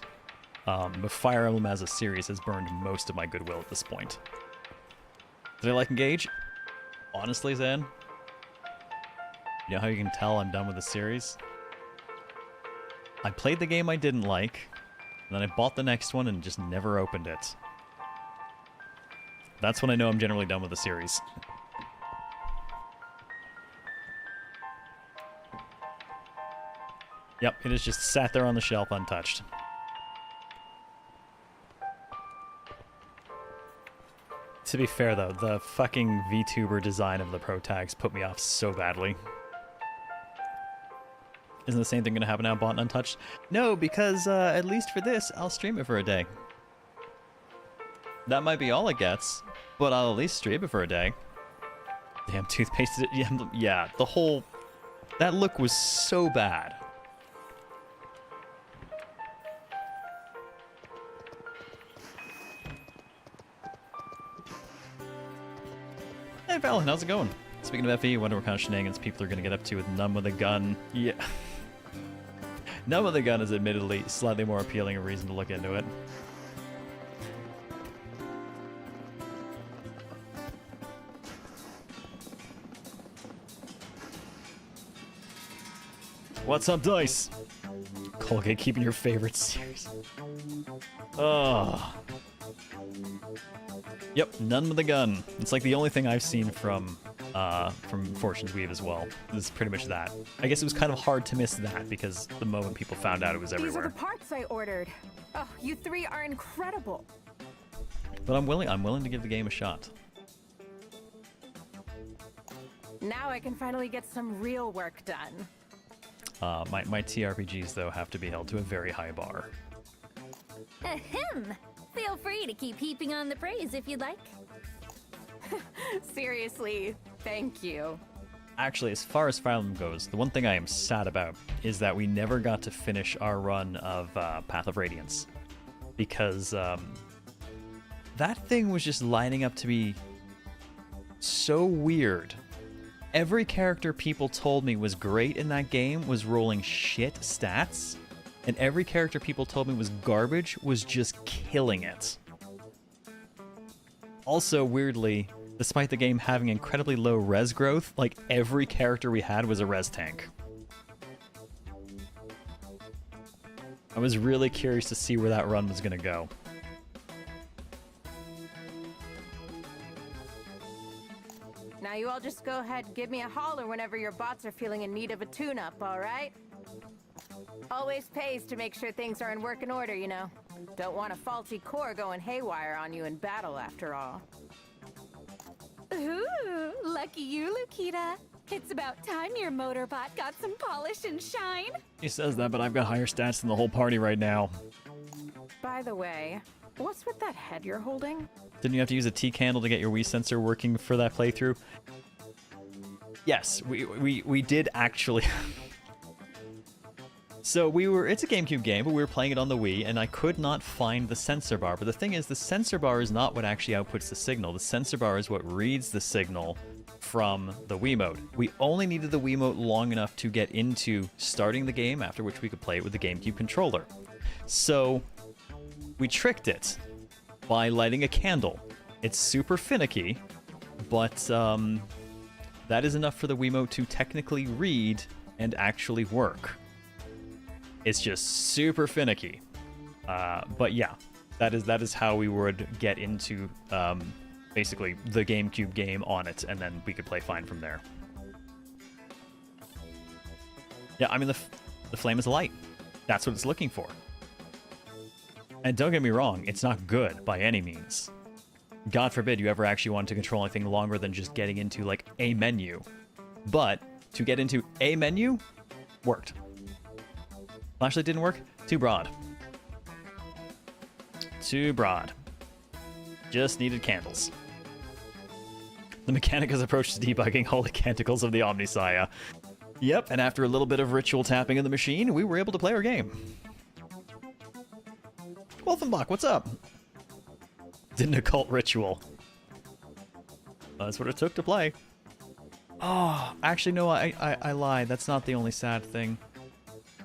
but Fire Emblem as a series has burned most of my goodwill at this point. Did I like Engage? Honestly, Zan, you know how you can tell I'm done with the series? I played the game I didn't like, and then I bought the next one and just never opened it. That's when I know I'm generally done with the series. Yep, it has just sat there on the shelf untouched. To be fair though, the fucking VTuber design of the Pro Tags put me off so badly. Isn't the same thing gonna happen now, bought and untouched? No, because at least for this, I'll stream it for a day. That might be all it gets, but I'll at least stream it for a day. Damn, toothpaste. Yeah, the whole... That look was so bad. Hey, Valen, how's it going? Speaking of FE, I wonder what kind of shenanigans people are going to get up to with Numb with a Gun. Yeah. Numb with a Gun is admittedly slightly more appealing, a reason to look into it. What's up, Dice? Colgate keeping your favorite series. Oh. Yep, None with a Gun. It's like the only thing I've seen from Fortune's Weave as well. This is pretty much that. I guess it was kind of hard to miss that because the moment people found out it was everywhere. These are the parts I ordered. Oh, you three are incredible. But I'm willing to give the game a shot. Now I can finally get some real work done. My TRPGs, though, have to be held to a very high bar. Ahem! Feel free to keep heaping on the praise if you'd like. Seriously, thank you. Actually, as far as Fire Emblem goes, the one thing I am sad about is that we never got to finish our run of Path of Radiance. Because that thing was just lining up to be so weird. Every character people told me was great in that game was rolling shit stats, and every character people told me was garbage was just killing it. Also, weirdly, despite the game having incredibly low res growth, like every character we had was a res tank. I was really curious to see where that run was going to go. Now you all just go ahead and give me a holler whenever your bots are feeling in need of a tune-up, all right? Always pays to make sure things are in working order, you know. Don't want a faulty core going haywire on you in battle, after all. Ooh, lucky you, Lukita. It's about time your motorbot got some polish and shine. He says that, but I've got higher stats than the whole party right now. By the way, what's with that head you're holding? Didn't you have to use a T candle to get your Wii sensor working for that playthrough? Yes, we did actually. So it's a GameCube game, but we were playing it on the Wii, and I could not find the sensor bar. But the thing is, the sensor bar is not what actually outputs the signal. The sensor bar is what reads the signal from the Wiimote. We only needed the Wiimote long enough to get into starting the game, after which we could play it with the GameCube controller. So we tricked it by lighting a candle. It's super finicky, but that is enough for the Wiimote to technically read and actually work. It's just super finicky. But yeah, that is how we would get into basically the GameCube game on it, and then we could play fine from there. Yeah, I mean, the flame is a light. That's what it's looking for. And don't get me wrong, it's not good by any means. God forbid you ever actually want to control anything longer than just getting into, like, a menu. But to get into a menu, worked. Flashlight didn't work? Too broad. Too broad. Just needed candles. The mechanic has approached debugging Holy Canticles of the Omnisaya. Yep, and after a little bit of ritual tapping in the machine, we were able to play our game. Wolfenbach, what's up? Did an occult ritual. That's what it took to play. Oh, actually, no, I lied. That's not the only sad thing.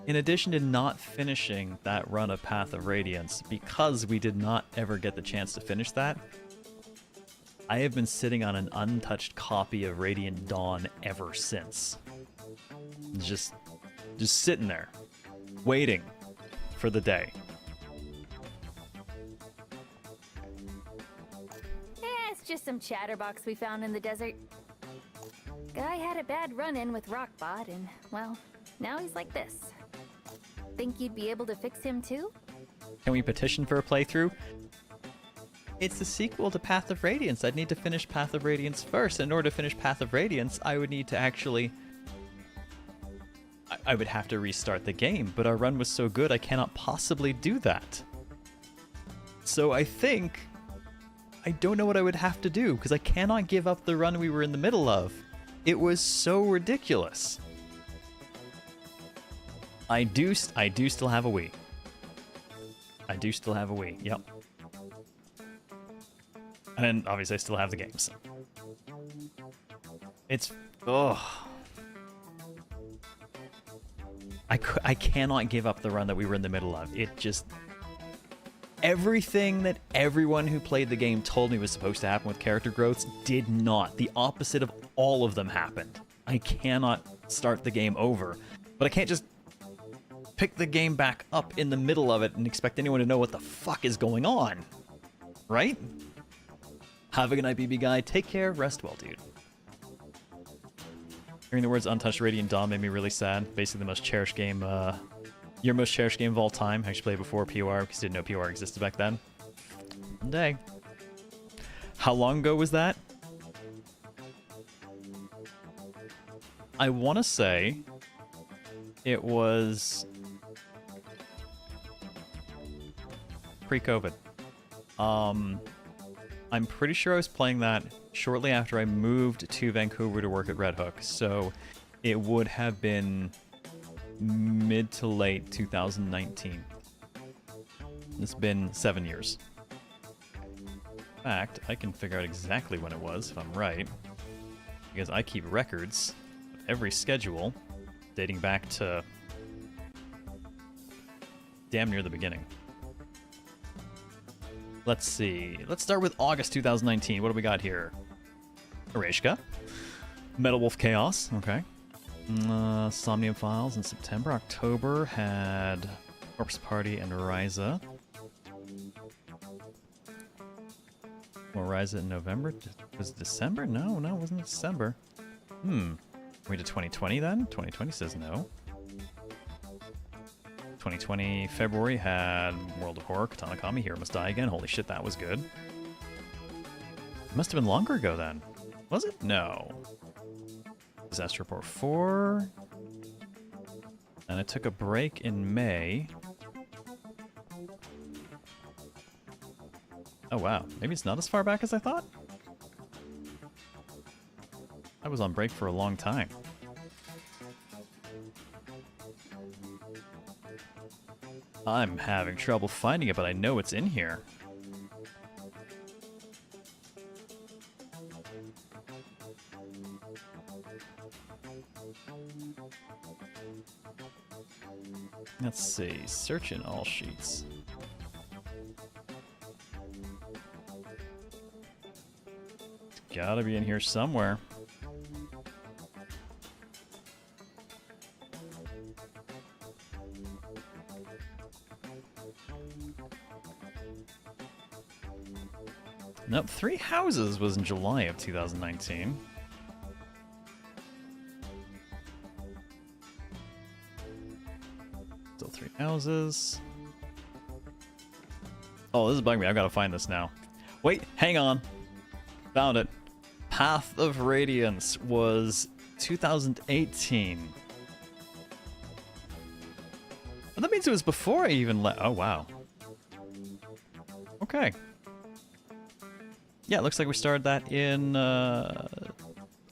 In addition to not finishing that run of Path of Radiance, because we did not ever get the chance to finish that, I have been sitting on an untouched copy of Radiant Dawn ever since. Just sitting there, waiting for the day. It's just some chatterbox we found in the desert. Guy had a bad run-in with Rockbot, and, well, now he's like this. Think you'd be able to fix him too? Can we petition for a playthrough? It's the sequel to Path of Radiance. I'd need to finish Path of Radiance first. In order to finish Path of Radiance, I would need to actually... I would have to restart the game, but our run was so good I cannot possibly do that. So I think... I don't know what I would have to do, because I cannot give up the run we were in the middle of. It was so ridiculous. I do still have a Wii. I do still have a Wii, yep. And obviously I still have the games. It's... ugh. I cannot give up the run that we were in the middle of. It just... everything that everyone who played the game told me was supposed to happen with character growths did not. The opposite of all of them happened. I cannot start the game over. But I can't just pick the game back up in the middle of it and expect anyone to know what the fuck is going on. Right? Have a good night, BB Guy. Take care. Rest well, dude. Hearing the words Untouched Radiant Dawn made me really sad. Basically the most cherished game, your most cherished game of all time. I actually played before POR because I didn't know POR existed back then. One day. How long ago was that? I want to say it was pre-COVID. I'm pretty sure I was playing that shortly after I moved to Vancouver to work at Red Hook, so it would have been mid to late 2019. It's been 7 years. In fact, I can figure out exactly when it was, if I'm right, because I keep records of every schedule dating back to damn near the beginning. Let's see. Let's start with August 2019. What do we got here? Ereshka. Metal Wolf Chaos. Okay. Somnium Files in September. October had Corpse Party and Ryza. Or Ryza in November? Was it December? No, it wasn't December. We did 2020 then? 2020 says no. 2020 February had World of Horror, Katana Kami, Hero Must Die Again. Holy shit, that was good. It must have been longer ago then. Was it? No. Disaster Report 4. And I took a break in May. Oh wow, maybe it's not as far back as I thought? I was on break for a long time. I'm having trouble finding it, but I know it's in here. Let's see, search in all sheets. It's gotta be in here somewhere. Nope, Three Houses was in July of 2019. Still Three Houses. Oh, this is bugging me. I've got to find this now. Wait, hang on. Found it. Path of Radiance was 2018. Well, that means it was before I even let... Oh, wow. Okay. Yeah, it looks like we started that in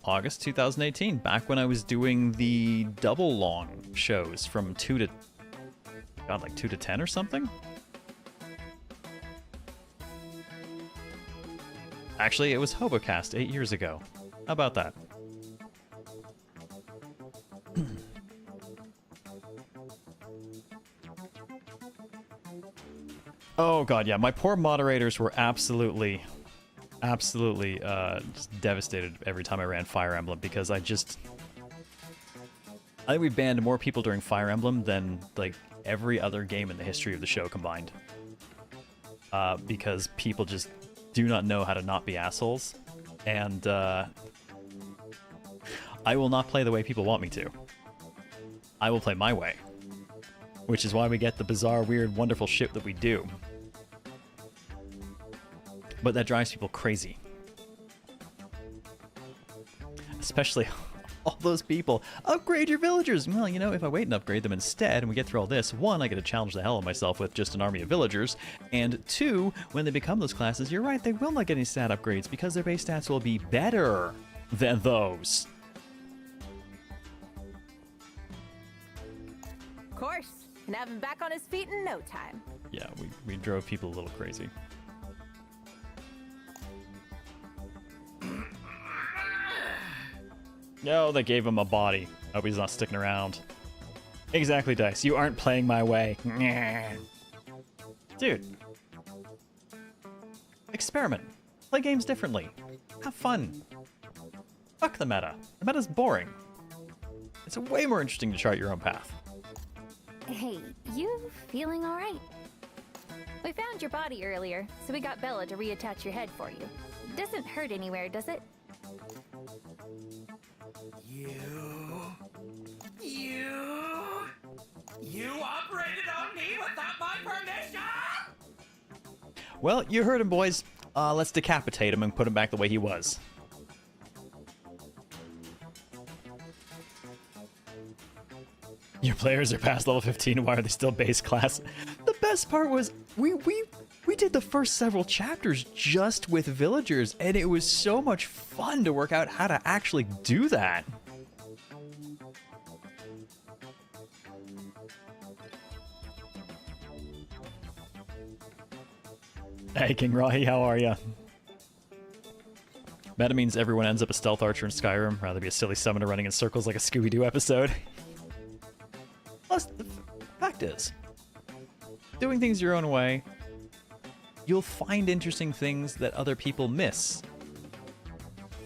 August 2018, back when I was doing the double long shows from 2 to... God, like 2 to 10 or something? Actually, it was HoboCast 8 years ago. How about that? Oh god, yeah, my poor moderators were absolutely just devastated every time I ran Fire Emblem, because I think we banned more people during Fire Emblem than like every other game in the history of the show combined. Because people just do not know how to not be assholes, and I will not play the way people want me to. I will play my way, which is why we get the bizarre, weird, wonderful shit that we do. But that drives people crazy. Especially all those people. Upgrade your villagers! Well, you know, if I wait and upgrade them instead and we get through all this, 1, I get to challenge the hell out of myself with just an army of villagers, and 2, when they become those classes, you're right, they will not get any stat upgrades because their base stats will be better than those. Of course. Can have him back on his feet in no time. Yeah, we drove people a little crazy. No, they gave him a body. Hope he's not sticking around. Exactly, Dice. You aren't playing my way. Dude. Experiment. Play games differently. Have fun. Fuck the meta. The meta's boring. It's way more interesting to chart your own path. Hey, you feeling alright? We found your body earlier, so we got Bella to reattach your head for you. Doesn't hurt anywhere, does it? You operated on me without my permission? Well, you heard him, boys. Let's decapitate him and put him back the way he was. Your players are past level 15. Why are they still base class? The best part was we did the first several chapters just with villagers, and it was so much fun to work out how to actually do that. Hey, King Rahi, how are ya? Meta means everyone ends up a stealth archer in Skyrim, rather be a silly summoner running in circles like a Scooby-Doo episode. Plus, the fact is, doing things your own way, you'll find interesting things that other people miss.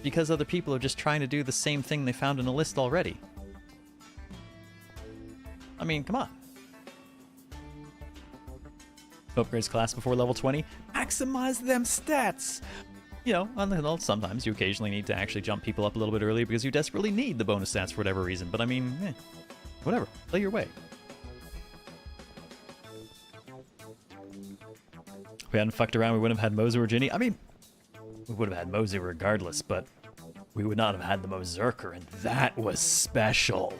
Because other people are just trying to do the same thing they found in a list already. I mean, come on. Upgrades class before level 20. Maximize them stats! You know, sometimes you occasionally need to actually jump people up a little bit earlier because you desperately need the bonus stats for whatever reason. But I mean, whatever. Play your way. If we hadn't fucked around, we wouldn't have had Mozu or Ginny. I mean, we would have had Mozu regardless, but we would not have had the Berserker, and that was special.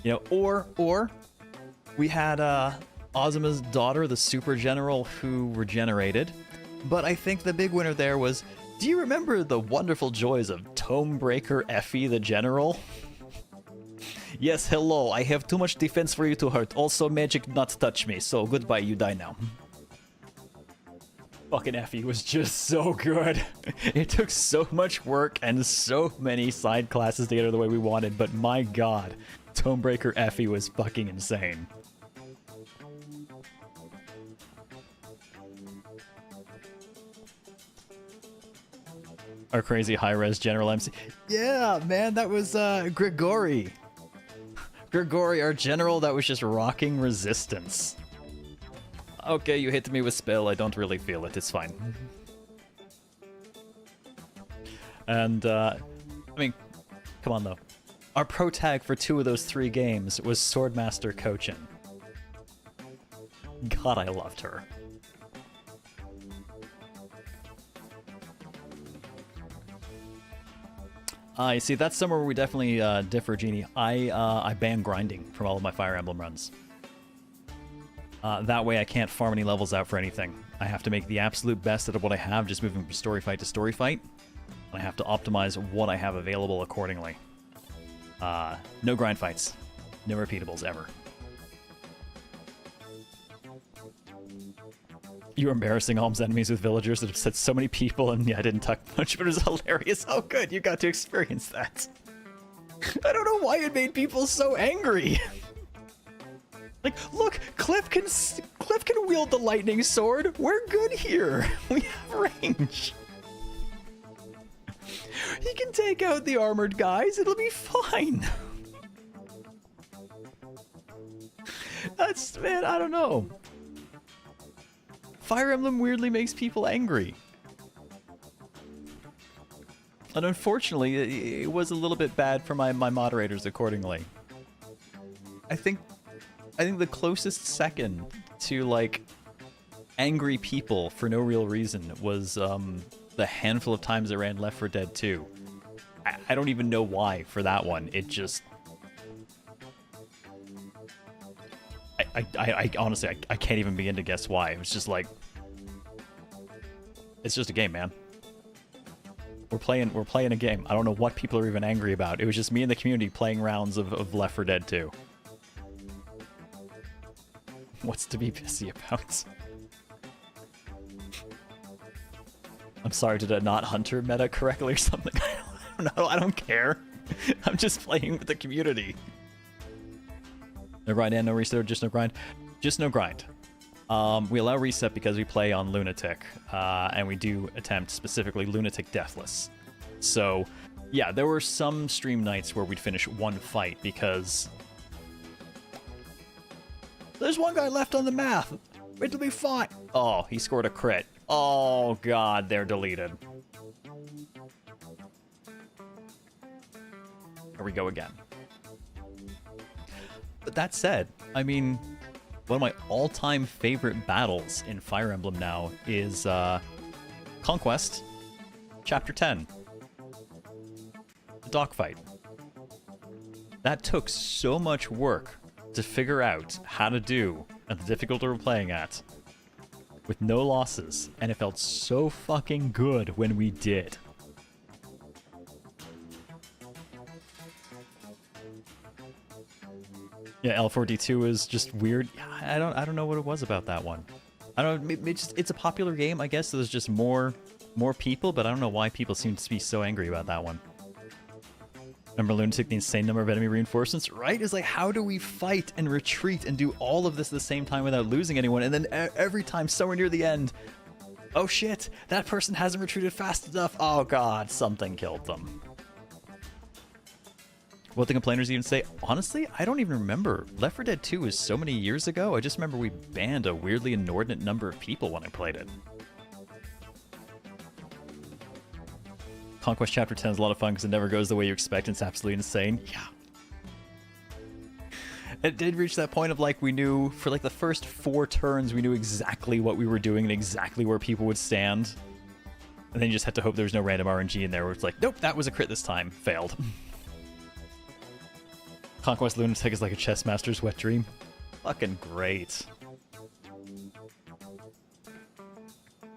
You know, or we had Ozuma's daughter, the Super General, who regenerated. But I think the big winner there was, do you remember the wonderful joys of Tomebreaker Effie the General? Yes, hello, I have too much defense for you to hurt. Also, magic not touch me, so goodbye, you die now. Fucking Effie was just so good. It took so much work and so many side classes to get her the way we wanted, but my god, Tomebreaker Effie was fucking insane. Our crazy high-res General MC. Yeah, man, that was Grigori. Grigori, our general that was just rocking resistance. Okay, you hit me with spell. I don't really feel it. It's fine. And, I mean, come on, though. Our pro tag for 2 of those 3 games was Swordmaster Kochin. God, I loved her. I see, that's somewhere where we definitely differ, Genie. I ban grinding from all of my Fire Emblem runs. That way I can't farm any levels out for anything. I have to make the absolute best out of what I have, just moving from story fight to story fight. I have to optimize what I have available accordingly. No grind fights. No repeatables, ever. You were embarrassing Alm's enemies with villagers that upset so many people, and yeah, I didn't talk much, but it was hilarious. Oh good, you got to experience that. I don't know why it made people so angry. Like, look, Cliff can wield the lightning sword. We're good here. We have range. He can take out the armored guys. It'll be fine. That's, man, I don't know. Fire Emblem weirdly makes people angry. And unfortunately, it was a little bit bad for my moderators accordingly. I think the closest second to, like, angry people for no real reason was the handful of times I ran Left 4 Dead 2. I don't even know why for that one. It just... I honestly, I can't even begin to guess why. It was just like... It's just a game, man. We're playing a game. I don't know what people are even angry about. It was just me and the community playing rounds of Left 4 Dead 2. What's to be pissy about? I'm sorry, did I not Hunter meta correctly or something? I don't know, I don't care. I'm just playing with the community. No grind and no reset, just no grind? Just no grind. We allow reset because we play on Lunatic, and we do attempt specifically Lunatic Deathless. So, yeah, there were some stream nights where we'd finish one fight because... There's one guy left on the map! It'll be fine! Oh, he scored a crit. Oh god, they're deleted. Here we go again. But that said, I mean, one of my all-time favorite battles in Fire Emblem now is Conquest Chapter 10. The dogfight. That took so much work to figure out how to do at the difficulty we're playing at with no losses, and it felt so fucking good when we did. Yeah, L4D2 is just weird. I don't know what it was about that one. I don't know, it's a popular game, I guess. So there's just more people, but I don't know why people seem to be so angry about that one. Remember Lunatic, the insane number of enemy reinforcements, right? It's like, how do we fight and retreat and do all of this at the same time without losing anyone? And then every time, somewhere near the end, oh shit, that person hasn't retreated fast enough. Oh god, something killed them. What the complainers even say? Honestly, I don't even remember. Left 4 Dead 2 was so many years ago, I just remember we banned a weirdly inordinate number of people when I played it. Conquest Chapter 10 is a lot of fun because it never goes the way you expect and it's absolutely insane. Yeah. It did reach that point of, like, we knew, for like the first 4 turns, we knew exactly what we were doing and exactly where people would stand. And then you just had to hope there was no random RNG in there where it's like, nope, that was a crit this time. Failed. Conquest Lunatic is like a chess master's wet dream. Fucking great.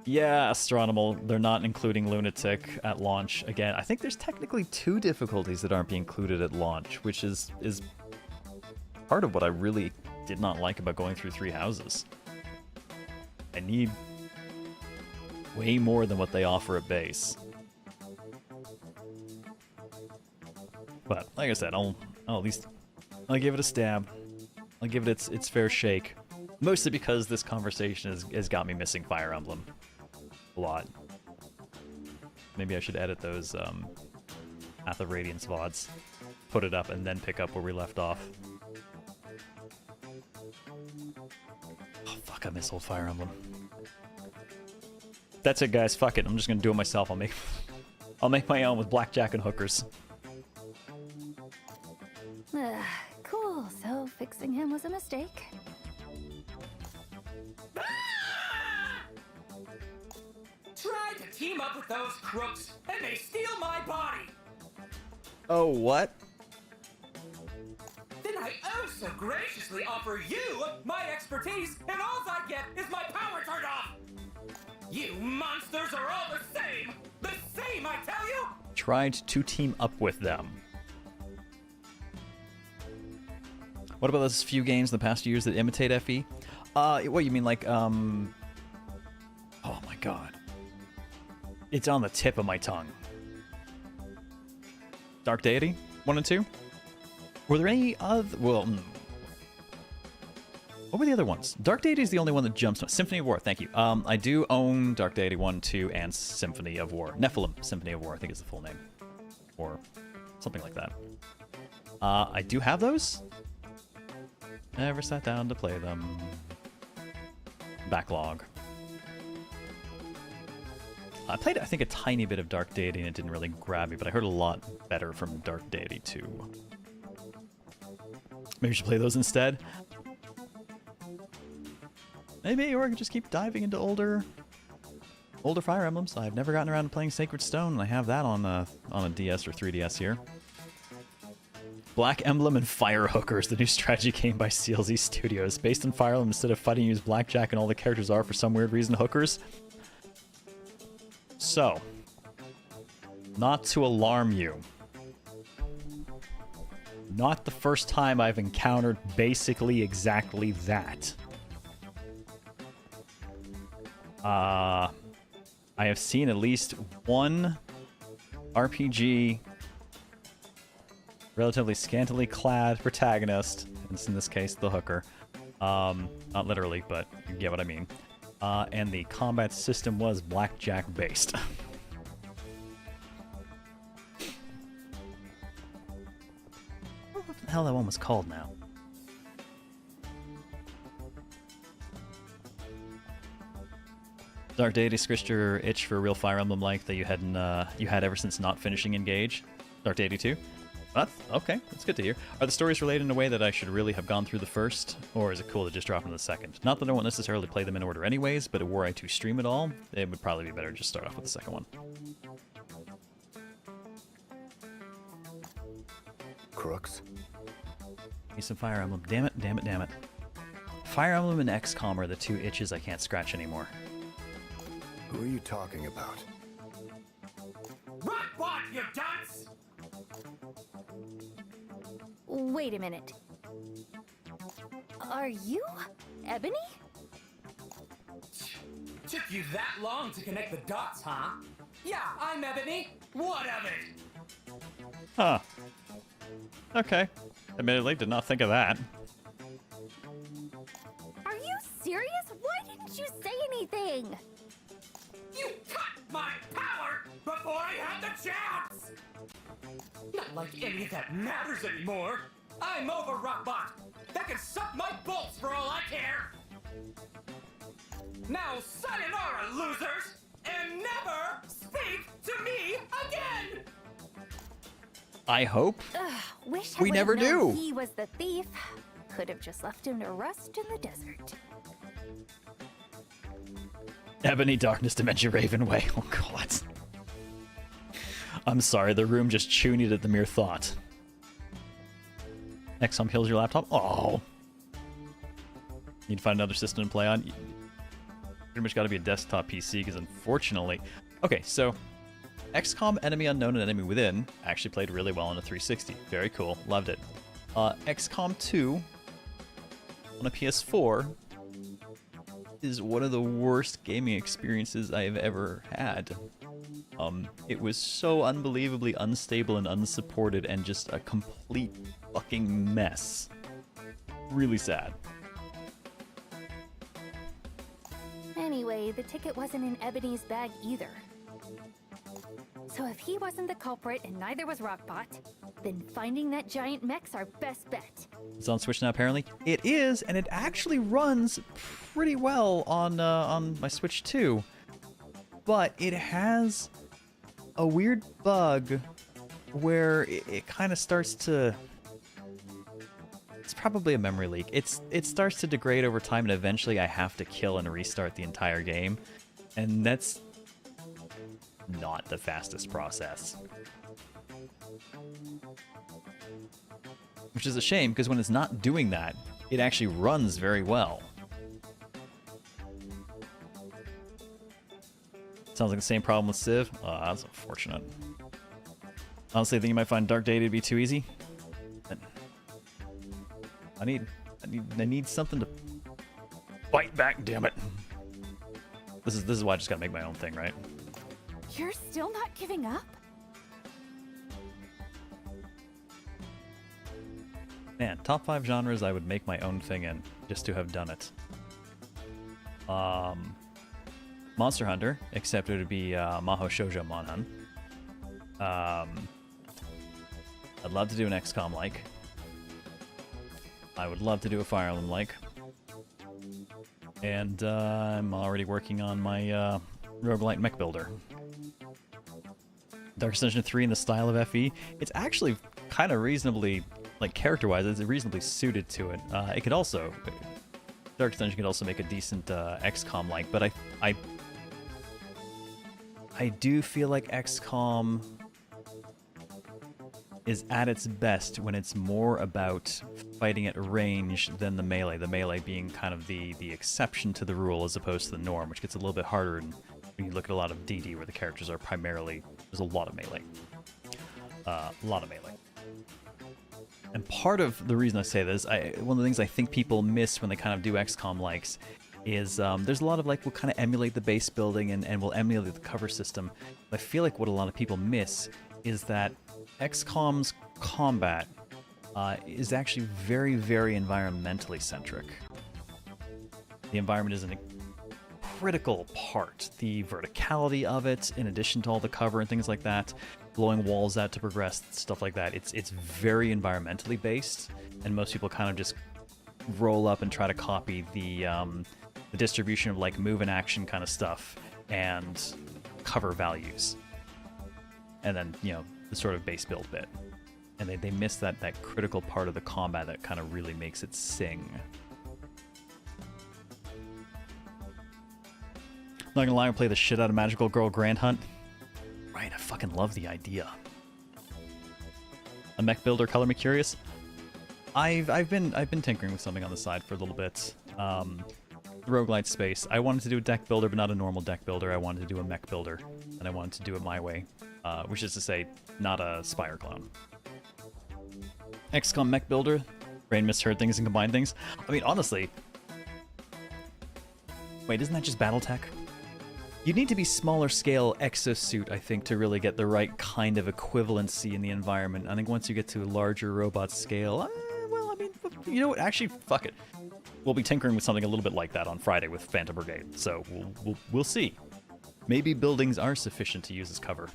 Yeah, Astronomal, they're not including Lunatic at launch. Again, I think there's technically 2 difficulties that aren't being included at launch, which is part of what I really did not like about going through 3 houses. I need way more than what they offer at base. But like I said, I'll at least give it a stab. I'll give it its fair shake. Mostly because this conversation has got me missing Fire Emblem a lot. Maybe I should edit those Path of Radiance VODs, put it up, and then pick up where we left off. Oh fuck, I miss old Fire Emblem. That's it, guys. Fuck it. I'm just gonna do it myself. I'll make my own with blackjack and hookers. Cool. So fixing him was a mistake. Try to team up with those crooks, and they steal my body. Oh, what? Then I oh so graciously offer you my expertise, and all I get is my power turned off. You monsters are all the same! The same, I tell you! Tried to team up with them. What about those few games in the past years that imitate FE? What, you mean like, oh my god. It's on the tip of my tongue. Dark Deity? 1 and 2? Were there any other... Well, what were the other ones? Dark Deity is the only one that jumps... Symphony of War, thank you. I do own Dark Deity 1, 2, and Symphony of War. Nephilim Symphony of War, I think is the full name. Or something like that. I do have those. Never sat down to play them. Backlog. I played, I think, a tiny bit of Dark Deity and it didn't really grab me, but I heard a lot better from Dark Deity 2. Maybe we should play those instead. Maybe, or I could just keep diving into older Fire Emblems. I've never gotten around to playing Sacred Stone, and I have that on a DS or 3DS here. Black Emblem and Fire Hookers, the new strategy game by CLZ Studios. Based on Fire Emblem, instead of fighting, you use blackjack, and all the characters are, for some weird reason, hookers. So, not to alarm you, not the first time I've encountered basically exactly that. I have seen at least one RPG relatively scantily clad protagonist, and in this case the hooker, not literally, but you get what I mean, and the combat system was blackjack based. What the hell that one was called now? Dark Deity scratched your itch for a real Fire Emblem like that you had ever since not finishing Engage. Dark Deity 2? That's okay, that's good to hear. Are the stories related in a way that I should really have gone through the first, or is it cool to just drop into the second? Not that I won't necessarily play them in order anyways, but were I to stream it all, it would probably be better to just start off with the second one. Crooks? Need some Fire Emblem. Damn it, damn it, damn it. Fire Emblem and XCOM are the 2 itches I can't scratch anymore. Who are you talking about? What, you dunce? Wait a minute. Are you Ebony? Took you that long to connect the dots, huh? Yeah, I'm Ebony. What of it? Huh. Okay. Admittedly, did not think of that. Are you serious? Why didn't you say anything? You cut my power before I had the chance! Not like any of that matters anymore. I'm over Rockbot. That can suck my bolts for all I care. Now sayonara, losers, and never speak to me again! I hope. Wish I We would've never known do. He was the thief. Could have just left him to rust in the desert. Ebony Darkness Dementia Ravenway. Oh god. I'm sorry, the room just chewed at the mere thought. XCOM kills your laptop? Oh. Need to find another system to play on? Pretty much got to be a desktop PC, because unfortunately... Okay, so... XCOM Enemy Unknown and Enemy Within actually played really well on a 360. Very cool. Loved it. XCOM 2 on a PS4 is one of the worst gaming experiences I have ever had. It was so unbelievably unstable and unsupported and just a complete fucking mess. Really sad. Anyway, the ticket wasn't in Ebony's bag either. So if he wasn't the culprit and neither was Rockbot, then finding that giant mech's our best bet. It's on Switch now, apparently. It is, and it actually runs pretty well on my Switch too. But it has a weird bug where it kind of starts to... It's probably a memory leak. It starts to degrade over time, and eventually I have to kill and restart the entire game. And that's not the fastest process. Which is a shame, because when it's not doing that, it actually runs very well. Sounds like the same problem with Civ. Oh, that's unfortunate. Honestly, I think you might find Dark Data to be too easy. I need something to fight back, damn it. This is why I just gotta make my own thing, right? You're still not giving up? Man, top 5 genres I would make my own thing in, just to have done it. Monster Hunter, except it would be Maho Shoujo Monhun. I'd love to do an XCOM-like. I would love to do a Fire Emblem-like. And I'm already working on my roguelite mech builder. Darkest Dungeon 3 in the style of FE. It's actually kind of reasonably, like character-wise, it's reasonably suited to it. It could also, Darkest Dungeon could also make a decent XCOM-like, but I do feel like XCOM is at its best when it's more about fighting at range than the melee being kind of the exception to the rule as opposed to the norm, which gets a little bit harder when you look at a lot of DD where the characters are primarily, there's a lot of melee. And part of the reason I say this, one of the things I think people miss when they kind of do XCOM likes is there's a lot of like, we'll kind of emulate the base building and we'll emulate the cover system. But I feel like what a lot of people miss is that XCOM's combat is actually very, very environmentally centric. The environment is a critical part. The verticality of it, in addition to all the cover and things like that, blowing walls out to progress, stuff like that, it's very environmentally based, and most people kind of just roll up and try to copy the distribution of like move and action kind of stuff and cover values. And then, you know, the sort of base build bit. And they miss that critical part of the combat that kind of really makes it sing. Not gonna lie, I play the shit out of Magical Girl Grand Hunt. Right, I fucking love the idea. A mech builder, color me curious. I've been tinkering with something on the side for a little bit. Roguelite space. I wanted to do a deck builder, but not a normal deck builder. I wanted to do a mech builder, and I wanted to do it my way. Which is to say, not a Spire clone. XCOM mech builder. Brain misheard things and combined things. I mean, honestly. Wait, isn't that just BattleTech? You need to be smaller scale exosuit, I think, to really get the right kind of equivalency in the environment. I think once you get to a larger robot scale, well, I mean, you know what? Actually, fuck it. We'll be tinkering with something a little bit like that on Friday with Phantom Brigade. So we'll see. Maybe buildings are sufficient to use as cover.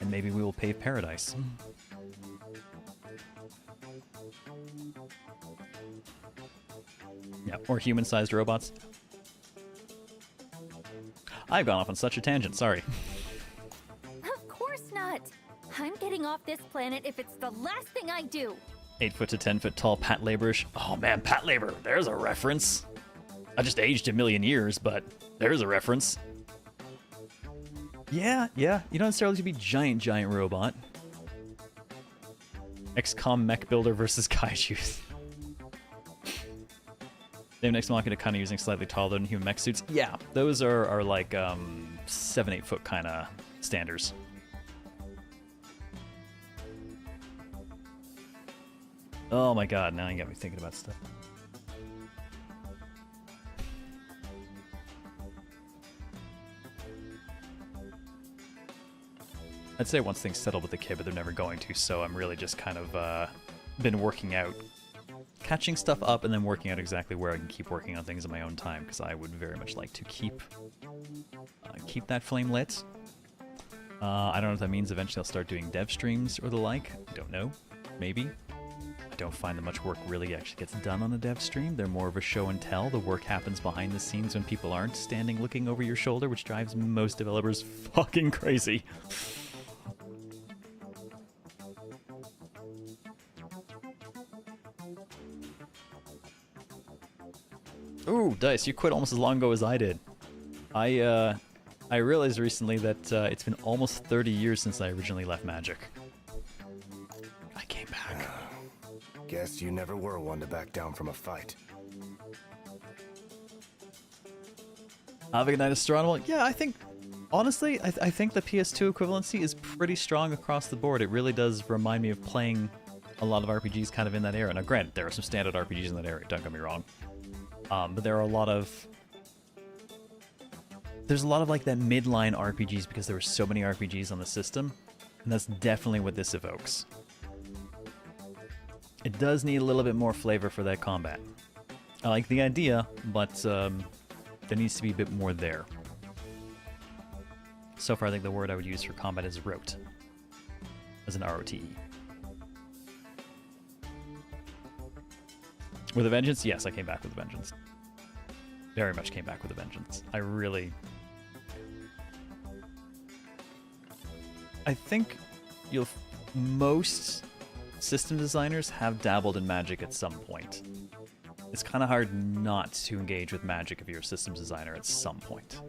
And maybe we will pave paradise. Yeah, or human-sized robots. I've gone off on such a tangent, sorry. Of course not. I'm getting off this planet if it's the last thing I do. 8 foot to 10 foot tall Pat Laborish. Oh man, Pat Labor, there's a reference. I just aged a million years, but there's a reference. Yeah, yeah. You don't necessarily have to be giant robot. XCOM mech builder versus kaijus. Same next Machina kind of using slightly taller than human mech suits. Yeah, those are like 7-8 foot kind of standards. Oh my god, now you got me thinking about stuff. I'd say once things settle with the kid, but they're never going to, so I'm really just kind of been working out, catching stuff up and then working out exactly where I can keep working on things in my own time, because I would very much like to keep that flame lit. I don't know if that means eventually I'll start doing dev streams or the like. I don't know. Maybe. I don't find that much work really actually gets done on a dev stream. They're more of a show and tell. The work happens behind the scenes when people aren't standing looking over your shoulder, which drives most developers fucking crazy. Ooh, Dice, you quit almost as long ago as I did. I realized recently that it's been almost 30 years since I originally left Magic. I came back. Guess you never were one to back down from a fight. Have a good night, Astronomal. Yeah, I think, honestly, I think the PS2 equivalency is pretty strong across the board. It really does remind me of playing a lot of RPGs kind of in that era. Now, granted, there are some standard RPGs in that era, don't get me wrong. But there are a lot of... There's a lot of like that midline RPGs because there were so many RPGs on the system, and that's definitely what this evokes. It does need a little bit more flavor for that combat. I like the idea, but there needs to be a bit more there. So far, I think the word I would use for combat is rote, as an R-O-T-E. With a vengeance? Yes, I came back with a vengeance. Very much came back with a vengeance. I think most system designers have dabbled in Magic at some point. It's kind of hard not to engage with Magic if you're a systems designer at some point.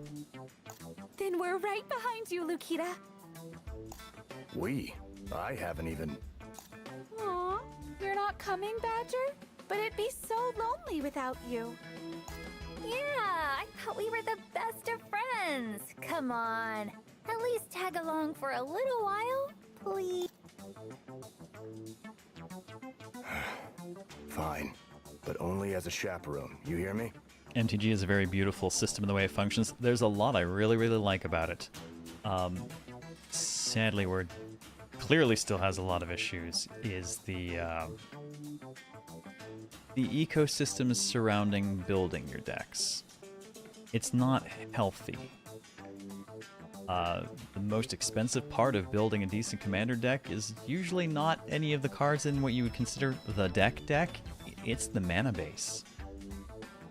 Then we're right behind you, Lukita. I haven't even... Aw, you're not coming, Badger? But it'd be so lonely without you. Yeah, I thought we were the best of friends. Come on. At least tag along for a little while, please. Fine, but only as a chaperone. You hear me? MTG is a very beautiful system in the way it functions. There's a lot I really like about it. Sadly, where it clearly still has a lot of issues is the ecosystems surrounding building your decks. It's not healthy. The most expensive part of building a decent commander deck is usually not any of the cards in what you would consider the deck. It's the mana base.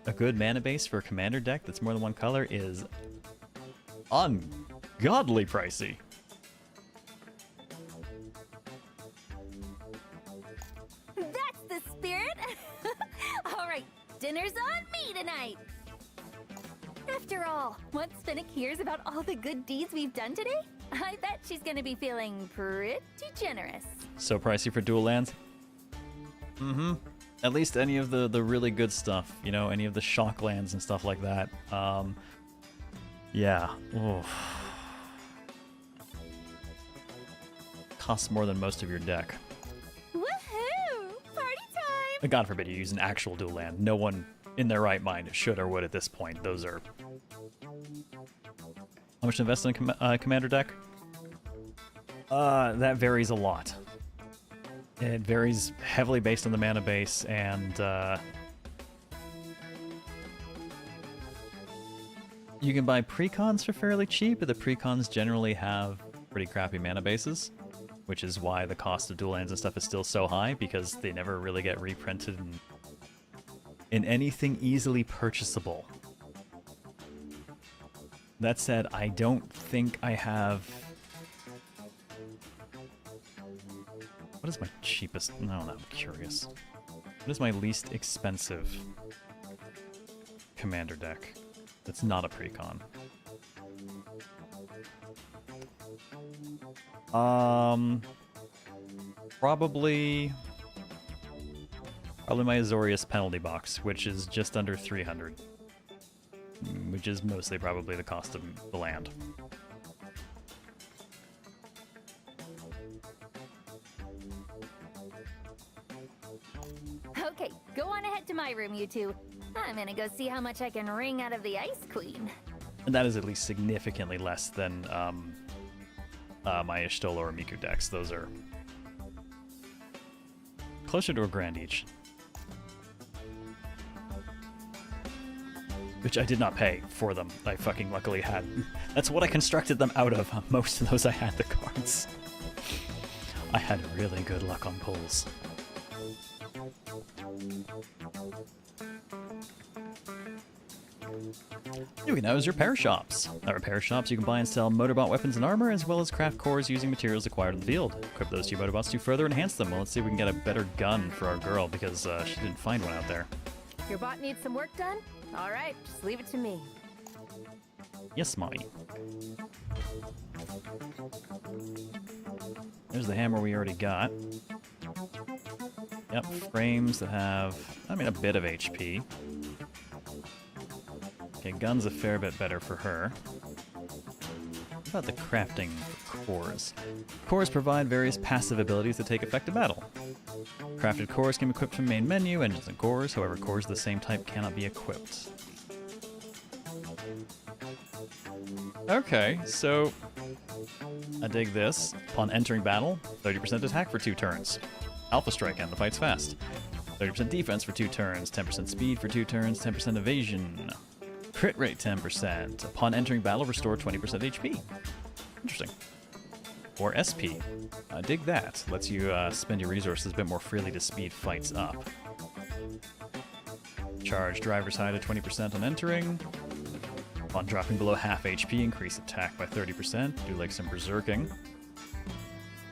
A good mana base for a commander deck that's more than one color is ungodly pricey. That's the spirit. All right, dinner's on me tonight. After all, once Finnick hears about all the good deeds we've done today, I bet she's gonna be feeling pretty generous. So pricey for dual lands? Mm-hmm. At least any of the really good stuff, you know, any of the shock lands and stuff like that. Yeah. Oof. Costs more than most of your deck. Woohoo! Party time! God forbid you use an actual dual land. No one in their right mind should or would at this point. Those are... How much to invest in a commander deck? That varies a lot. It varies heavily based on the mana base, and you can buy precons for fairly cheap, but the precons generally have pretty crappy mana bases, which is why the cost of dual lands and stuff is still so high, because they never really get reprinted in anything easily purchasable. That said, I don't think I have... What is my cheapest? No, I'm curious. What is my least expensive commander deck that's not a precon? Probably my Azorius penalty box, which is just under 300. Which is mostly probably the cost of the land. Okay, go on ahead to my room, you two. I'm gonna go see how much I can wring out of the Ice Queen. And that is at least significantly less than my Ishtolo or Miku decks. Those are closer to a grand each. Which I did not pay for them. I fucking luckily had. That's what I constructed them out of. Most of those I had the cards. I had really good luck on pulls. Here we go, is your repair shops. At repair shops, you can buy and sell motorbot weapons and armor, as well as craft cores using materials acquired in the field. Equip those two motorbots to further enhance them. Well, let's see if we can get a better gun for our girl, because she didn't find one out there. Your bot needs some work done? All right, just leave it to me. Yes, mommy. There's the hammer we already got. Yep, frames that have, I mean, a bit of HP. Okay, gun's a fair bit better for her. What about the crafting for cores? Cores provide various passive abilities that take effect in battle. Crafted cores can be equipped from main menu, engines and cores. However, cores of the same type cannot be equipped. Okay, so I dig this. Upon entering battle, 30% attack for 2 turns. Alpha strike and the fight's fast. 30% defense for 2 turns, 10% speed for 2 turns, 10% evasion. Crit rate 10%. Upon entering battle, restore 20% HP. Interesting. Or SP. I dig that. Lets you spend your resources a bit more freely to speed fights up. Charge driver's high to 20% on entering. Upon dropping below half HP, increase attack by 30%. Do like some berserking.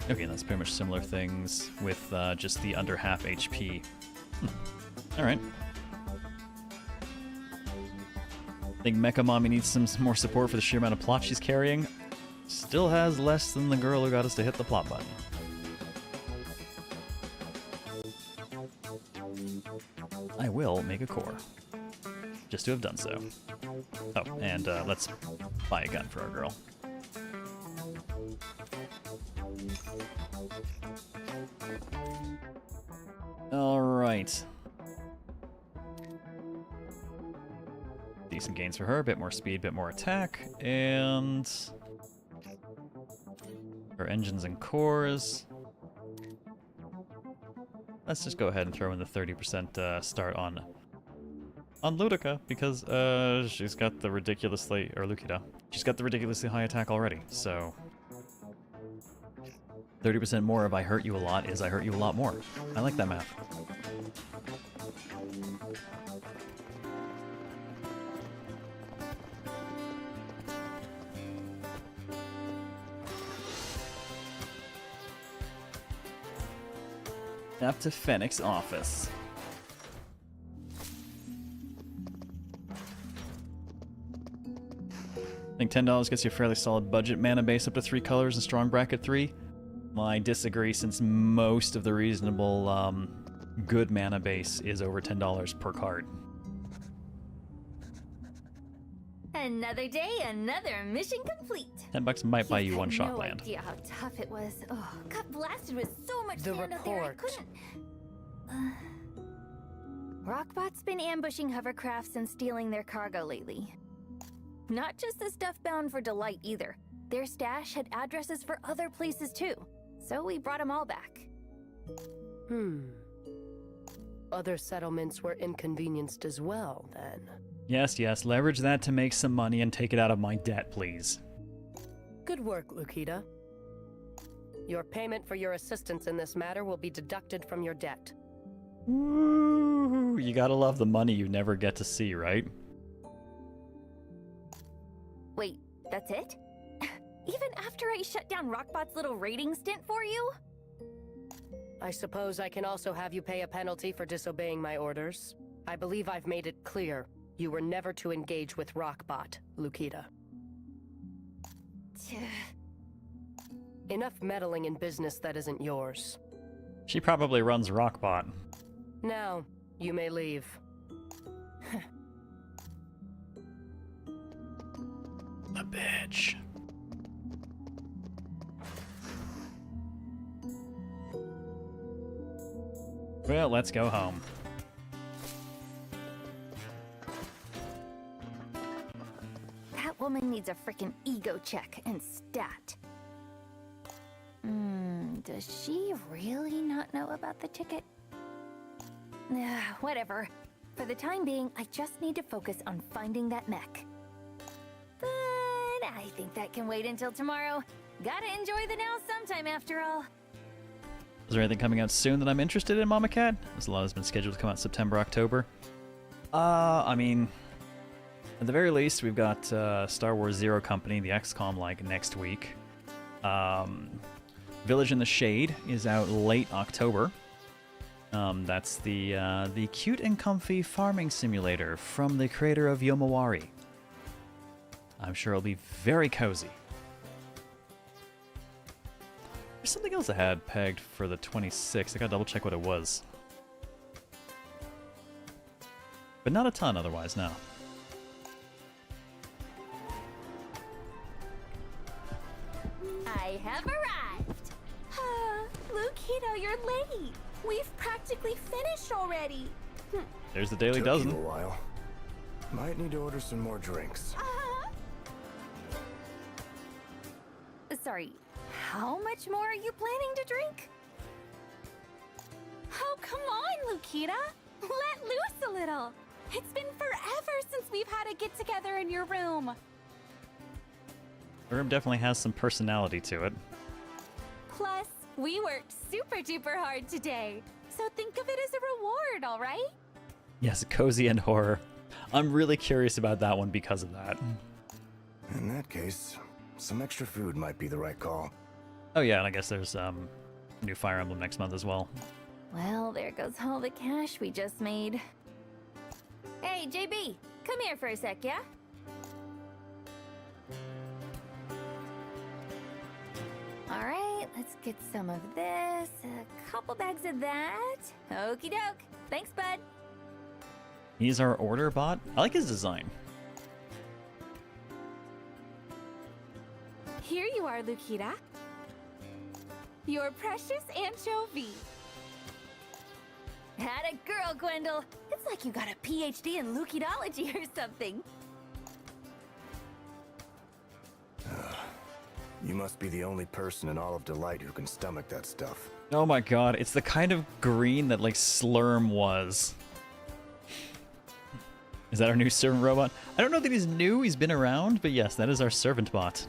Okay, that's pretty much similar things with just the under half HP. Alright. I think Mecha Mommy needs some more support for the sheer amount of plot she's carrying. Still has less than the girl who got us to hit the plot button. I will make a core. Just to have done so. Oh, and let's buy a gun for our girl. Alright. Decent gains for her, a bit more speed, bit more attack, and her engines and cores. Let's just go ahead and throw in the 30% start on Ludica, because she's got the ridiculously, or Lukita, she's got the ridiculously high attack already, so 30% more of I hurt you a lot is I hurt you a lot more. I like that math. Up to Fennec's office. I think $10 gets you a fairly solid budget mana base up to 3 colors and strong bracket 3. Well, I disagree, since most of the reasonable good mana base is over $10 per card. Another day, another mission complete. $10 might buy you one I shot had no land. idea how tough it was. Oh, got blasted with so much The sand out there I report. couldn't. Rockbot's been ambushing hovercrafts and stealing their cargo lately. Not just the stuff bound for Delight either. Their stash had addresses for other places too. So we brought them all back. Other settlements were inconvenienced as well, then. Yes, yes, leverage that to make some money and take it out of my debt, please. Good work, Lukita. Your payment for your assistance in this matter will be deducted from your debt. Woo! You gotta love the money you never get to see, right? Wait, that's it? Even after I shut down Rockbot's little raiding stint for you? I suppose I can also have you pay a penalty for disobeying my orders. I believe I've made it clear. You were never to engage with Rockbot, Lukita. Enough meddling in business that isn't yours. She probably runs Rockbot. Now, you may leave. A bitch. Well, let's go home. That woman needs a frickin' ego check and stat. Does she really not know about the ticket? Whatever. For the time being, I just need to focus on finding that mech. But I think that can wait until tomorrow. Gotta enjoy the now sometime after all. Is there anything coming out soon that I'm interested in, Mama Cat? There's a lot that's been scheduled to come out September, October. I mean, at the very least, we've got Star Wars Zero Company, the XCOM, like, next week. Village in the Shade is out late October. That's the cute and comfy farming simulator from the creator of Yomawari. I'm sure it'll be very cozy. There's something else I had pegged for the 26th. I gotta double check what it was. But not a ton otherwise, no. I have arrived! Lukito, you're late! We've practically finished already! There's the Daily Took Dozen. you a while. Might need to order some more drinks. Sorry, how much more are you planning to drink? Oh, come on, Lukita! Let loose a little! It's been forever since we've had a get-together in your room! The room definitely has some personality to it. Plus, we worked super-duper hard today, so think of it as a reward, alright? Yes, cozy and horror. I'm really curious about that one because of that. In that case, some extra food might be the right call. Oh yeah, and I guess there's new Fire Emblem next month as well. Well, there goes all the cash we just made. Hey, JB, come here for a sec, yeah? Alright, let's get some of this, a couple bags of that. Okie doke. Thanks, bud. He's our order bot. I like his design. Here you are, Lukita. Your precious anchovy. Had a girl, Gwendol. It's like you got a PhD in Lukitology or something. You must be the only person in all of Delight who can stomach that stuff. Oh my god, it's the kind of green that like Slurm was. Is that our new servant robot? I don't know that he's new, he's been around, but yes, that is our servant bot.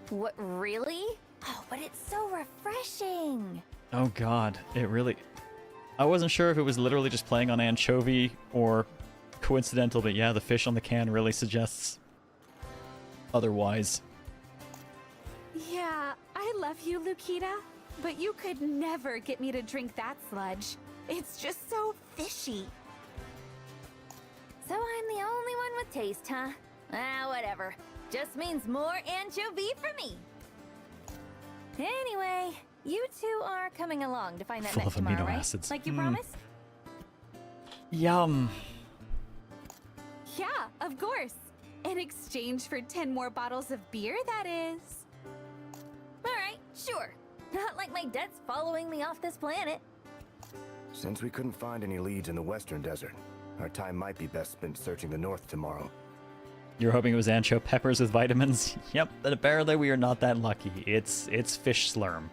What, really? Oh, but it's so refreshing. Oh god, it really... I wasn't sure if it was literally just playing on anchovy or coincidental, but yeah, the fish on the can really suggests otherwise. Yeah, I love you, Lukita, but you could never get me to drink that sludge. It's just so fishy. So I'm the only one with taste, huh? Ah, whatever. Just means more anchovy for me. Anyway, you two are coming along to find that Full mech of tomorrow, amino right? acids. Like you promised? Yum. Yeah, of course. In exchange for 10 more bottles of beer, that is. Alright, sure. Not like my debt's following me off this planet. Since we couldn't find any leads in the western desert, our time might be best spent searching the north tomorrow. You're hoping it was ancho peppers with vitamins? Yep, but apparently we are not that lucky. It's fish slurm.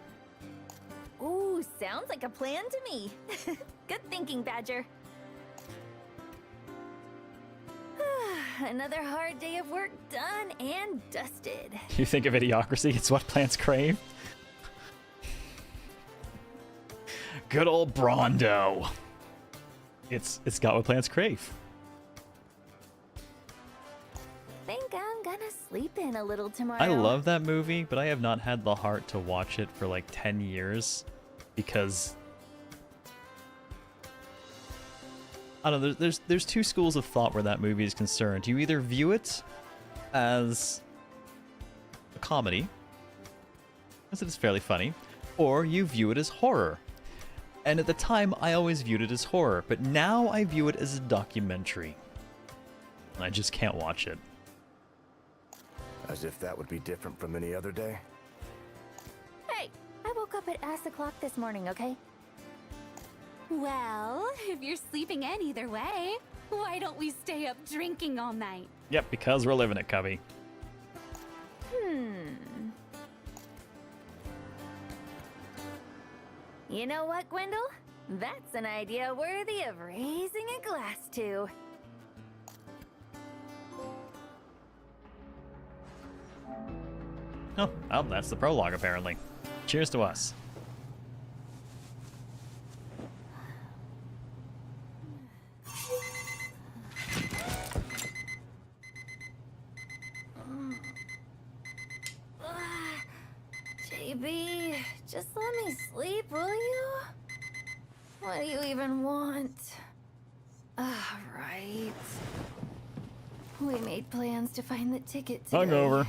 Ooh, sounds like a plan to me. Good thinking, Badger. Another hard day of work done and dusted. You think of Idiocracy, it's what plants crave? Good old Brondo. It's got what plants crave. Think I'm gonna sleep in a little tomorrow. I love that movie, but I have not had the heart to watch it for like 10 years because I don't know, there's two schools of thought where that movie is concerned. You either view it as a comedy, as it is fairly funny, or you view it as horror. And at the time, I always viewed it as horror, but now I view it as a documentary. I just can't watch it. As if that would be different from any other day. Hey, I woke up at ass o'clock this morning, okay? Well, if you're sleeping in either way, why don't we stay up drinking all night? Yep, because we're living it, Cubby. You know what, Gwendol? That's an idea worthy of raising a glass to. Oh, well, that's the prologue, apparently. Cheers to us. JB, just let me sleep, will you? What do you even want? Right. We made plans to find the ticket today. Hungover.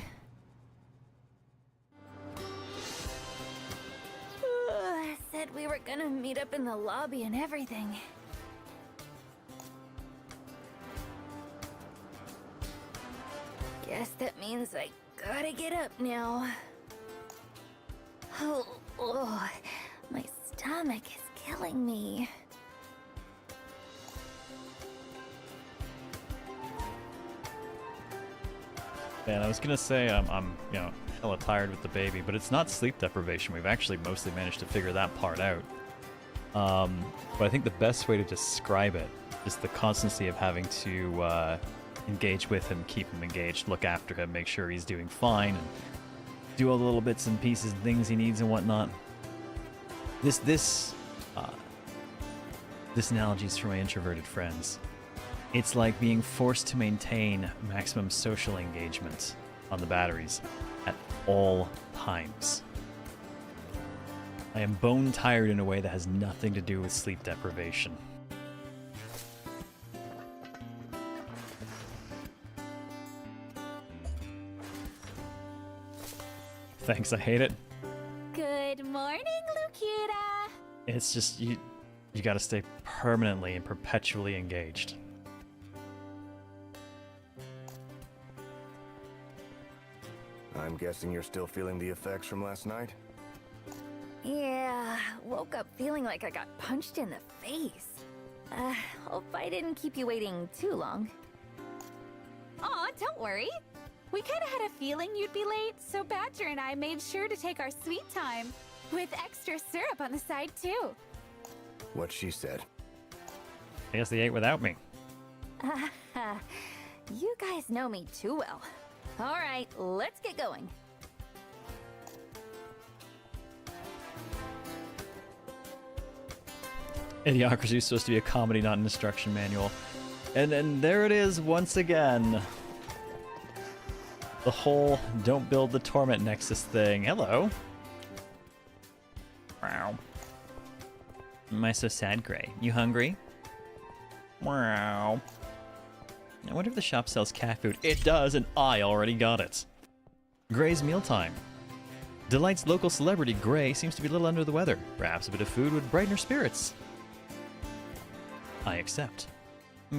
Said we were gonna meet up in the lobby and everything. Guess that means I gotta get up now. Oh, my stomach is killing me. Man, I was gonna say I'm hella tired with the baby, but it's not sleep deprivation. We've actually mostly managed to figure that part out. But I think the best way to describe it is the constancy of having to engage with him, keep him engaged, look after him, make sure he's doing fine, and do all the little bits and pieces and things he needs and whatnot. This analogy is for my introverted friends. It's like being forced to maintain maximum social engagement on the batteries at all times. I am bone tired in a way that has nothing to do with sleep deprivation. Thanks, I hate it. Good morning, Lucuta. It's just, you gotta stay permanently and perpetually engaged. I'm guessing you're still feeling the effects from last night? Yeah, woke up feeling like I got punched in the face. Hope I didn't keep you waiting too long. Aw, don't worry. We kinda had a feeling you'd be late, so Badger and I made sure to take our sweet time. With extra syrup on the side, too. What she said. I guess they ate without me. You guys know me too well. All right, let's get going. Idiocracy is supposed to be a comedy, not an instruction manual. And then there it is once again. The whole don't build the torment nexus thing. Hello. Wow. Am I so sad, Gray? You hungry? Wow. I wonder if the shop sells cat food. It does, and I already got it. Gray's mealtime. Delight's local celebrity, Gray, seems to be a little under the weather. Perhaps a bit of food would brighten her spirits. I accept.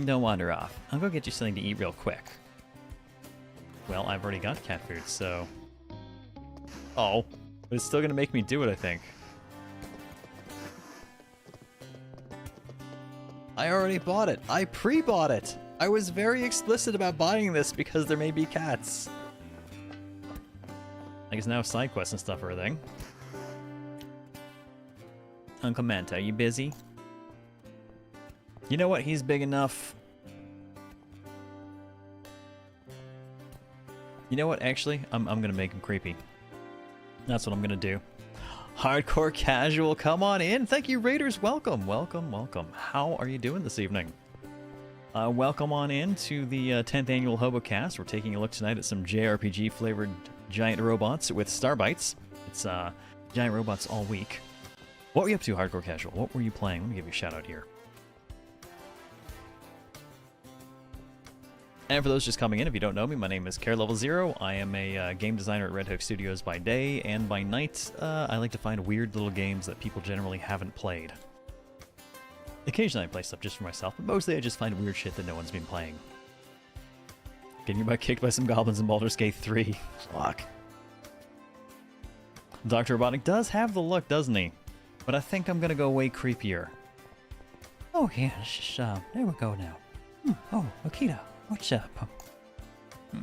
Don't wander off. I'll go get you something to eat real quick. Well, I've already got cat food, so... Oh. But it's still gonna make me do it, I think. I already bought it. I pre-bought it. I was very explicit about buying this because there may be cats. I guess now side quests and stuff are a thing. Uncle Manta, are you busy? You know what? He's big enough. You know what? Actually, I'm gonna make him creepy. That's what I'm gonna do. Hardcore casual, come on in. Thank you, Raiders. Welcome, welcome, welcome. How are you doing this evening? Welcome on in to the 10th annual HoboCast. We're taking a look tonight at some JRPG-flavored giant robots with STARBITES. It's giant robots all week. What were you up to, Hardcore Casual? What were you playing? Let me give you a shout out here. And for those just coming in, if you don't know me, my name is CareLevelZero. I am a game designer at Red Hook Studios by day, and by night, I like to find weird little games that people generally haven't played. Occasionally I play stuff just for myself, but mostly I just find weird shit that no one's been playing. Getting your butt kicked by some goblins in Baldur's Gate 3. Fuck. Dr. Robotnik does have the look, doesn't he? But I think I'm gonna go way creepier. Oh yes, there we go now. Oh, Akita, what's up?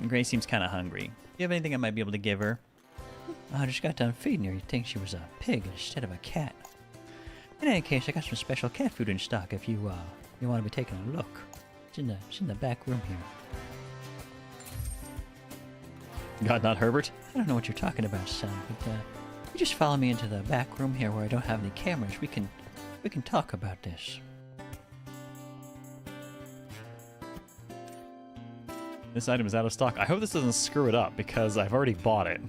Gray seems kind of hungry. Do you have anything I might be able to give her? I just got done feeding her. You'd think she was a pig instead of a cat. In any case, I got some special cat food in stock if you want to be taking a look. It's in the back room here. God, not Herbert? I don't know what you're talking about, son, but you just follow me into the back room here where I don't have any cameras. We can talk about this. This item is out of stock. I hope this doesn't screw it up because I've already bought it.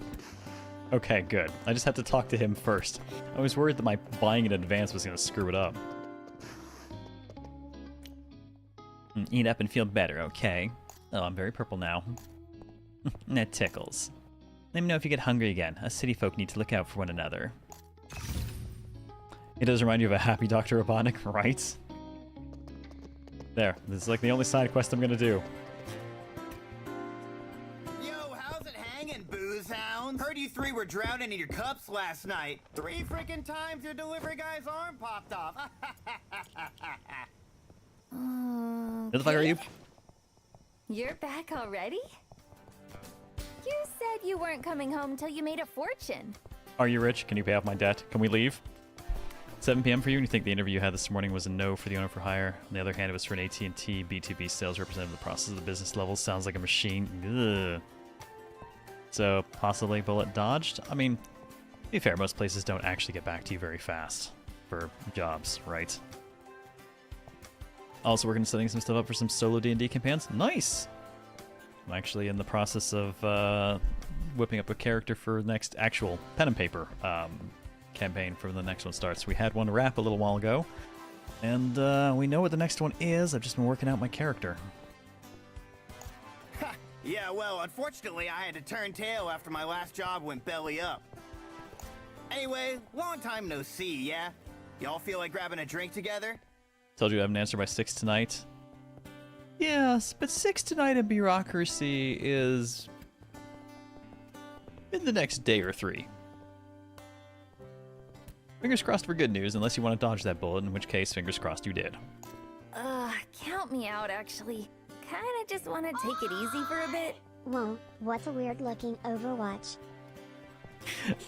Okay, good. I just had to talk to him first. I was worried that my buying in advance was going to screw it up. Eat up and feel better, okay. Oh, I'm very purple now. That tickles. Let me know if you get hungry again. Us city folk need to look out for one another. It does remind you of a happy Dr. Robotnik, right? There. This is like the only side quest I'm going to do. Heard you three were drowning in your cups last night. 3 freaking times your delivery guy's arm popped off. Who the fuck are you? You're back already? You said you weren't coming home till you made a fortune. Are you rich? Can you pay off my debt? Can we leave? 7 p.m. for you, and you think the interview you had this morning was a no for the owner for hire. On the other hand, it was for an AT&T B2B sales representative. The process of the business level sounds like a machine. Ugh. So, possibly bullet dodged? I mean, to be fair, most places don't actually get back to you very fast for jobs, right? Also working on setting some stuff up for some solo D&D campaigns. Nice! I'm actually in the process of whipping up a character for the next actual pen and paper campaign for the next one starts. We had one wrap a little while ago, and we know what the next one is. I've just been working out my character. Yeah, well, unfortunately, I had to turn tail after my last job went belly up. Anyway, long time no see, yeah? Y'all feel like grabbing a drink together? Told you I have an answer by 6 tonight. Yes, but 6 tonight in bureaucracy is in the next day or 3. Fingers crossed for good news, unless you want to dodge that bullet, in which case, fingers crossed you did. Count me out, actually. Kinda just want to take it easy for a bit. Whoa, what's a weird-looking Overwatch?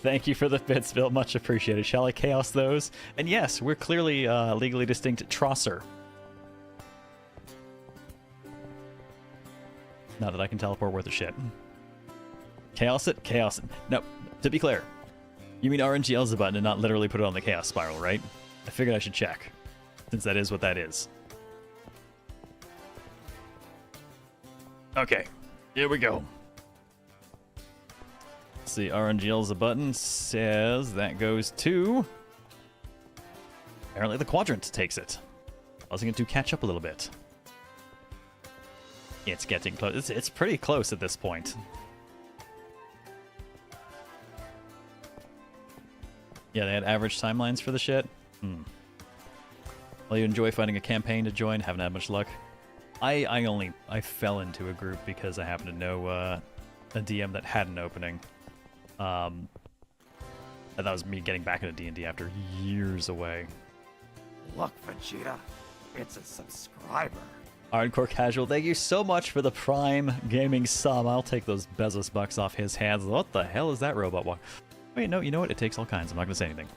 Thank you for the bits, Bill. Much appreciated. Shall I chaos those? And yes, we're clearly legally distinct Trosser. Not that I can teleport worth a shit. Chaos it? Chaos it. No, to be clear, you mean RNGL's the button and not literally put it on the chaos spiral, right? I figured I should check, since that is what that is. Okay, here we go. Let's see, RNGL's a button says that goes to... Apparently the quadrant takes it. Causing it to catch up a little bit. It's getting close. It's pretty close at this point. Yeah, they had average timelines for the shit. Well, you enjoy finding a campaign to join, haven't had much luck. I fell into a group because I happened to know a DM that had an opening. And that was me getting back into D&D after years away. Look, Vegeta, it's a subscriber. Hardcore Casual, thank you so much for the Prime Gaming sub. I'll take those Bezos bucks off his hands. What the hell is that robot walk? Wait, no, you know what? It takes all kinds. I'm not going to say anything.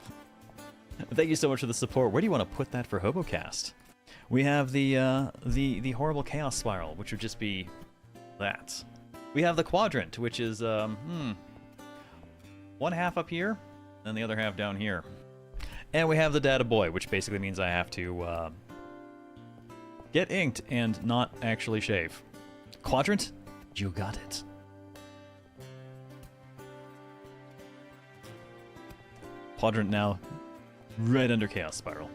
Thank you so much for the support. Where do you want to put that for HoboCast? We have the horrible chaos spiral, which would just be that. We have the quadrant, which is one half up here, and the other half down here. And we have the data boy, which basically means I have to get inked and not actually shave. Quadrant, you got it. Quadrant now, right under chaos spiral.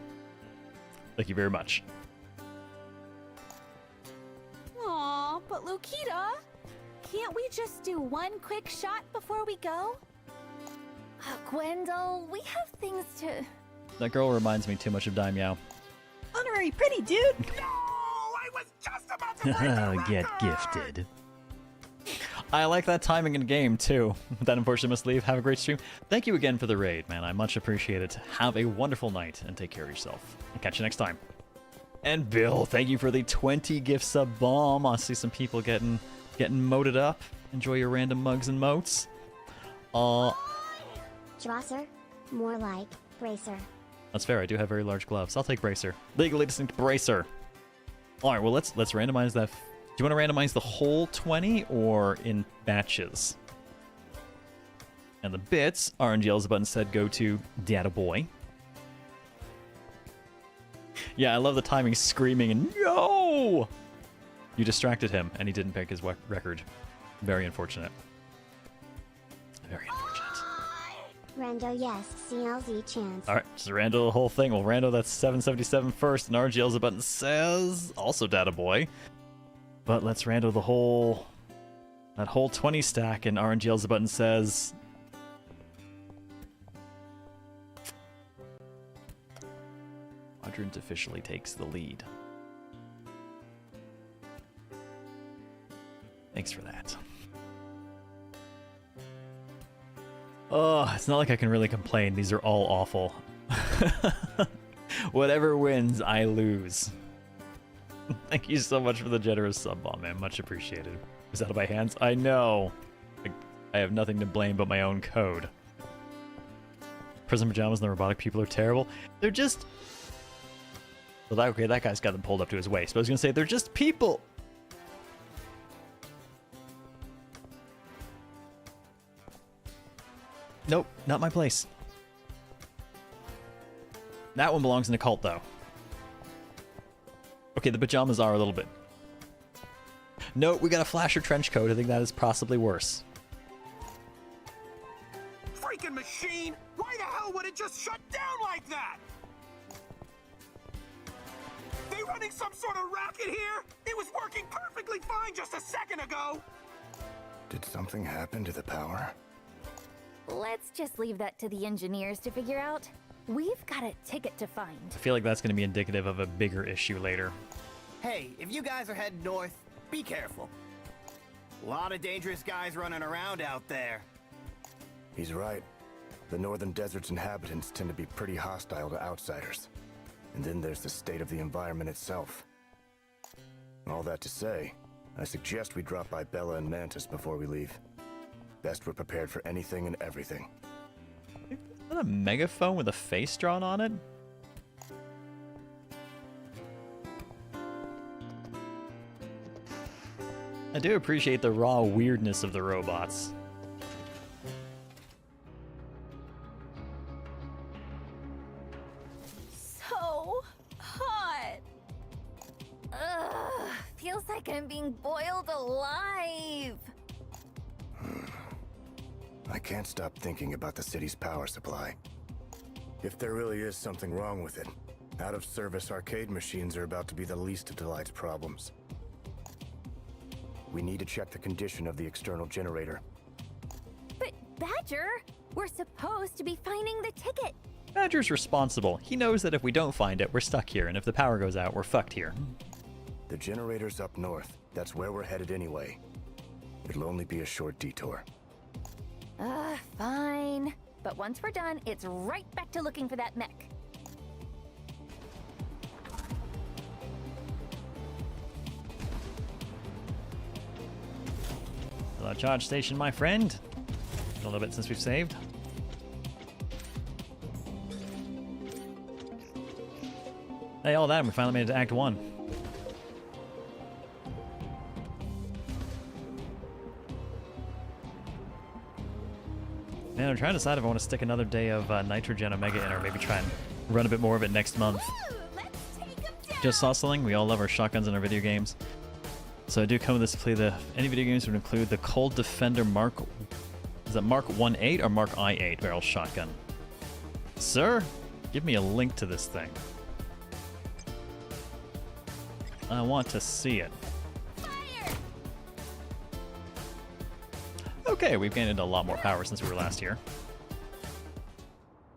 Thank you very much. Aw, but Luke, he one quick shot before we go? Gwendol, we have things to... That girl reminds me too much of Daimyo. Honorary pretty dude! No! I was just about to break the record! Get gifted. I like that timing in game too. That unfortunately must leave. Have a great stream. Thank you again for the raid, man. I much appreciate it. Have a wonderful night and take care of yourself. I'll catch you next time. And Bill, thank you for the 20 gift sub bomb. I see some people getting moted up. Enjoy your random mugs and motes. Drosser, more like Bracer. That's fair. I do have very large gloves. I'll take Bracer. Legally distinct Bracer. All right. Well, let's randomize that. Do you want to randomize the whole 20 or in batches? And the bits, RNGL's button said go to Data Boy. Yeah, I love the timing, screaming and no! You distracted him and he didn't pick his record. Very unfortunate. Very unfortunate. Rando, yes, CLZ chance. Alright, just rando the whole thing. Well, rando that's 777 first, and RGL's button says also Data Boy. But let's rando the whole... that whole 20 stack, and RNGL's button says... Quadrant officially takes the lead. Thanks for that. Oh, it's not like I can really complain. These are all awful. Whatever wins, I lose. Thank you so much for the generous sub bomb, man. Much appreciated. Is that out of my hands? I know. I have nothing to blame but my own code. Prison pajamas and the robotic people are terrible. They're just... Well, okay, that guy's got them pulled up to his waist. But I was going to say, they're just people. Nope, not my place. That one belongs in a cult, though. Okay, the pajamas are a little bit. No, we got a flasher trench coat. I think that is possibly worse. Freaking machine! Why the hell would it just shut down like that? They running some sort of racket here? It was working perfectly fine just a second ago! Did something happen to the power? Let's just leave that to the engineers to figure out. We've got a ticket to find. I feel like that's going to be indicative of a bigger issue later. Hey, if you guys are heading north, be careful. A lot of dangerous guys running around out there. He's right. The northern desert's inhabitants tend to be pretty hostile to outsiders. And then there's the state of the environment itself. All that to say, I suggest we drop by Bella and Mantis before we leave. Best we're prepared for anything and everything. Is that a megaphone with a face drawn on it? I do appreciate the raw weirdness of the robots. So hot. Ugh, feels like I'm being boiled alive. I can't stop thinking about the city's power supply. If there really is something wrong with it, out-of-service arcade machines are about to be the least of Delight's problems. We need to check the condition of the external generator. But Badger, we're supposed to be finding the ticket. Badger's responsible. He knows that if we don't find it, we're stuck here, and if the power goes out, we're fucked here. The generator's up north. That's where we're headed anyway. It'll only be a short detour. Fine. But once we're done, it's right back to looking for that mech. Hello, charge station, my friend. A little bit since we've saved. Hey, all that, and we finally made it to Act 1. Man, I'm trying to decide if I want to stick another day of Nitrogen Omega in, or maybe try and run a bit more of it next month. Just saw something. We all love our shotguns in our video games. So I do come with this to play any video games would include the Cold Defender Mark... Is that Mark 1.8 or Mark I8 barrel shotgun? Sir, give me a link to this thing. I want to see it. Okay, we've gained a lot more power since we were last here.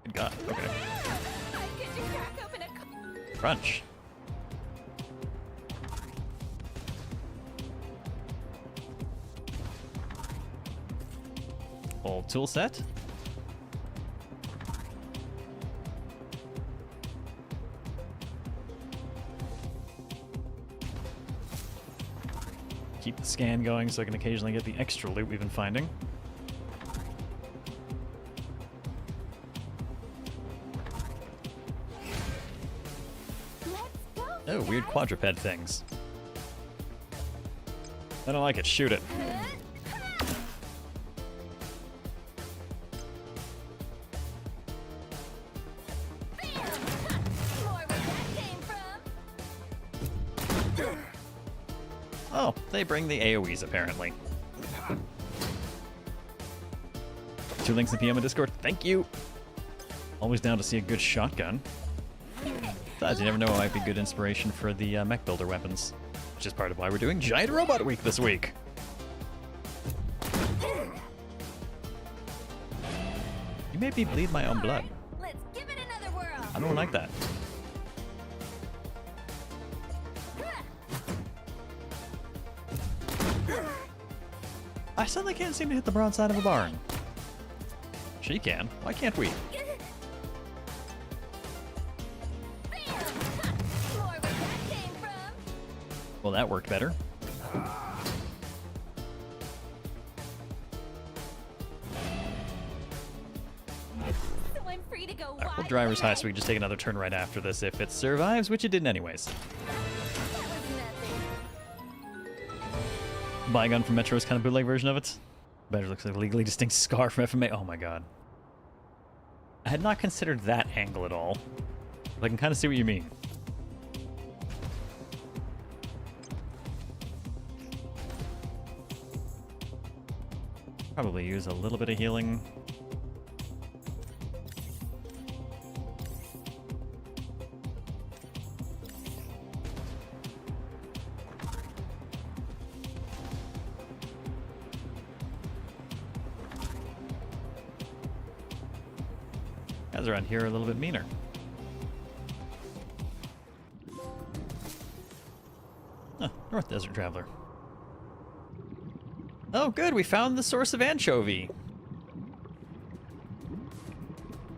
Good God, okay. Crunch. Old tool set. Keep the scan going so I can occasionally get the extra loot we've been finding. Oh, weird quadruped things. I don't like it. Shoot it. Oh, they bring the AoEs apparently. 2 links in PM on Discord. Thank you. Always down to see a good shotgun. Besides, you never know, it might be good inspiration for the mech builder weapons, which is part of why we're doing Giant Robot Week this week. You made me bleed my own blood. Let's give it another whirl. I don't like that. I suddenly can't seem to hit the broadside of a barn. She can. Why can't we? Well, that worked better. So I'm free to go Alright, well, driver's high, so we can just take another turn right after this if it survives, which it didn't anyways. Bygone from Metro is kind of bootleg version of it. Better looks like a legally distinct scar from FMA. Oh my god. I had not considered that angle at all. But I can kind of see what you mean. Probably use a little bit of healing. Guys around here are a little bit meaner. Oh, North Desert Traveler. Oh, good, we found the source of anchovy.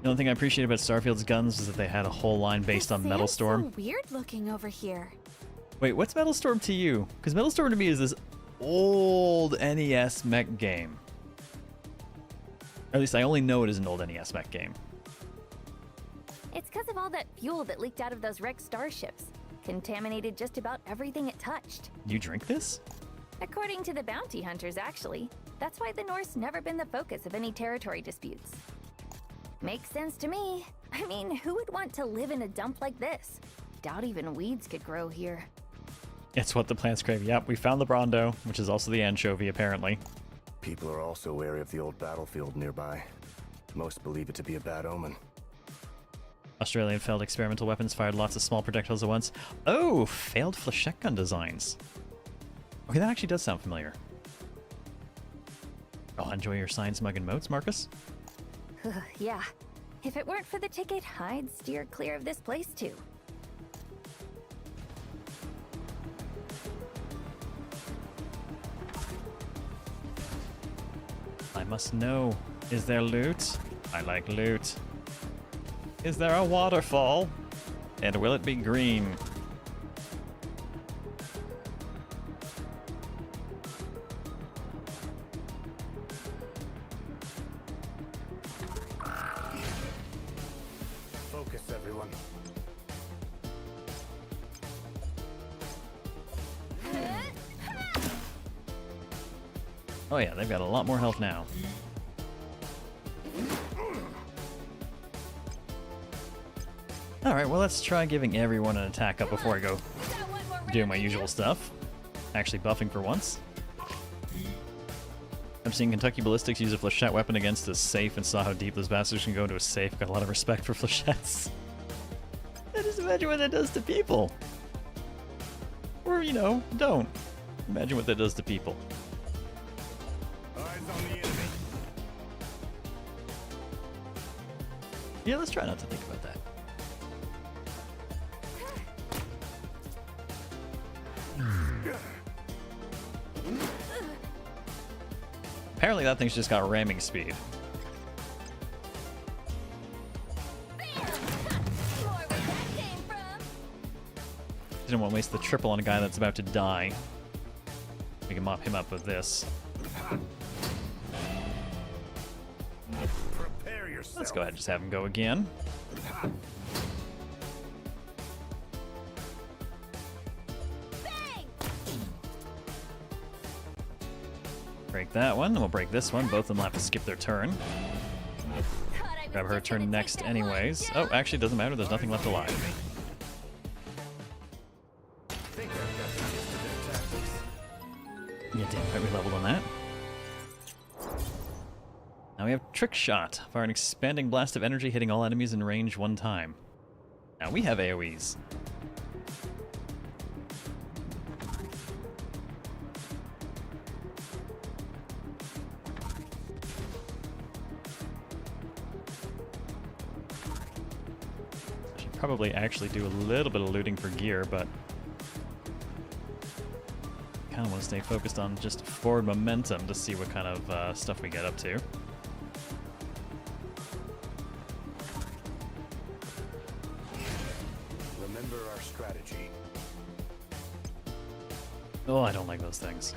The only thing I appreciate about Starfield's guns is that they had a whole line based on Metal Storm. So weird looking over here. Wait, what's Metal Storm to you? Because Metal Storm to me is this old NES mech game. Or at least I only know it as an old NES mech game. It's because of all that fuel that leaked out of those wrecked starships. Contaminated just about everything it touched. You drink this? According to the bounty hunters, actually. That's why the Norse never been the focus of any territory disputes. Makes sense to me. I mean, who would want to live in a dump like this? Doubt even weeds could grow here. It's what the plants crave. Yep, we found the Brondo, which is also the anchovy, apparently. People are also wary of the old battlefield nearby. Most believe it to be a bad omen. Australian failed experimental weapons fired lots of small projectiles at once. Oh, failed flechette gun designs. Okay, that actually does sound familiar. I'll enjoy your science mug and moats, Marcus. Yeah. If it weren't for the ticket, I'd steer clear of this place too. I must know. Is there loot? I like loot. Is there a waterfall? And will it be green? Focus, everyone. Oh yeah, they've got a lot more health now. Alright, well let's try giving everyone an attack up before I go doing my usual stuff. Actually buffing for once. I'm seeing Kentucky Ballistics use a flechette weapon against a safe and saw how deep those bastards can go into a safe. Got a lot of respect for flechettes. I just imagine what that does to people. Or, you know, don't. Imagine what that does to people. I'd Yeah, let's try not to think about that. Apparently that thing's just got ramming speed. Didn't want to waste the triple on a guy that's about to die. We can mop him up with this. Let's go ahead and just have him go again. Break that one, then we'll break this one. Both of them will have to skip their turn. Grab her turn next anyways. Oh, actually it doesn't matter, there's nothing left alive. Yeah, damn right, we leveled on that. Now we have Trick Shot. Fire an expanding blast of energy hitting all enemies in range one time. Now we have AoEs. I should probably actually do a little bit of looting for gear, but I kind of want to stay focused on just forward momentum to see what kind of stuff we get up to. Remember our strategy. Oh, I don't like those things.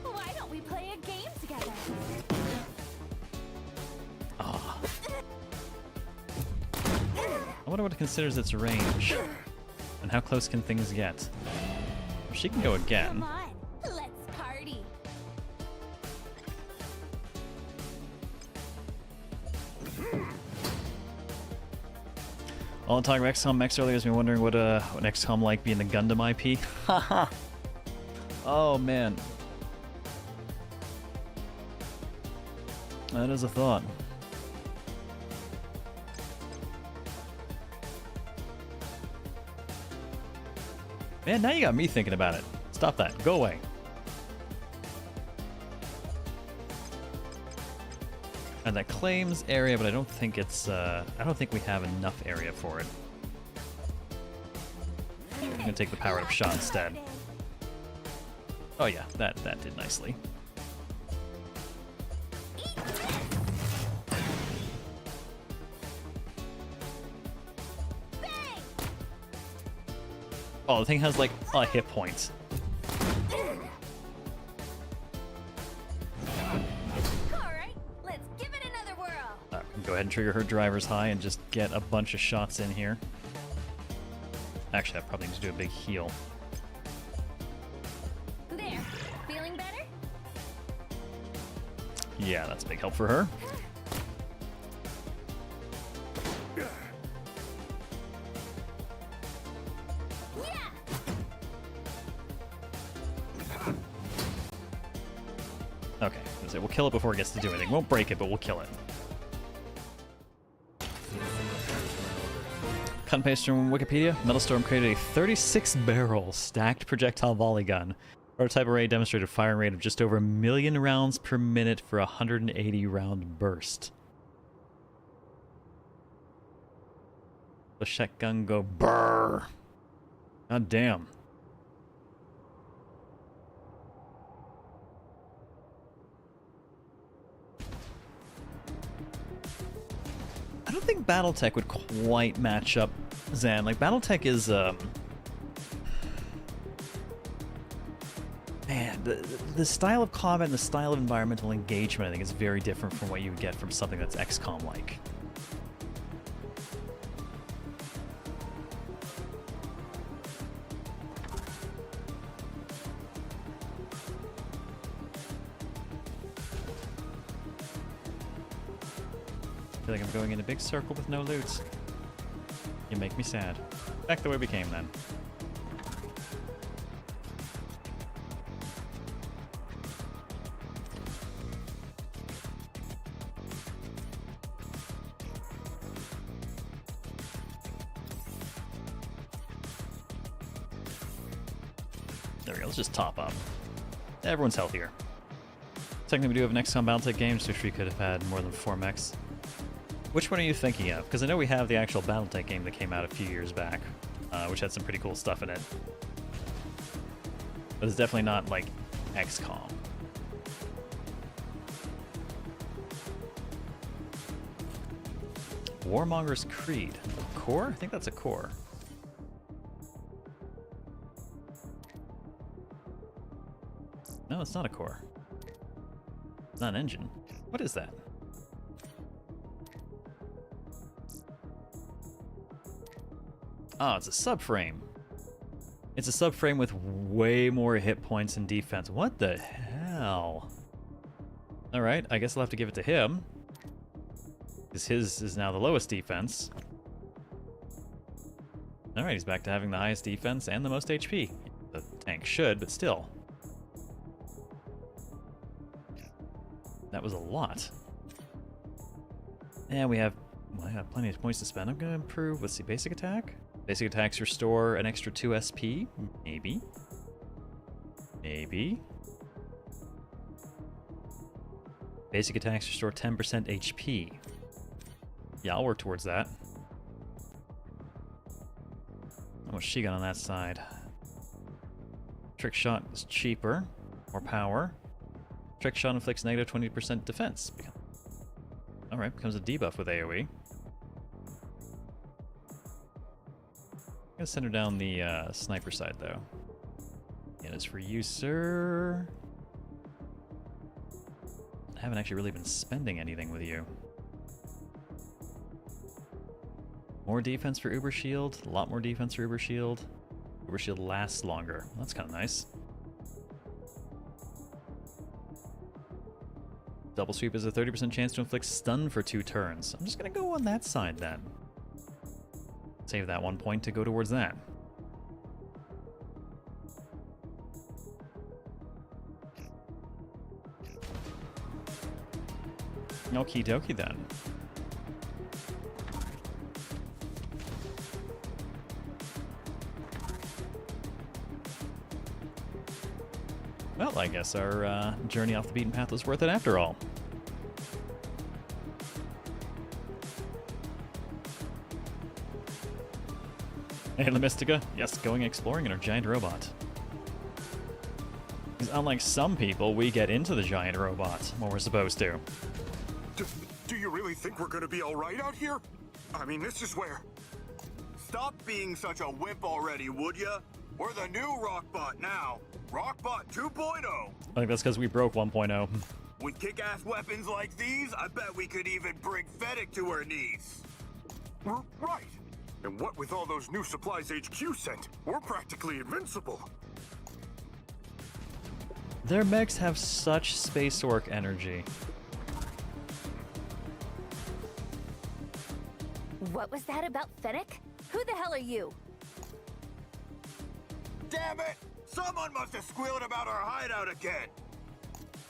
Why don't we play a game together? Ah. I wonder what it considers its range. And how close can things get? Well, she can go again. Come on, let's party. All the talk of XCOM X earlier has been wondering what XCOM like being the Gundam IP. Haha. Oh man. That is a thought. Man, now you got me thinking about it. Stop that. Go away. And that claims area, but I don't think it's, I don't think we have enough area for it. I'm gonna take the powered up shot instead. Oh yeah, that did nicely. Oh, the thing has like a hit point. Go ahead and trigger her driver's high and just get a bunch of shots in here. Actually, I probably need to do a big heal. There, feeling better? Yeah, that's a big help for her. Okay, so we'll kill it before it gets to do anything. Won't break it, but we'll kill it. Cut and paste from Wikipedia. Metalstorm created a 36-barrel stacked projectile volley gun. Prototype array demonstrated a firing rate of just over 1 million rounds per minute for a 180-round burst. The shotgun go brrr. God damn. I don't think Battletech would quite match up Zan. Like, Battletech is, man, the style of combat and the style of environmental engagement, I think, is very different from what you would get from something that's XCOM-like. I feel like I'm going in a big circle with no loot. You make me sad. Back the way we came then. There we go, let's just top up. Everyone's healthier. Technically, we do have an XCOM Battletech games, which we could have had more than 4 mechs. Which one are you thinking of? Because I know we have the actual Battletech game that came out a few years back, which had some pretty cool stuff in it. But it's definitely not like XCOM. Warmonger's Creed. A core? I think that's a core. No, it's not a core. It's not an engine. What is that? Oh, it's a subframe. It's a subframe with way more hit points and defense. What the hell? Alright, I guess I'll have to give it to him. Because his is now the lowest defense. Alright, he's back to having the highest defense and the most HP. The tank should, but still. That was a lot. And we have, well, I have plenty of points to spend. I'm going to improve, let's see, basic attack? Basic attacks restore an extra 2 SP? Maybe. Maybe. Basic attacks restore 10% HP. Yeah, I'll work towards that. How much she got on that side? Trick shot is cheaper. More power. Trick shot inflicts negative 20% defense. Alright, becomes a debuff with AoE. I'm gonna send her down the sniper side though. And as for you, sir, I haven't actually really been spending anything with you. More defense for Uber Shield, a lot more defense for Uber Shield. Uber Shield lasts longer. That's kind of nice. Double sweep is a 30% chance to inflict stun for 2 turns. I'm just gonna go on that side then. Save that 1 point to go towards that. Okie dokie then. Well, I guess our journey off the beaten path was worth it after all. Hey, La Mystica. Yes, going exploring in our giant robot. Because unlike some people, we get into the giant robot when we're supposed to. Do you really think we're gonna be alright out here? I mean, this is where... Stop being such a wimp already, would ya? We're the new Rockbot now. Rockbot 2.0. I think that's because we broke 1.0. With kick-ass weapons like these, I bet we could even bring Fennec to her knees. Right. And what with all those new supplies HQ sent, we're practically invincible. Their mechs have such space orc energy. What was that about Fennec? Who the hell are you? Damn it! Someone must have squealed about our hideout again.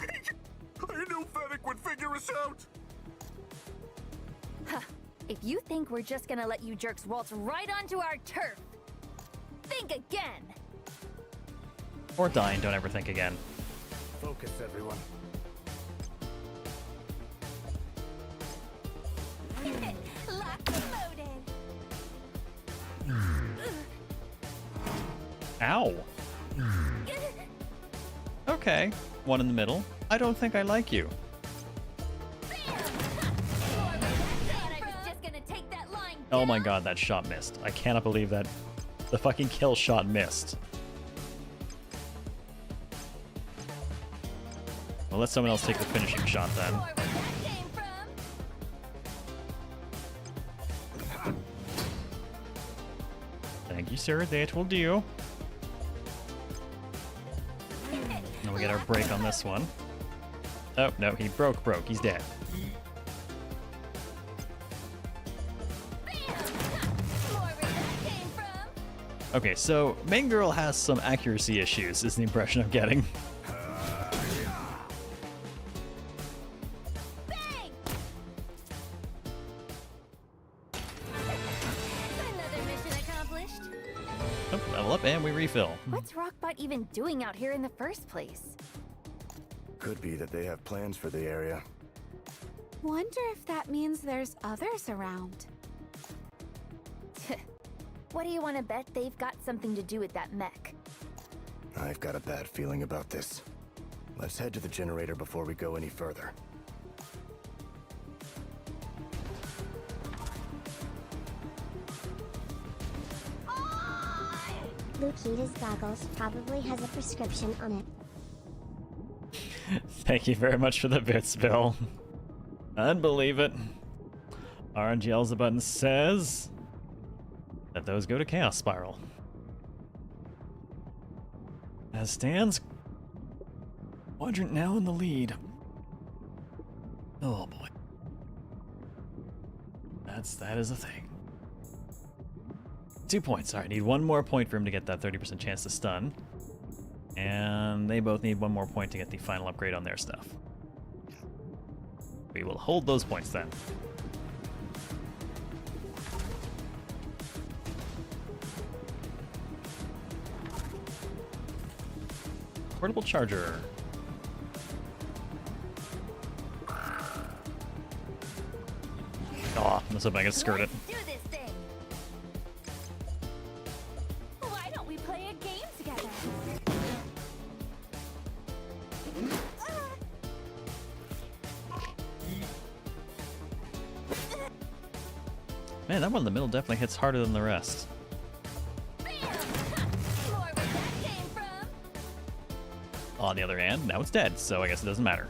I knew Fennec would figure us out. Huh. If you think we're just gonna let you jerks waltz right onto our turf, think again! Or die and don't ever think again. Focus, everyone. Locked and loaded. Ow! Okay, one in the middle. I don't think I like you. Oh my god, that shot missed. I cannot believe that the fucking kill shot missed. Well, let someone else take the finishing shot then. Thank you, sir. That will do. Now we get our break on this one. Oh, no, he broke. He's dead. Okay, so main girl has some accuracy issues, is the impression I'm getting. Level up and we refill. What's Rockbot even doing out here in the first place? Could be that they have plans for the area. Wonder if that means there's others around. What do you want to bet they've got something to do with that mech? I've got a bad feeling about this. Let's head to the generator before we go any further. Lukita's goggles probably has a prescription on it. Thank you very much for the bits, Bill. Unbelieve it. RNGL's button says that those go to Chaos Spiral. As stands, Quadrant now in the lead. Oh boy. That is a thing. 2 points. Alright, need one more point for him to get that 30% chance to stun. And they both need one more point to get the final upgrade on their stuff. We will hold those points then. Portable charger. Oh, let's hope I can skirt it. Do this thing. Why don't we play a game together? Man, that one in the middle definitely hits harder than the rest. On the other hand, now it's dead, so I guess it doesn't matter.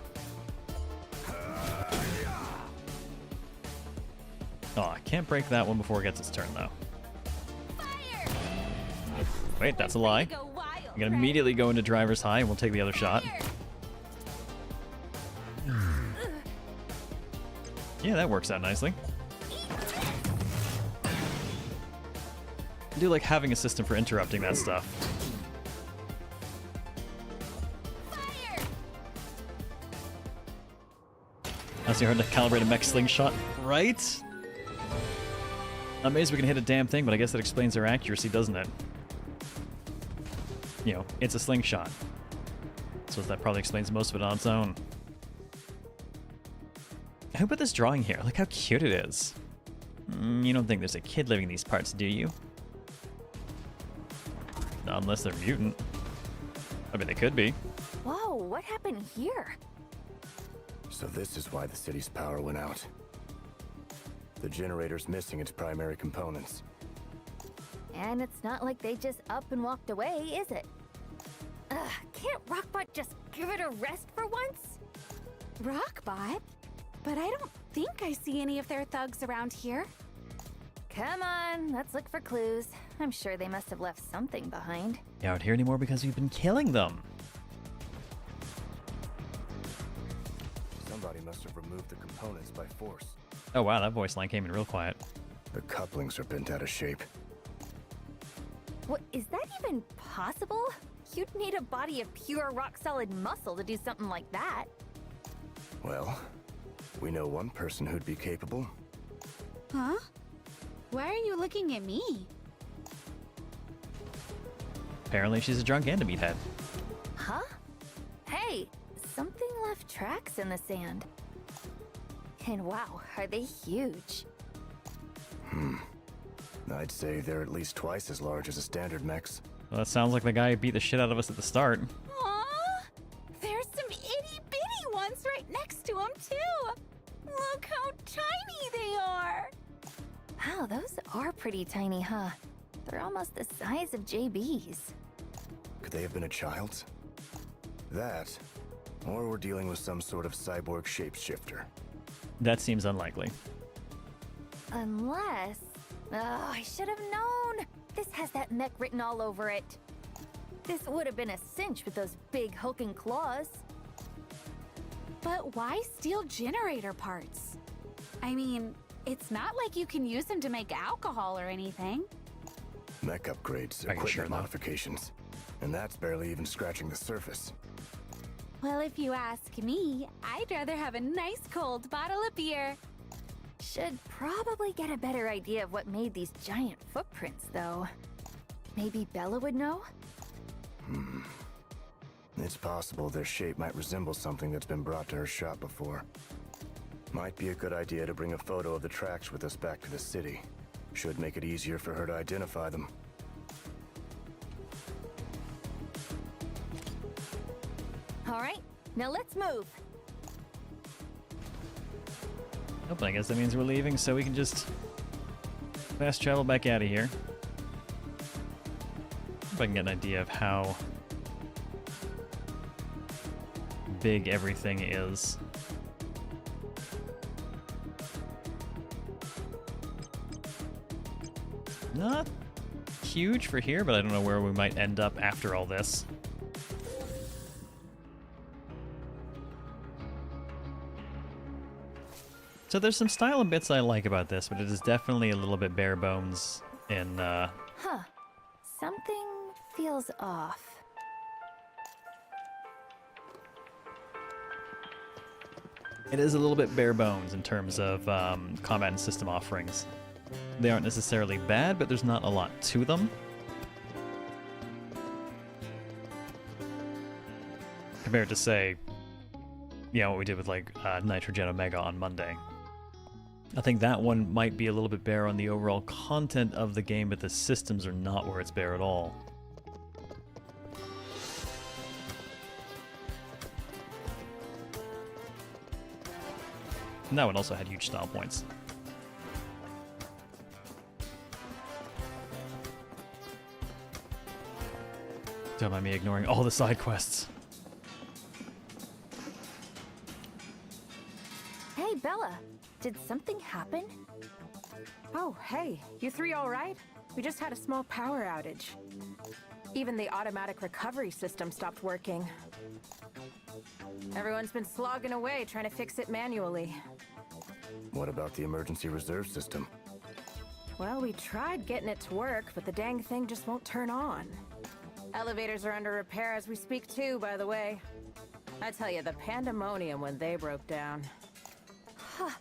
Oh, I can't break that one before it gets its turn, though. Wait, that's a lie. I'm gonna immediately go into driver's high and we'll take the other shot. Yeah, that works out nicely. I do like having a system for interrupting that stuff. Honestly hard to calibrate a mech slingshot, right? I'm amazed we can hit a damn thing, but I guess that explains their accuracy, doesn't it? You know, it's a slingshot. So that probably explains most of it on its own. Who put this drawing here? Look how cute it is. You don't think there's a kid living in these parts, do you? Not unless they're mutant. I mean, they could be. Whoa, what happened here? So this is why the city's power went out. The generator's missing its primary components. And it's not like they just up and walked away, is it? Can't Rockbot just give it a rest for once? Rockbot? But I don't think I see any of their thugs around here. Come on, let's look for clues. I'm sure they must have left something behind. You aren't here anymore because you've been killing them. Somebody must have removed the components by force. Oh wow, that voice line came in real quiet. The couplings are bent out of shape. What, is that even possible? You'd need a body of pure rock-solid muscle to do something like that. Well, we know one person who'd be capable. Huh? Why are you looking at me? Apparently she's a drunk and a meathead. Huh? Hey, something left tracks in the sand. And wow, are they huge? I'd say they're at least twice as large as a standard mechs. Well, that sounds like the guy who beat the shit out of us at the start. Aww! There's some itty-bitty ones right next to him, too! Look how tiny they are! Wow, those are pretty tiny, huh? They're almost the size of JB's. Could they have been a child's? That, or we're dealing with some sort of cyborg shapeshifter. That seems unlikely. Unless... Oh, I should have known! This has that mech written all over it. This would have been a cinch with those big hulking claws. But why steal generator parts? I mean, it's not like you can use them to make alcohol or anything. Mech upgrades, Are you equipment sure, though? modifications. And that's barely even scratching the surface. Well, if you ask me, I'd rather have a nice cold bottle of beer. Should probably get a better idea of what made these giant footprints, though. Maybe Bella would know? It's possible their shape might resemble something that's been brought to her shop before. Might be a good idea to bring a photo of the tracks with us back to the city. Should make it easier for her to identify them. Alright, now let's move. Nope, I guess that means we're leaving, so we can just fast travel back out of here. If I can get an idea of how big everything is. Not huge for here, but I don't know where we might end up after all this. So there's some style and bits I like about this, but it is definitely a little bit bare bones in, Huh. Something feels off. It is a little bit bare bones in terms of combat and system offerings. They aren't necessarily bad, but there's not a lot to them. Compared to, say, yeah, what we did with, like, Nitrogen Omega on Monday. I think that one might be a little bit bare on the overall content of the game, but the systems are not where it's bare at all. And that one also had huge style points. Don't mind me ignoring all the side quests. Hey, Bella. Did something happen? Oh, hey. You three all right? We just had a small power outage. Even the automatic recovery system stopped working. Everyone's been slogging away trying to fix it manually. What about the emergency reserve system? Well, we tried getting it to work, but the dang thing just won't turn on. Elevators are under repair as we speak too, by the way. I tell you, the pandemonium when they broke down. Huh.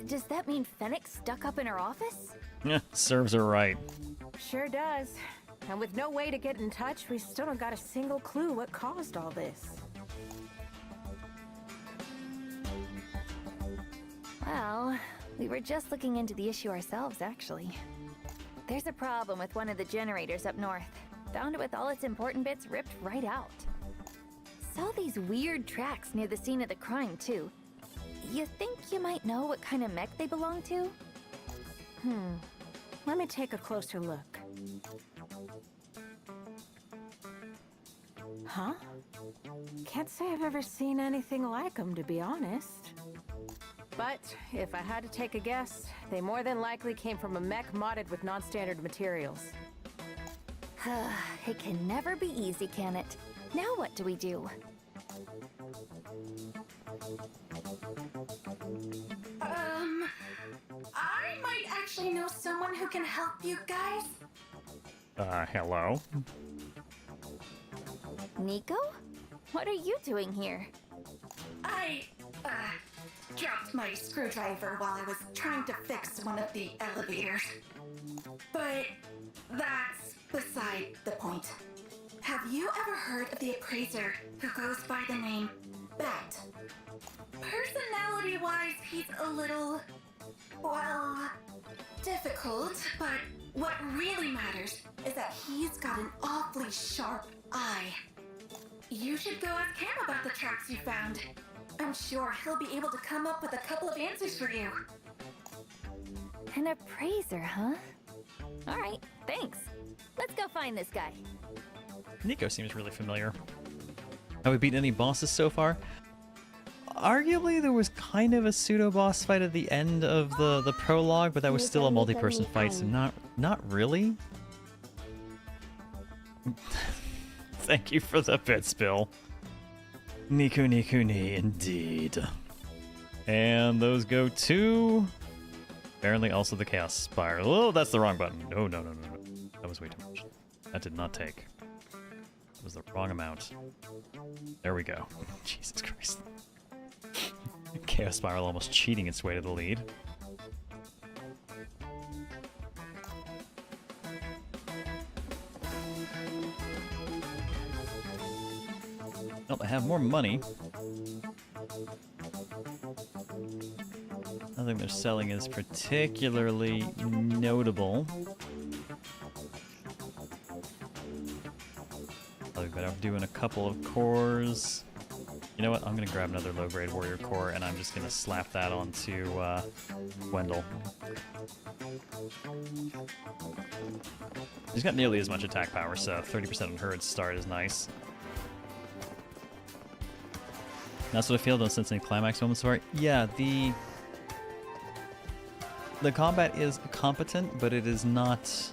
Does that mean Fennec's stuck up in her office? Yeah, serves her right. Sure does. And with no way to get in touch, we still don't got a single clue what caused all this. Well, we were just looking into the issue ourselves, actually. There's a problem with one of the generators up north. Found it with all its important bits ripped right out. Saw these weird tracks near the scene of the crime, too. You think you might know what kind of mech they belong to? Let me take a closer look. Huh? Can't say I've ever seen anything like them, to be honest. But if I had to take a guess, they more than likely came from a mech modded with non-standard materials. It can never be easy, can it? Now what do we do? I might actually know someone who can help you guys. Hello? Nico? What are you doing here? I, dropped my screwdriver while I was trying to fix one of the elevators. But that's beside the point. Have you ever heard of the appraiser who goes by the name Bat? Personality-wise, he's a little, well, difficult, but what really matters is that he's got an awfully sharp eye. You should go ask him about the tracks you found. I'm sure he'll be able to come up with a couple of answers for you. An appraiser, huh? Alright, thanks. Let's go find this guy. Nico seems really familiar. Have we beaten any bosses so far? Arguably, there was kind of a pseudo-boss fight at the end of the prologue, but that was still a multi-person fight, so not really. Thank you for the bit spill. Niku Niku Ni, indeed. And those go to... apparently also the Chaos Spiral. Oh, that's the wrong button. No. That was way too much. That did not take. That was the wrong amount. There we go. Jesus Christ. Chaos Spiral almost cheating its way to the lead. have more money. Nothing they're selling is particularly notable. I've been doing a couple of cores. You know what? I'm gonna grab another low-grade warrior core, and I'm just gonna slap that onto Wendell. He's got nearly as much attack power, so 30% on her at start is nice. That's what I feel. Don't sense any climax moments for it. Yeah, the combat is competent, but it is not.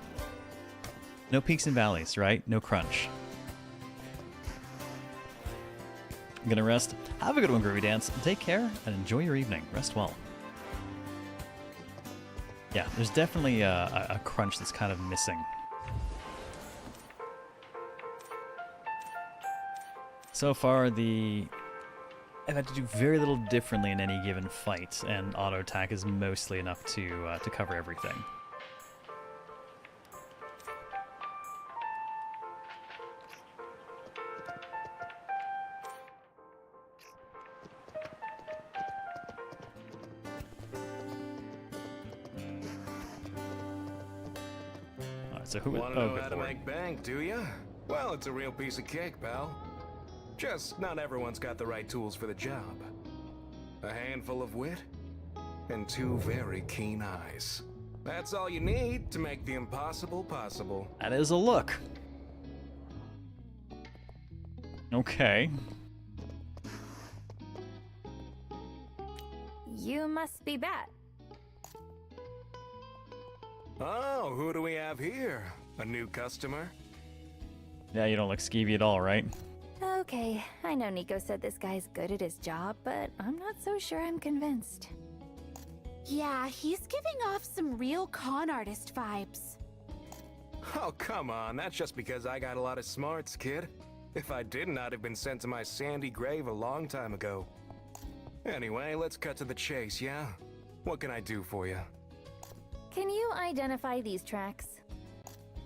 No peaks and valleys, right? No crunch. I'm gonna rest. Have a good one, Groovy Dance. Take care and enjoy your evening. Rest well. Yeah, there's definitely a crunch that's kind of missing. So far, I've had to do very little differently in any given fight, and auto attack is mostly enough to cover everything. So who Want to know how to make bank, do you? Well, it's a real piece of cake, pal. Just not everyone's got the right tools for the job. A handful of wit and 2 very keen eyes. That's all you need to make the impossible possible. That is a look. Okay. You must be Bat. Oh, who do we have here? A new customer? Yeah, you don't look skeevy at all, right? Okay, I know Nico said this guy's good at his job, but I'm not so sure I'm convinced. Yeah, he's giving off some real con artist vibes. Oh, come on. That's just because I got a lot of smarts, kid. If I didn't, I'd have been sent to my sandy grave a long time ago. Anyway, let's cut to the chase, yeah? What can I do for you? Can you identify these tracks?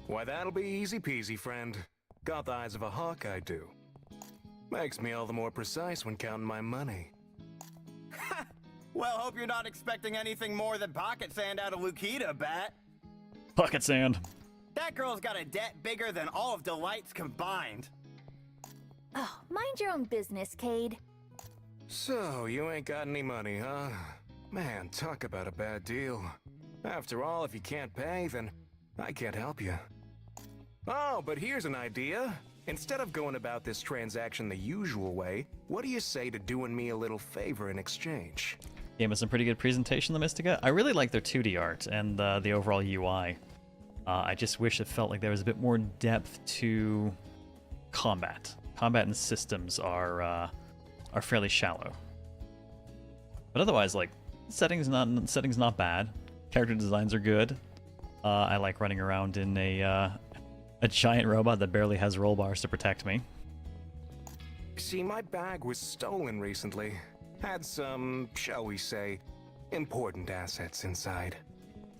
Why, that'll be easy peasy, friend. Got the eyes of a hawk, I do. Makes me all the more precise when counting my money. Well, hope you're not expecting anything more than pocket sand out of Lukita, Bat. Pocket sand. That girl's got a debt bigger than all of Delight's combined. Oh, mind your own business, Cade. So, you ain't got any money, huh? Man, talk about a bad deal. After all, if you can't pay, then I can't help you. Oh, but here's an idea. Instead of going about this transaction the usual way, what do you say to doing me a little favor in exchange? Gave us some pretty good presentation, the Mystica. I really like their 2D art and the overall UI. I just wish it felt like there was a bit more depth to combat. Combat and systems are fairly shallow. But otherwise, like, setting's not bad. Character designs are good. I like running around in a giant robot that barely has roll bars to protect me. See, my bag was stolen recently. Had some, shall we say, important assets inside.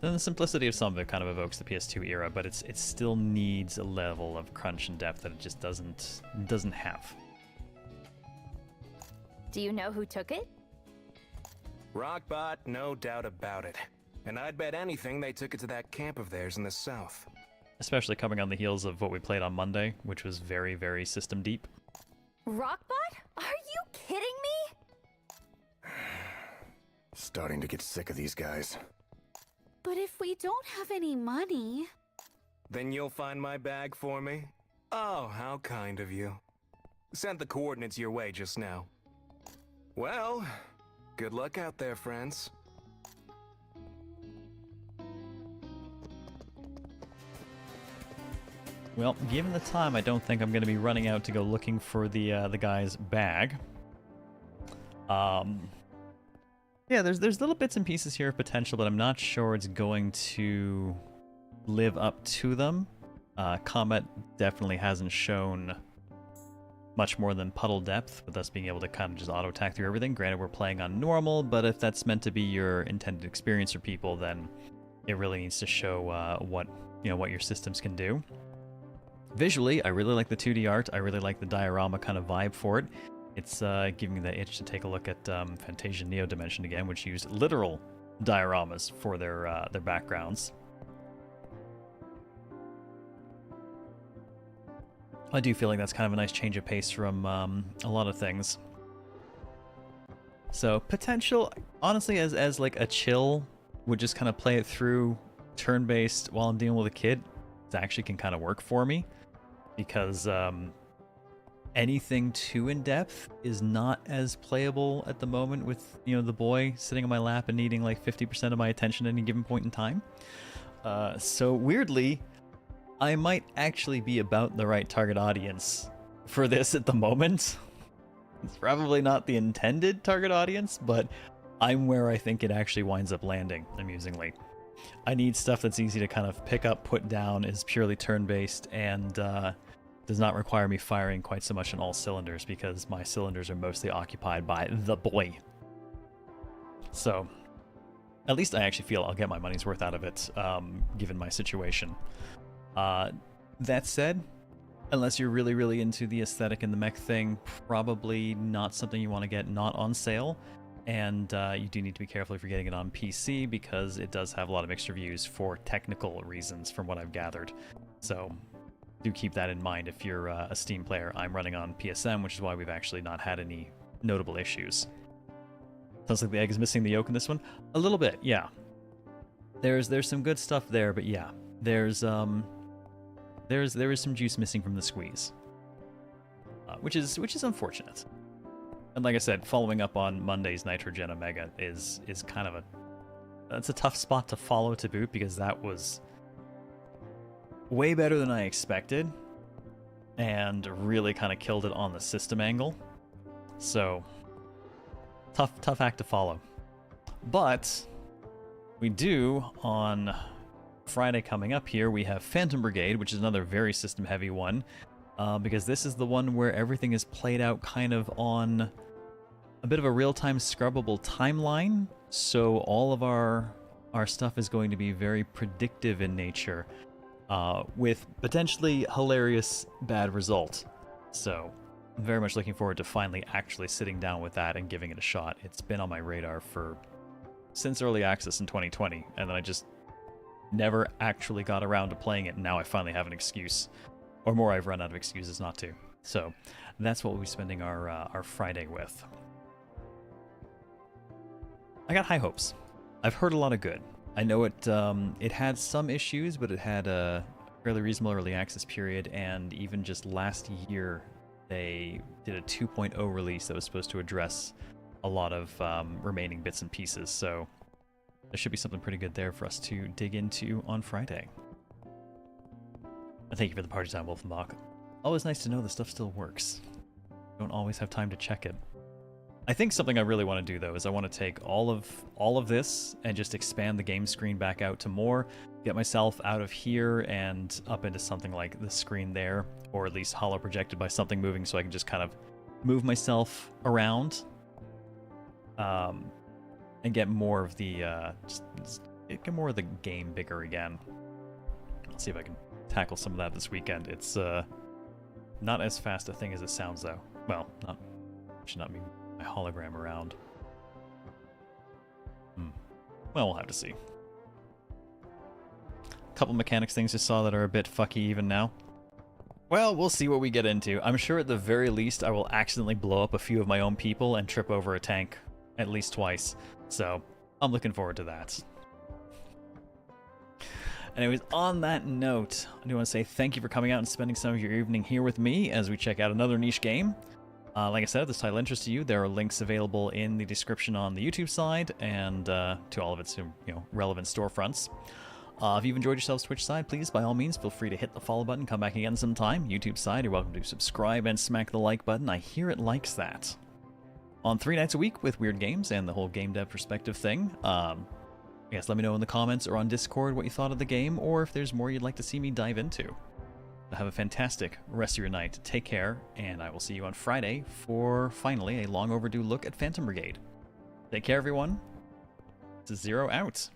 Then the simplicity of some of it kind of evokes the PS2 era, but it still needs a level of crunch and depth that it just doesn't have. Do you know who took it? Rockbot, no doubt about it. And I'd bet anything they took it to that camp of theirs in the south. Especially coming on the heels of what we played on Monday, which was very, very system deep. Rockbot? Are you kidding me? Starting to get sick of these guys. But if we don't have any money... Then you'll find my bag for me? Oh, how kind of you. Sent the coordinates your way just now. Well, good luck out there, friends. Well, given the time, I don't think I'm going to be running out to go looking for the guy's bag. Yeah, there's little bits and pieces here of potential, but I'm not sure it's going to live up to them. Combat definitely hasn't shown much more than puddle depth, with us being able to kind of just auto-attack through everything. Granted, we're playing on normal, but if that's meant to be your intended experience for people, then it really needs to show what your systems can do. Visually, I really like the 2D art. I really like the diorama kind of vibe for it. it's giving me the itch to take a look at Fantasia Neo Dimension again, which used literal dioramas for their backgrounds. I do feel like that's kind of a nice change of pace from a lot of things. So potential, honestly, as like a chill, would just kind of play it through turn-based while I'm dealing with a kid. It actually can kind of work for me because anything too in-depth is not as playable at the moment with, you know, the boy sitting on my lap and needing like 50% of my attention at any given point in time. So weirdly, I might actually be about the right target audience for this at the moment. It's probably not the intended target audience, but I'm where I think it actually winds up landing, amusingly. I need stuff that's easy to kind of pick up, put down, is purely turn-based, and does not require me firing quite so much on all cylinders, because my cylinders are mostly occupied by the boy. So, at least I actually feel I'll get my money's worth out of it, given my situation. That said, unless you're really, really into the aesthetic and the mech thing, probably not something you want to get not on sale. And you do need to be careful if you're getting it on PC, because it does have a lot of mixed reviews for technical reasons from what I've gathered. So do keep that in mind if you're a Steam player. I'm running on PSM, which is why we've actually not had any notable issues. Sounds like the egg is missing the yolk in this one. A little bit, yeah. There's some good stuff there, but yeah. There is some juice missing from the squeeze. Which is unfortunate. And like I said, following up on Monday's Nitrogen Omega is kind of that's a tough spot to follow to boot, because that was way better than I expected and really kind of killed it on the system angle. So tough act to follow. But we do, on Friday coming up here, we have Phantom Brigade, which is another very system heavy one, because this is the one where everything is played out kind of on a bit of a real-time scrubbable timeline, so all of our stuff is going to be very predictive in nature, with potentially hilarious bad result. So I'm very much looking forward to finally actually sitting down with that and giving it a shot. It's been on my radar since early access in 2020, and then I just never actually got around to playing it, and now I finally have an excuse, or more, I've run out of excuses not to. So that's what we'll be spending our Friday with. I got high hopes. I've heard a lot of good. I know it had some issues, but it had a fairly reasonable early access period, and even just last year they did a 2.0 release that was supposed to address a lot of remaining bits and pieces, so there should be something pretty good there for us to dig into on Friday. And thank you for the party time, Wolfenbach. Always nice to know the stuff still works. Don't always have time to check it. I think something I really want to do, though, is I want to take all of this and just expand the game screen back out to more, get myself out of here and up into something like the screen there, or at least holo projected by something moving, so I can just kind of move myself around, and get more of the get more of the game bigger again. Let's see if I can tackle some of that this weekend. It's not as fast a thing as it sounds, though. Well, should not be my hologram around. Well, we'll have to see. A couple mechanics things I saw that are a bit fucky even now. Well, we'll see what we get into. I'm sure at the very least I will accidentally blow up a few of my own people and trip over a tank at least twice. So I'm looking forward to that. Anyways, on that note, I do want to say thank you for coming out and spending some of your evening here with me as we check out another niche game. Like I said, if this title interests you, there are links available in the description on the YouTube side and to all of its relevant storefronts. If you've enjoyed yourselves Twitch side, please, by all means, feel free to hit the follow button, come back again sometime. YouTube side, you're welcome to subscribe and smack the like button. I hear it likes that. On 3 nights a week with weird games and the whole game dev perspective thing. Yes, let me know in the comments or on Discord what you thought of the game, or if there's more you'd like to see me dive into. Have a fantastic rest of your night. Take care, and I will see you on Friday for, finally, a long overdue look at Phantom Brigade. Take care, everyone. This is Zero out.